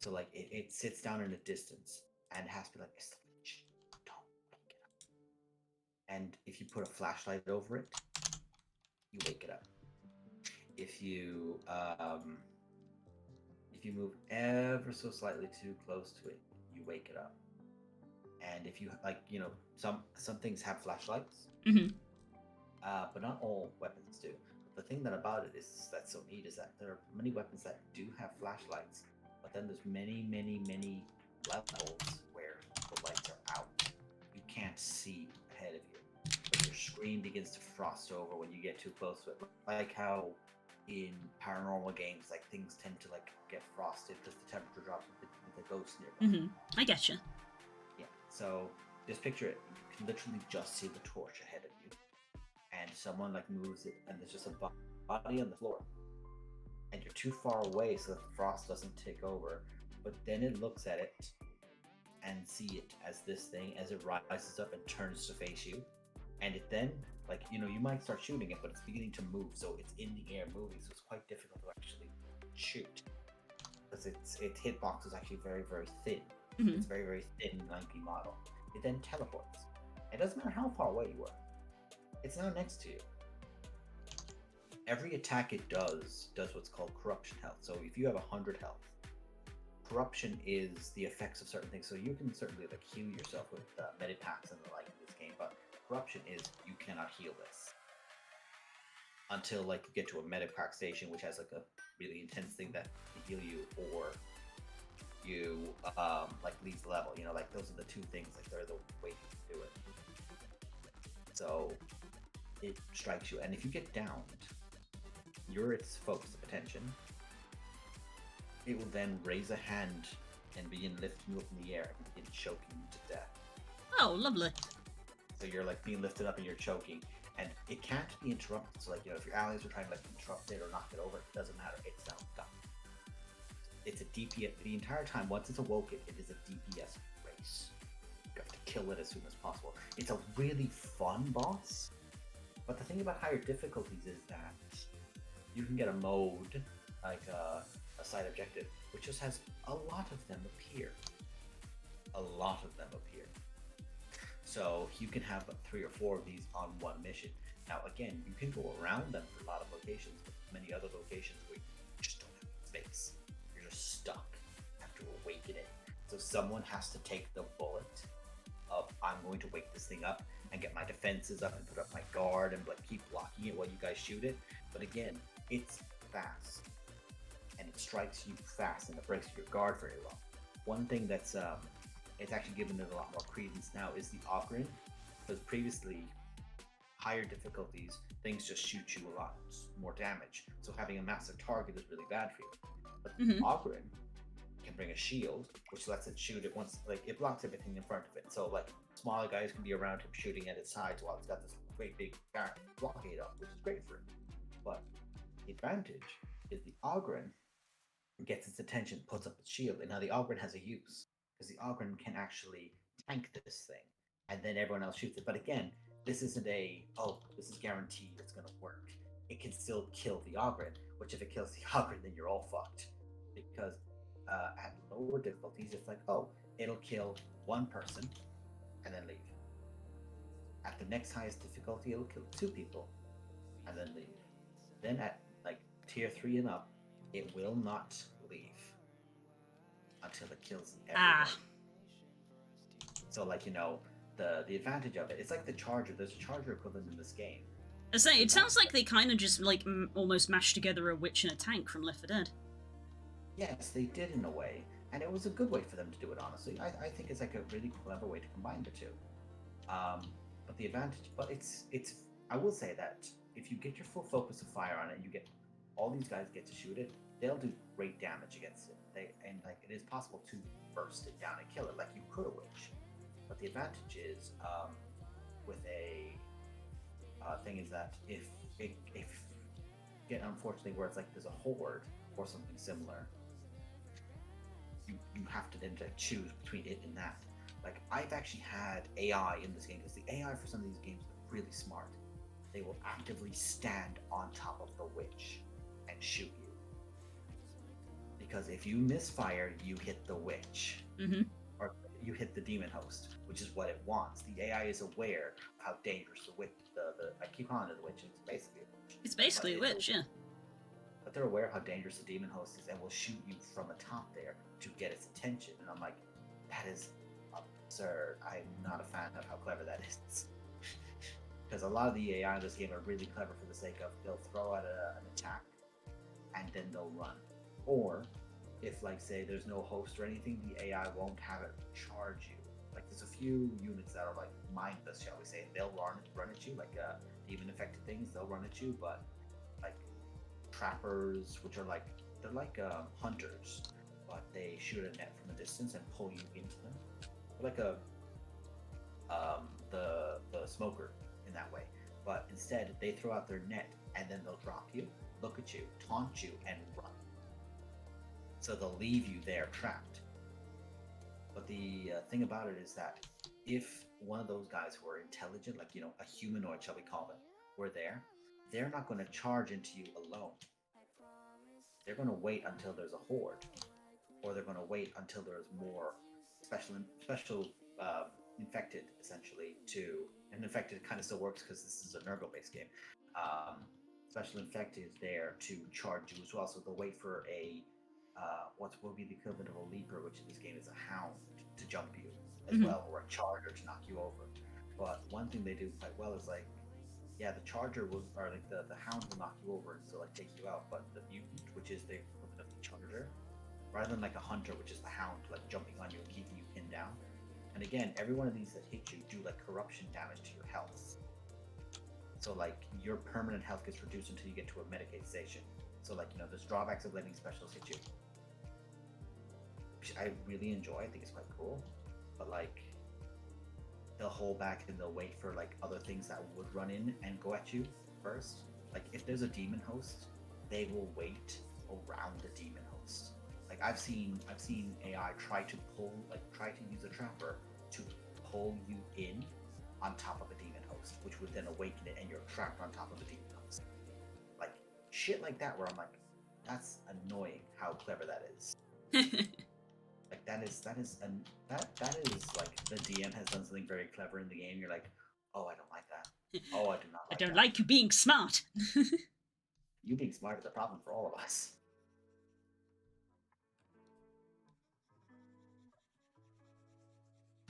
So like it sits down in a distance and it has to be like, don't get up. And if you put a flashlight over it, you wake it up. If you move ever so slightly too close to it, you wake it up. And if you some things have flashlights, but not all weapons do. The thing about it is that's so neat is that there are many weapons that do have flashlights, but then there's many levels where the lights are out. You can't see ahead of you, but your screen begins to frost over when you get too close to it. Like how in paranormal games, like things tend to get frosted because the temperature drops with the ghosts nearby. I get you. Yeah. So just picture it. You can literally just see the torch ahead of you, and someone moves it, and there's just a body on the floor, and you're too far away so that the frost doesn't take over. But then it looks at it and see it as this thing as it rises up and turns to face you, and it then you might start shooting it, but it's beginning to move, so it's in the air moving, so it's quite difficult to actually shoot because its hitbox is actually very thin. It's very thin, lanky model. It then teleports. It doesn't matter how far away you are. It's now next to you. Every attack it does what's called corruption health. So if you have 100 health, corruption is the effects of certain things. So you can certainly heal yourself with medipacks and the like in this game, but corruption is you cannot heal this until you get to a medipack station, which has a really intense thing that can heal you, or you leave the level. Those are the two things. They're the way to do it. So it strikes you, and if you get downed, you're its focus of attention. It will then raise a hand and begin lifting you up in the air and begin choking you to death. Oh, lovely. So you're being lifted up and you're choking, and it can't be interrupted. So if your allies are trying to interrupt it or knock it over, it doesn't matter. It's now done. It's a DPS the entire time. Once it's awoken, it is a DPS race. You have to kill it as soon as possible. It's a really fun boss. But the thing about higher difficulties is that you can get a mode like a side objective, which just has a lot of them appear. So you can have 3 or 4 of these on one mission. Now again, you can go around them for a lot of locations, but many other locations where you just don't have space. You're just stuck. You have to awaken it. So someone has to take the bullet of I'm going to wake this thing up and get my defenses up and put up my guard and keep blocking it while you guys shoot it. But again, it's fast, and it strikes you fast, and it breaks your guard very well. One thing that's it's actually given it a lot more credence now is the Ogren, because previously higher difficulties things just shoot you a lot more damage, so having a massive target is really bad for you. But the Ogren can bring a shield which lets it shoot it once, it blocks everything in front of it, so smaller guys can be around him shooting at its sides while it's got this great big blockade up, which is great for him. But the advantage is the Ogren gets its attention, puts up its shield, and now the Ogren has a use, because the Ogren can actually tank this thing, and then everyone else shoots it. But again, this isn't this is guaranteed it's gonna work. It can still kill the Ogren, which if it kills the Ogren, then you're all fucked. Because at lower difficulties, it's like, it'll kill one person and then leave. At the next highest difficulty, it'll kill 2 people and then leave. Then at like tier 3 and up, it will not leave until it kills everyone. So like, the advantage of it, it's like the charger. There's a charger equivalent in this game. I say, it sounds like they kind of just like almost mashed together a witch and a tank from Left 4 Dead. Yes, they did in a way, and it was a good way for them to do it. Honestly, I think it's like a really clever way to combine the two. But the advantage, it's. I will say that if you get your full focus of fire on it, you get all these guys get to shoot it. They'll do great damage against it. It is possible to burst it down and kill it like you could a witch. But the advantage is with a thing is that if get unfortunately where it's like there's a horde or something similar, you have to then choose between it and that. Like I've actually had AI in this game because the AI for some of these games are really smart. They will actively stand on top of the witch and shoot you. Because if you misfire, you hit the witch. Mm-hmm. Or you hit the demon host, which is what it wants. The AI is aware of how dangerous the witch. I keep calling it the witch. It's basically a witch. It's basically a witch, yeah. But they're aware of how dangerous the demon host is and will shoot you from atop there to get its attention. And I'm like, that is absurd. I'm not a fan of how clever that is. Because a lot of the AI in this game are really clever for the sake of they'll throw out an attack and then they'll run. Or if like say there's no host or anything, the AI won't have it charge you. Like there's a few units that are like mindless, shall we say. They'll run at you, like demon affected things, they'll run at you, but like trappers, which are like they're like hunters, but they shoot a net from a distance and pull you into them. They're like the smoker in that way. But instead they throw out their net and then they'll drop you, look at you, taunt you, and run. So they'll leave you there trapped. But the thing about it is that if one of those guys who are intelligent, like, a humanoid, shall we call them, were there, they're not going to charge into you alone. They're going to wait until there's a horde, or they're going to wait until there's more special infected, essentially, and infected kind of still works because this is a Nurgle-based game. Special infected is there to charge you as well, so they'll wait for a what will be the equivalent of a leaper, which in this game is a hound, to jump you as well, or a charger to knock you over. But one thing they do quite well is like, yeah, the charger will, or like the hound will knock you over and so like take you out, but the mutant, which is the equivalent of the charger, rather than like a hunter, which is the hound, like jumping on you and keeping you pinned down. And again, every one of these that hit you do like corruption damage to your health. So like your permanent health gets reduced until you get to a Medicaid station. So like, there's drawbacks of letting specials hit you, which I really enjoy. I think it's quite cool. But like, they'll hold back and they'll wait for like other things that would run in and go at you first. Like if there's a demon host, they will wait around the demon host. Like I've seen AI try to use a trapper to pull you in on top of a demon host, which would then awaken it and you're trapped on top of a demon host. Like shit like that where I'm like, that's annoying how clever that is. Like that is like the DM has done something very clever in the game. You're like, oh, I don't like that. Oh, I do not like that. I don't like you being smart. You being smart is a problem for all of us.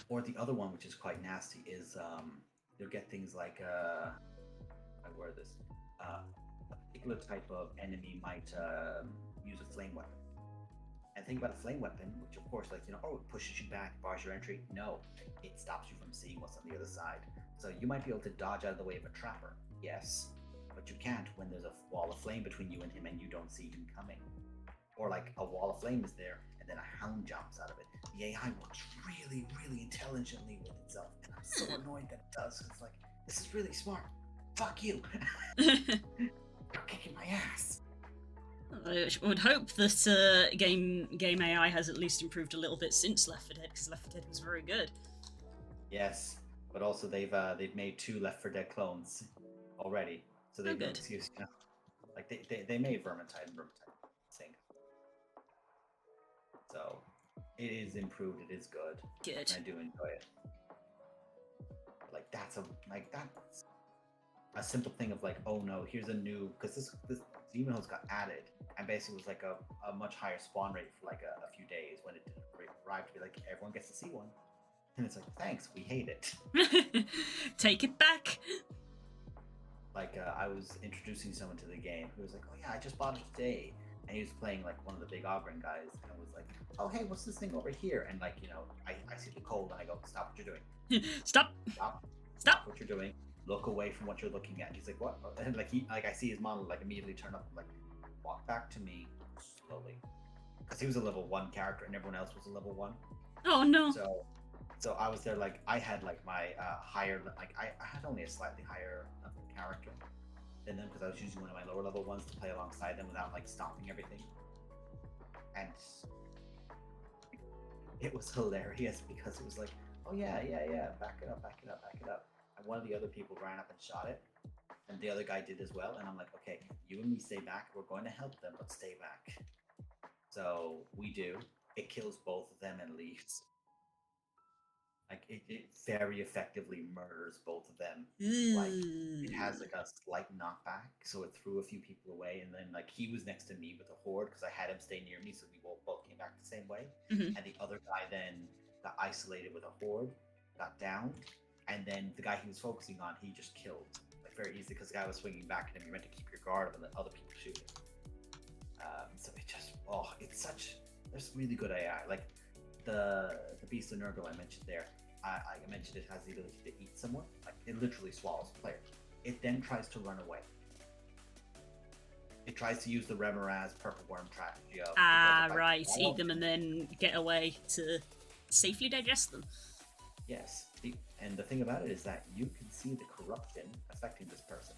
Or the other one, which is quite nasty, is you'll get things like where this a particular type of enemy might use a flame weapon. And think about a flame weapon, which of course, like, it pushes you back, bars your entry. No, it stops you from seeing what's on the other side. So you might be able to dodge out of the way of a trapper, yes, but you can't when there's a wall of flame between you and him and you don't see him coming. Or like a wall of flame is there and then a hound jumps out of it. The AI works really, really intelligently with itself, and I'm so annoyed that it does. It's like, this is really smart. Fuck you. You're kicking my ass. I would hope that game AI has at least improved a little bit since Left 4 Dead, because Left 4 Dead was very good. Yes, But also they've made 2 Left 4 Dead clones already, so they've no good. excuse. You know, like they made Vermintide and Vermintide Sync, so it is improved. It is good. Good. And I do enjoy it. Like that's a simple thing of like, oh no, here's a new, because this demon host got added and basically was like a much higher spawn rate for like a few days when it didn't arrive to be like everyone gets to see one, and it's like thanks, we hate it. Take it back. Like I was introducing someone to the game who was like, oh yeah, I just bought it today, and he was playing like one of the big Ogren guys, and was like, oh hey, what's this thing over here? And like, you know, I see the code and I go, stop what you're doing. Stop. Stop what you're doing. Look away from what you're looking at. And he's like, what? And like I see his model like immediately turn up. I'm like, walk back to me slowly, because he was a level 1 character and everyone else was a level 1. Oh no. So I was there like I had like my higher, like I had only a slightly higher level character than them because I was using one of my lower level ones to play alongside them without like stopping everything, and it was hilarious because it was like, oh yeah, back it up. And one of the other people ran up and shot it, and the other guy did as well. And I'm like, okay, you and me stay back. We're going to help them, but stay back. So we do. It kills both of them and leaves. Like it very effectively murders both of them. Like it has like a slight knockback, so it threw a few people away, and then like he was next to me with a horde because I had him stay near me, so we both came back the same way. Mhm. And the other guy then got isolated with a horde, got down, and then the guy he was focusing on, he just killed like very easily because the guy was swinging back at him. You meant to keep your guard up and let other people shoot him. So it just it's such, there's really good AI. Like the beast of Nurgle I mentioned there. I mentioned it has the ability to eat someone. Like it literally swallows a player. It then tries to run away. It tries to use the Remoraz purple worm strategy of right. Eat them and then get away to safely digest them. Yes. And the thing about it is that you can see the corruption affecting this person.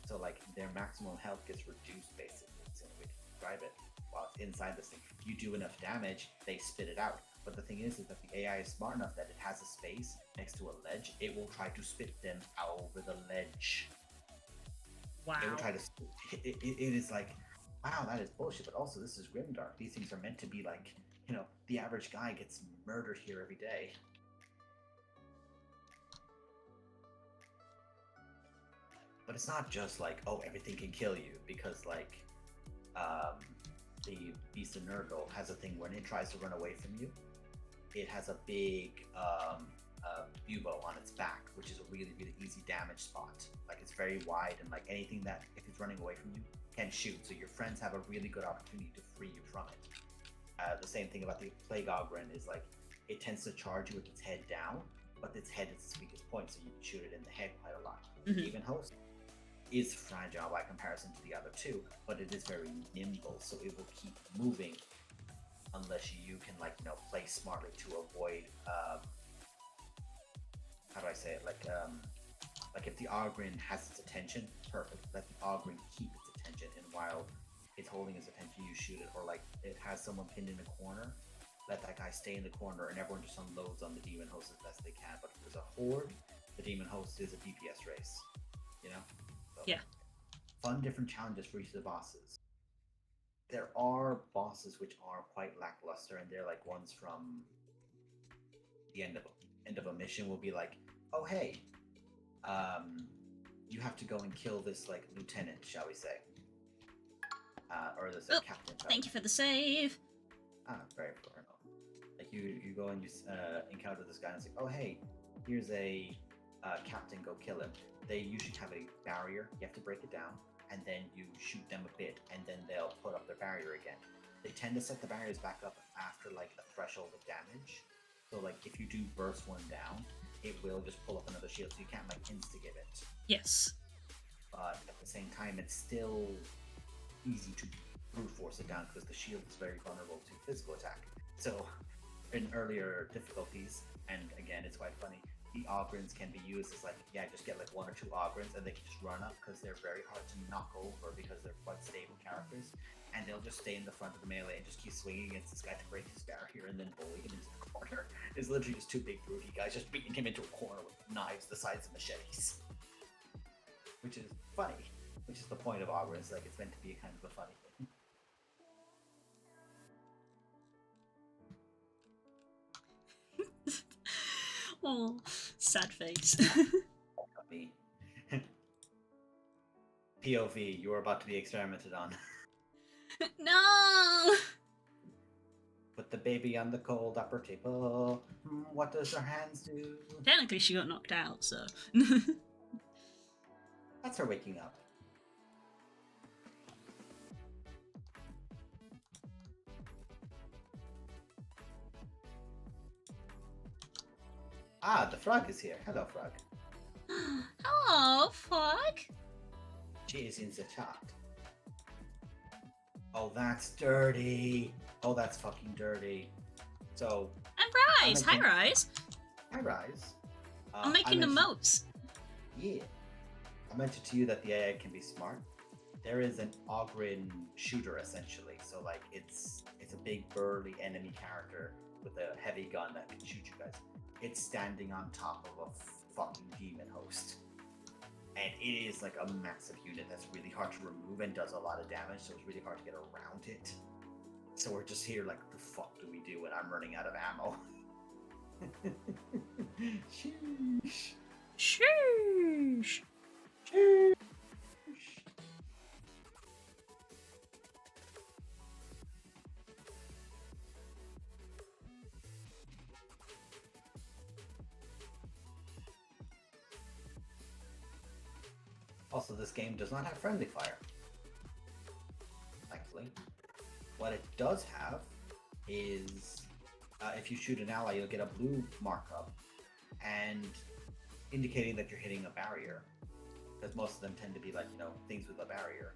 So like their maximum health gets reduced basically. That's the only way to describe it. While it's inside this thing, you do enough damage, they spit it out. But the thing is that the AI is smart enough that it has a space next to a ledge. It will try to spit them over the ledge. Wow. It will try to. It is like, wow, that is bullshit. But also, this is grimdark. These things are meant to be like, you know, the average guy gets murdered here every day. But it's not just like, oh, everything can kill you, because like, the Beast of Nurgle has a thing when it tries to run away from you, it has a big bubo on its back, which is a really, really easy damage spot. Like it's very wide, and like anything that, if it's running away from you, can shoot. So your friends have a really good opportunity to free you from it. The same thing about the Plague Ogren is like, it tends to charge you with its head down, but its head is its weakest point, so you can shoot it in the head quite a lot. Mhm. Even Host is fragile by comparison to the other two, but it is very nimble, so it will keep moving unless you can, like, you know, play smartly to avoid how do I say it, like if the Ogren has its attention, perfect, let the Ogren keep its attention, and while it's holding its attention, you shoot it. Or like it has someone pinned in a corner, let that guy stay in the corner, and everyone just unloads on the demon host as best they can. But if there's a horde, the demon host is a DPS race, you know. So, yeah. Fun different challenges for each of the bosses. There are bosses which are quite lackluster, and they're like ones from the end of a mission will be like, oh hey, you have to go and kill this like lieutenant, shall we say, or this captain. Thank you for the save. Very important. Like you go and you encounter this guy, and it's like, oh hey, here's a captain, go kill him. They usually have a barrier. You have to break it down, and then you shoot them a bit, and then they'll put up their barrier again. They tend to set the barriers back up after like a threshold of damage. So like if you do burst one down, it will just pull up another shield, so you can't like insta-give it. Yes. But at the same time, it's still easy to brute force it down because the shield is very vulnerable to physical attack. So in earlier difficulties, and again, it's quite funny, the Ogrins can be used as like, yeah, just get like 1 or 2 Ogrins and they can just run up because they're very hard to knock over because they're quite stable characters. And they'll just stay in the front of the melee and just keep swinging against this guy to break his barrier and then bully him into the corner. It's literally just 2 big broody guys just beating him into a corner with knives the size of machetes. Which is funny. Which is the point of Ogrins, like it's meant to be a kind of a funny thing. Oh, sad face. Me. POV, you are about to be experimented on. No! Put the baby on the cold upper table. What does her hands do? Technically, she got knocked out, so. That's her waking up. Ah, the frog is here. Hello, frog. Hello, fuck. She is in the chat. Oh, that's dirty. Oh, that's fucking dirty. So. And Rise! Hi, Rise! Hi, Rise. I'm making emotes. Yeah. I mentioned to you that the AI can be smart. There is an Ogrin shooter, essentially. So, like, it's a big, burly enemy character with a heavy gun that can shoot you guys. It's standing on top of a fucking demon host. And it is like a massive unit that's really hard to remove and does a lot of damage, so it's really hard to get around it. So we're just here like, the fuck do we do when I'm running out of ammo? Sheesh. Sheesh! Sheesh. Also, this game does not have friendly fire. Thankfully. What it does have is, if you shoot an ally, you'll get a blue markup, and indicating that you're hitting a barrier. Because most of them tend to be like, things with a barrier.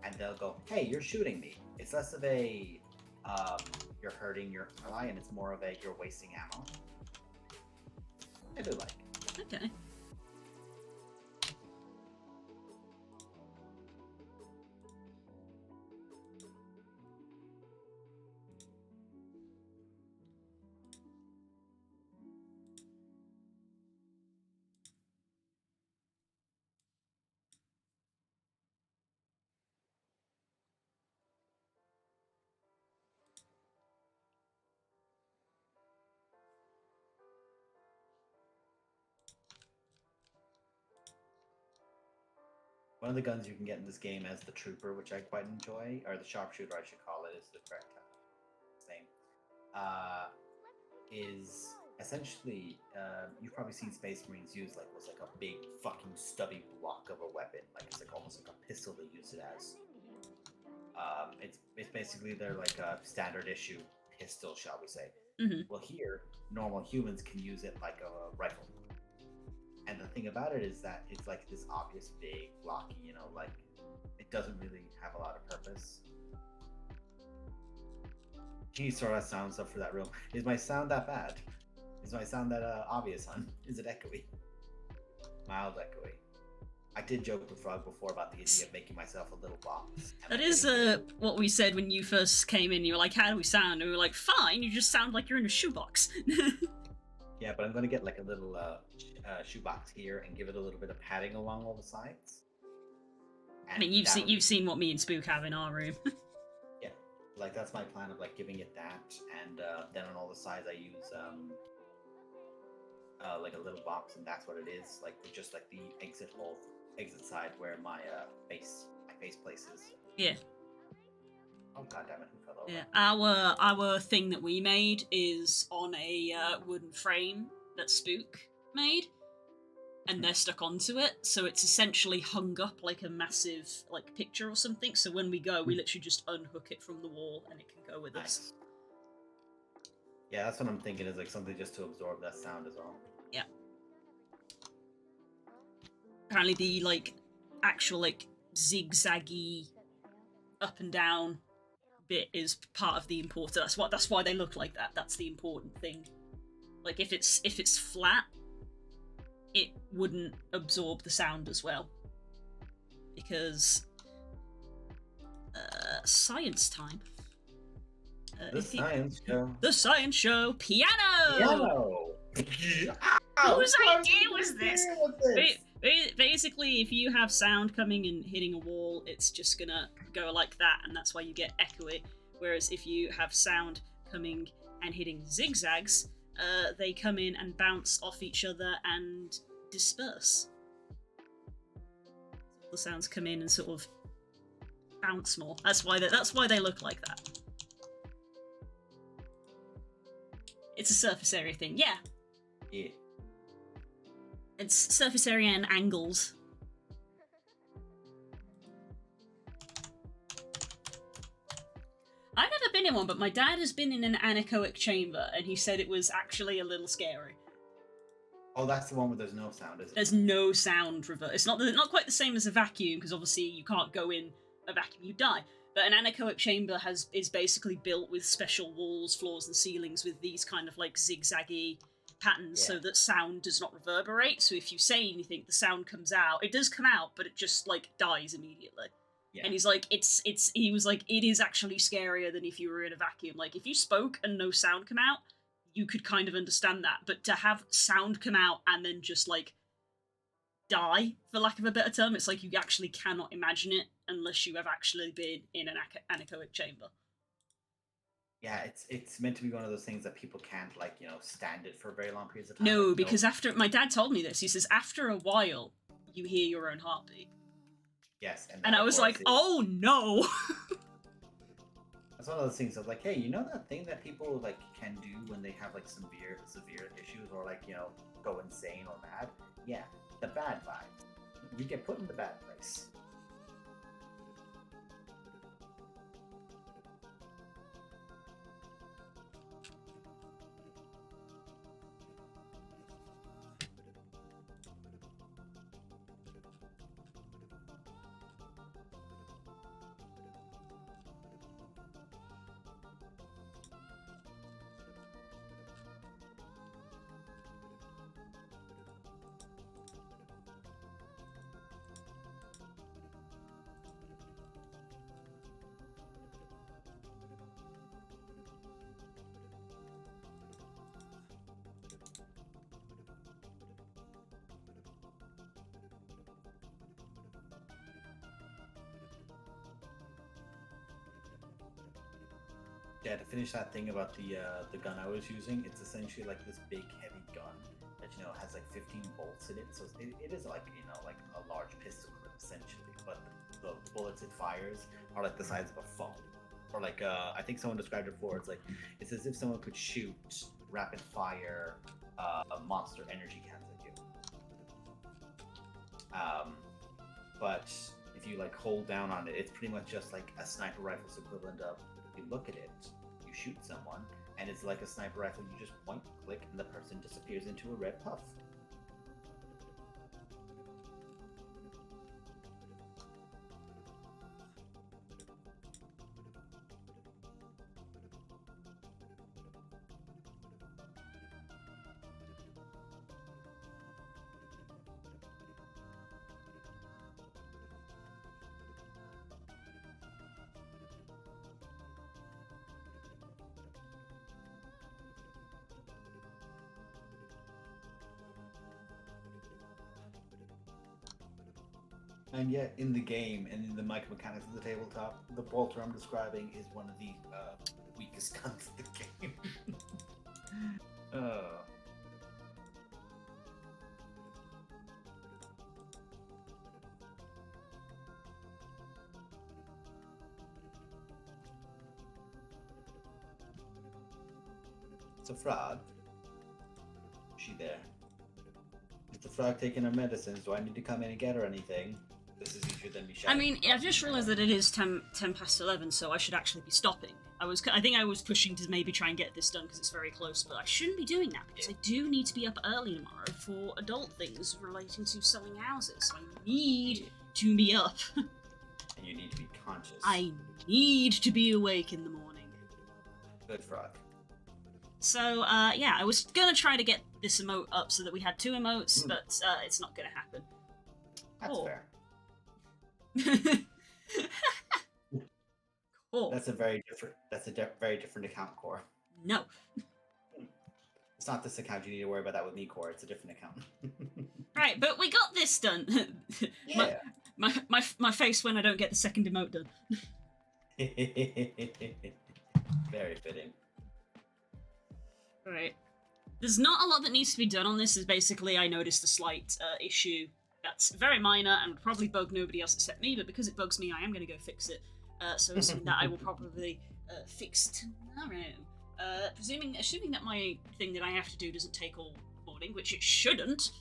And they'll go, hey, you're shooting me. It's less of a, you're hurting your ally, and it's more of a, you're wasting ammo. I do like it. Okay. One of the guns you can get in this game as the trooper, which I quite enjoy, or the sharpshooter I should call it, is the correct name. Is essentially, you've probably seen Space Marines use was like a big fucking stubby block of a weapon, like it's like almost like a pistol they use it as. It's basically their like a standard issue pistol, shall we say? Mm-hmm. Well, here normal humans can use it like a rifle. And the thing about it is that it's like this obvious big blocky, like it doesn't really have a lot of purpose. Can you throw that sound stuff for that room? Is my sound that bad? Is my sound that obvious, hon? Is it echoey? Mild echoey. I did joke with Frog before about the idea of making myself a little box. That is what we said when you first came in. You were like, how do we sound? And we were like, fine, you just sound like you're in a shoebox. Yeah, but I'm going to get like a little shoebox here and give it a little bit of padding along all the sides. And I mean, you've seen what me and Spook have in our room. Yeah, like that's my plan of like giving it that, and then on all the sides I use like a little box, and that's what it is. Like just like the exit side where my face place is. Yeah. Oh god damn it! Who fell over? Yeah, our thing that we made is on a wooden frame that Spook made, and they're stuck onto it, so it's essentially hung up like a massive like picture or something. So when we go, we literally just unhook it from the wall, and it can go with us. Yeah, that's what I'm thinking. Is like something just to absorb that sound as well. Yeah. Apparently, the like actual like zigzaggy up and down bit is part of the important. That's why they look like that. That's the important thing. Like if it's flat, it wouldn't absorb the sound as well. Because science time. The science show. The science show. Piano. Piano. Whose idea was this? Basically, if you have sound coming and hitting a wall, it's just gonna go like that, and that's why you get echoey. Whereas if you have sound coming and hitting zigzags, they come in and bounce off each other and disperse. The sounds come in and sort of bounce more. That's why they look like that. It's a surface area thing, yeah. Yeah. It's surface area and angles. I've never been in one, but my dad has been in an anechoic chamber, and he said it was actually a little scary. Oh, that's the one where there's no sound, is it? There's no sound reverse. It's not quite the same as a vacuum, because obviously you can't go in a vacuum, you die. But an anechoic chamber is basically built with special walls, floors, and ceilings with these kind of like zigzaggy patterns, so that sound does not reverberate. So if you say anything, the sound comes out. It does come out, but it just like dies immediately. Yeah. And he's like, he was like, it is actually scarier than if you were in a vacuum. Like if you spoke and no sound come out, you could kind of understand that. But to have sound come out and then just like die, for lack of a better term, it's like you actually cannot imagine it unless you have actually been in an anechoic chamber. Yeah, it's meant to be one of those things that people can't, like, you know, stand it for very long periods of time. No, because after, my dad told me this, he says after a while, you hear your own heartbeat. Yes. And I was like, oh no! That's one of those things of like, hey, you know that thing that people like can do when they have like severe issues or like, you know, go insane or mad? Yeah, the bad vibe. You get put in the bad place. Yeah, to finish that thing about the gun I was using, it's essentially like this big heavy gun that, you know, has like 15 bolts in it. So it is like, you know, like a large pistol clip essentially, but the bullets it fires are like the size of a phone. Or like I think someone described it before. It's as if someone could shoot rapid fire monster energy cans at you. But if you like hold down on it, it's pretty much just like a sniper rifle's equivalent of, you look at it, you shoot someone, and it's like a sniper rifle. You just point, click, and the person disappears into a red puff. And yet, in the game and in the mechanics of the tabletop, the bolter I'm describing is one of the weakest guns in the game. It's a frog. Is she there? Is the frog taking her medicines? Do I need to come in and get her anything? This is easier than me shouting. I mean, I've just realised that it is 10 past 11, so I should actually be stopping. I think I was pushing to maybe try and get this done because it's very close, but I shouldn't be doing that because I do need to be up early tomorrow for adult things relating to selling houses. So I need to be up. And you need to be conscious. I need to be awake in the morning. Good frog. So, yeah, I was gonna try to get this emote up so that we had 2 emotes, but it's not gonna happen. That's Cool. fair. Cool. That's a very different. That's a very different account, Core. No. It's not this account. You need to worry about that with me, Core. It's a different account. Right, but we got this done. Yeah. My face when I don't get the second emote done. Very fitting. Right. There's not a lot that needs to be done on this. Is basically I noticed a slight issue that's very minor and would probably bug nobody else except me, but because it bugs me, I am going to go fix it. So assuming that I will probably fix tomorrow. Assuming that my thing that I have to do doesn't take all morning, which it shouldn't,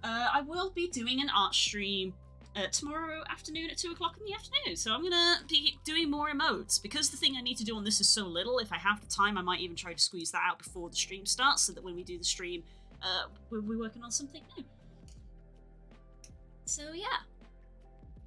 I will be doing an art stream tomorrow afternoon at 2 o'clock in the afternoon. So I'm going to be doing more emotes. Because the thing I need to do on this is so little, if I have the time, I might even try to squeeze that out before the stream starts, so that when we do the stream, we're working on something new. So yeah.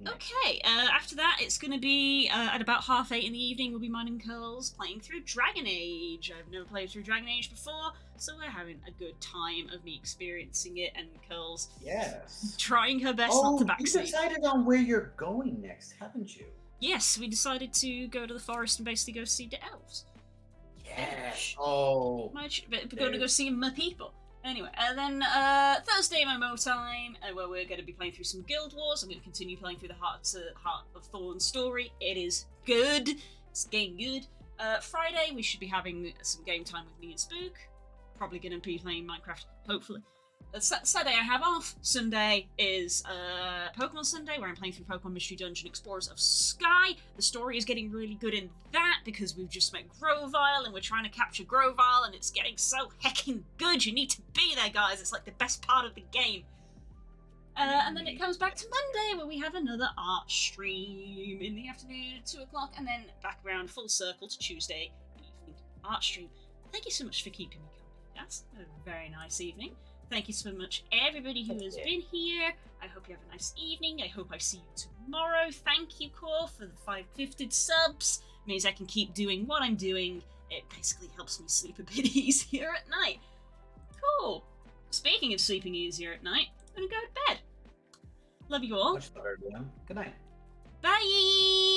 Nice. Okay, after that, it's going to be at about 8:30 in the evening. We'll be mine and Curls playing through Dragon Age. I've never played through Dragon Age before, so we're having a good time of me experiencing it and Curls Yes. trying her best not to You've backseat. decided on where you're going next, haven't you? Yes, we decided to go to the forest and basically go see the elves. Yes. Oh. We're going to go see my people. Anyway, and then Thursday, MMO time, where we're going to be playing through some Guild Wars. I'm going to continue playing through the Heart of Thorn story. It is good. It's getting good. Friday, we should be having some game time with me and Spook. Probably going to be playing Minecraft, hopefully. Saturday I have off. Sunday is Pokemon Sunday, where I'm playing through Pokemon Mystery Dungeon Explorers of Sky. The story is getting really good in that, because we've just met Grovyle, and we're trying to capture Grovyle, and it's getting so heckin' good. You need to be there, guys. It's like the best part of the game. And then it comes back to Monday, where we have another art stream in the afternoon at 2 o'clock, and then back around full circle to Tuesday evening art stream. Thank you so much for keeping me company. That's a very nice evening. Thank you so much, everybody who has been here. I hope you have a nice evening. I hope I see you tomorrow. Thank you, Core, for the 5 gifted subs. It means I can keep doing what I'm doing. It basically helps me sleep a bit easier at night. Cool. Speaking of sleeping easier at night, I'm gonna go to bed. Love you all. Much love, everyone. Good night. Bye!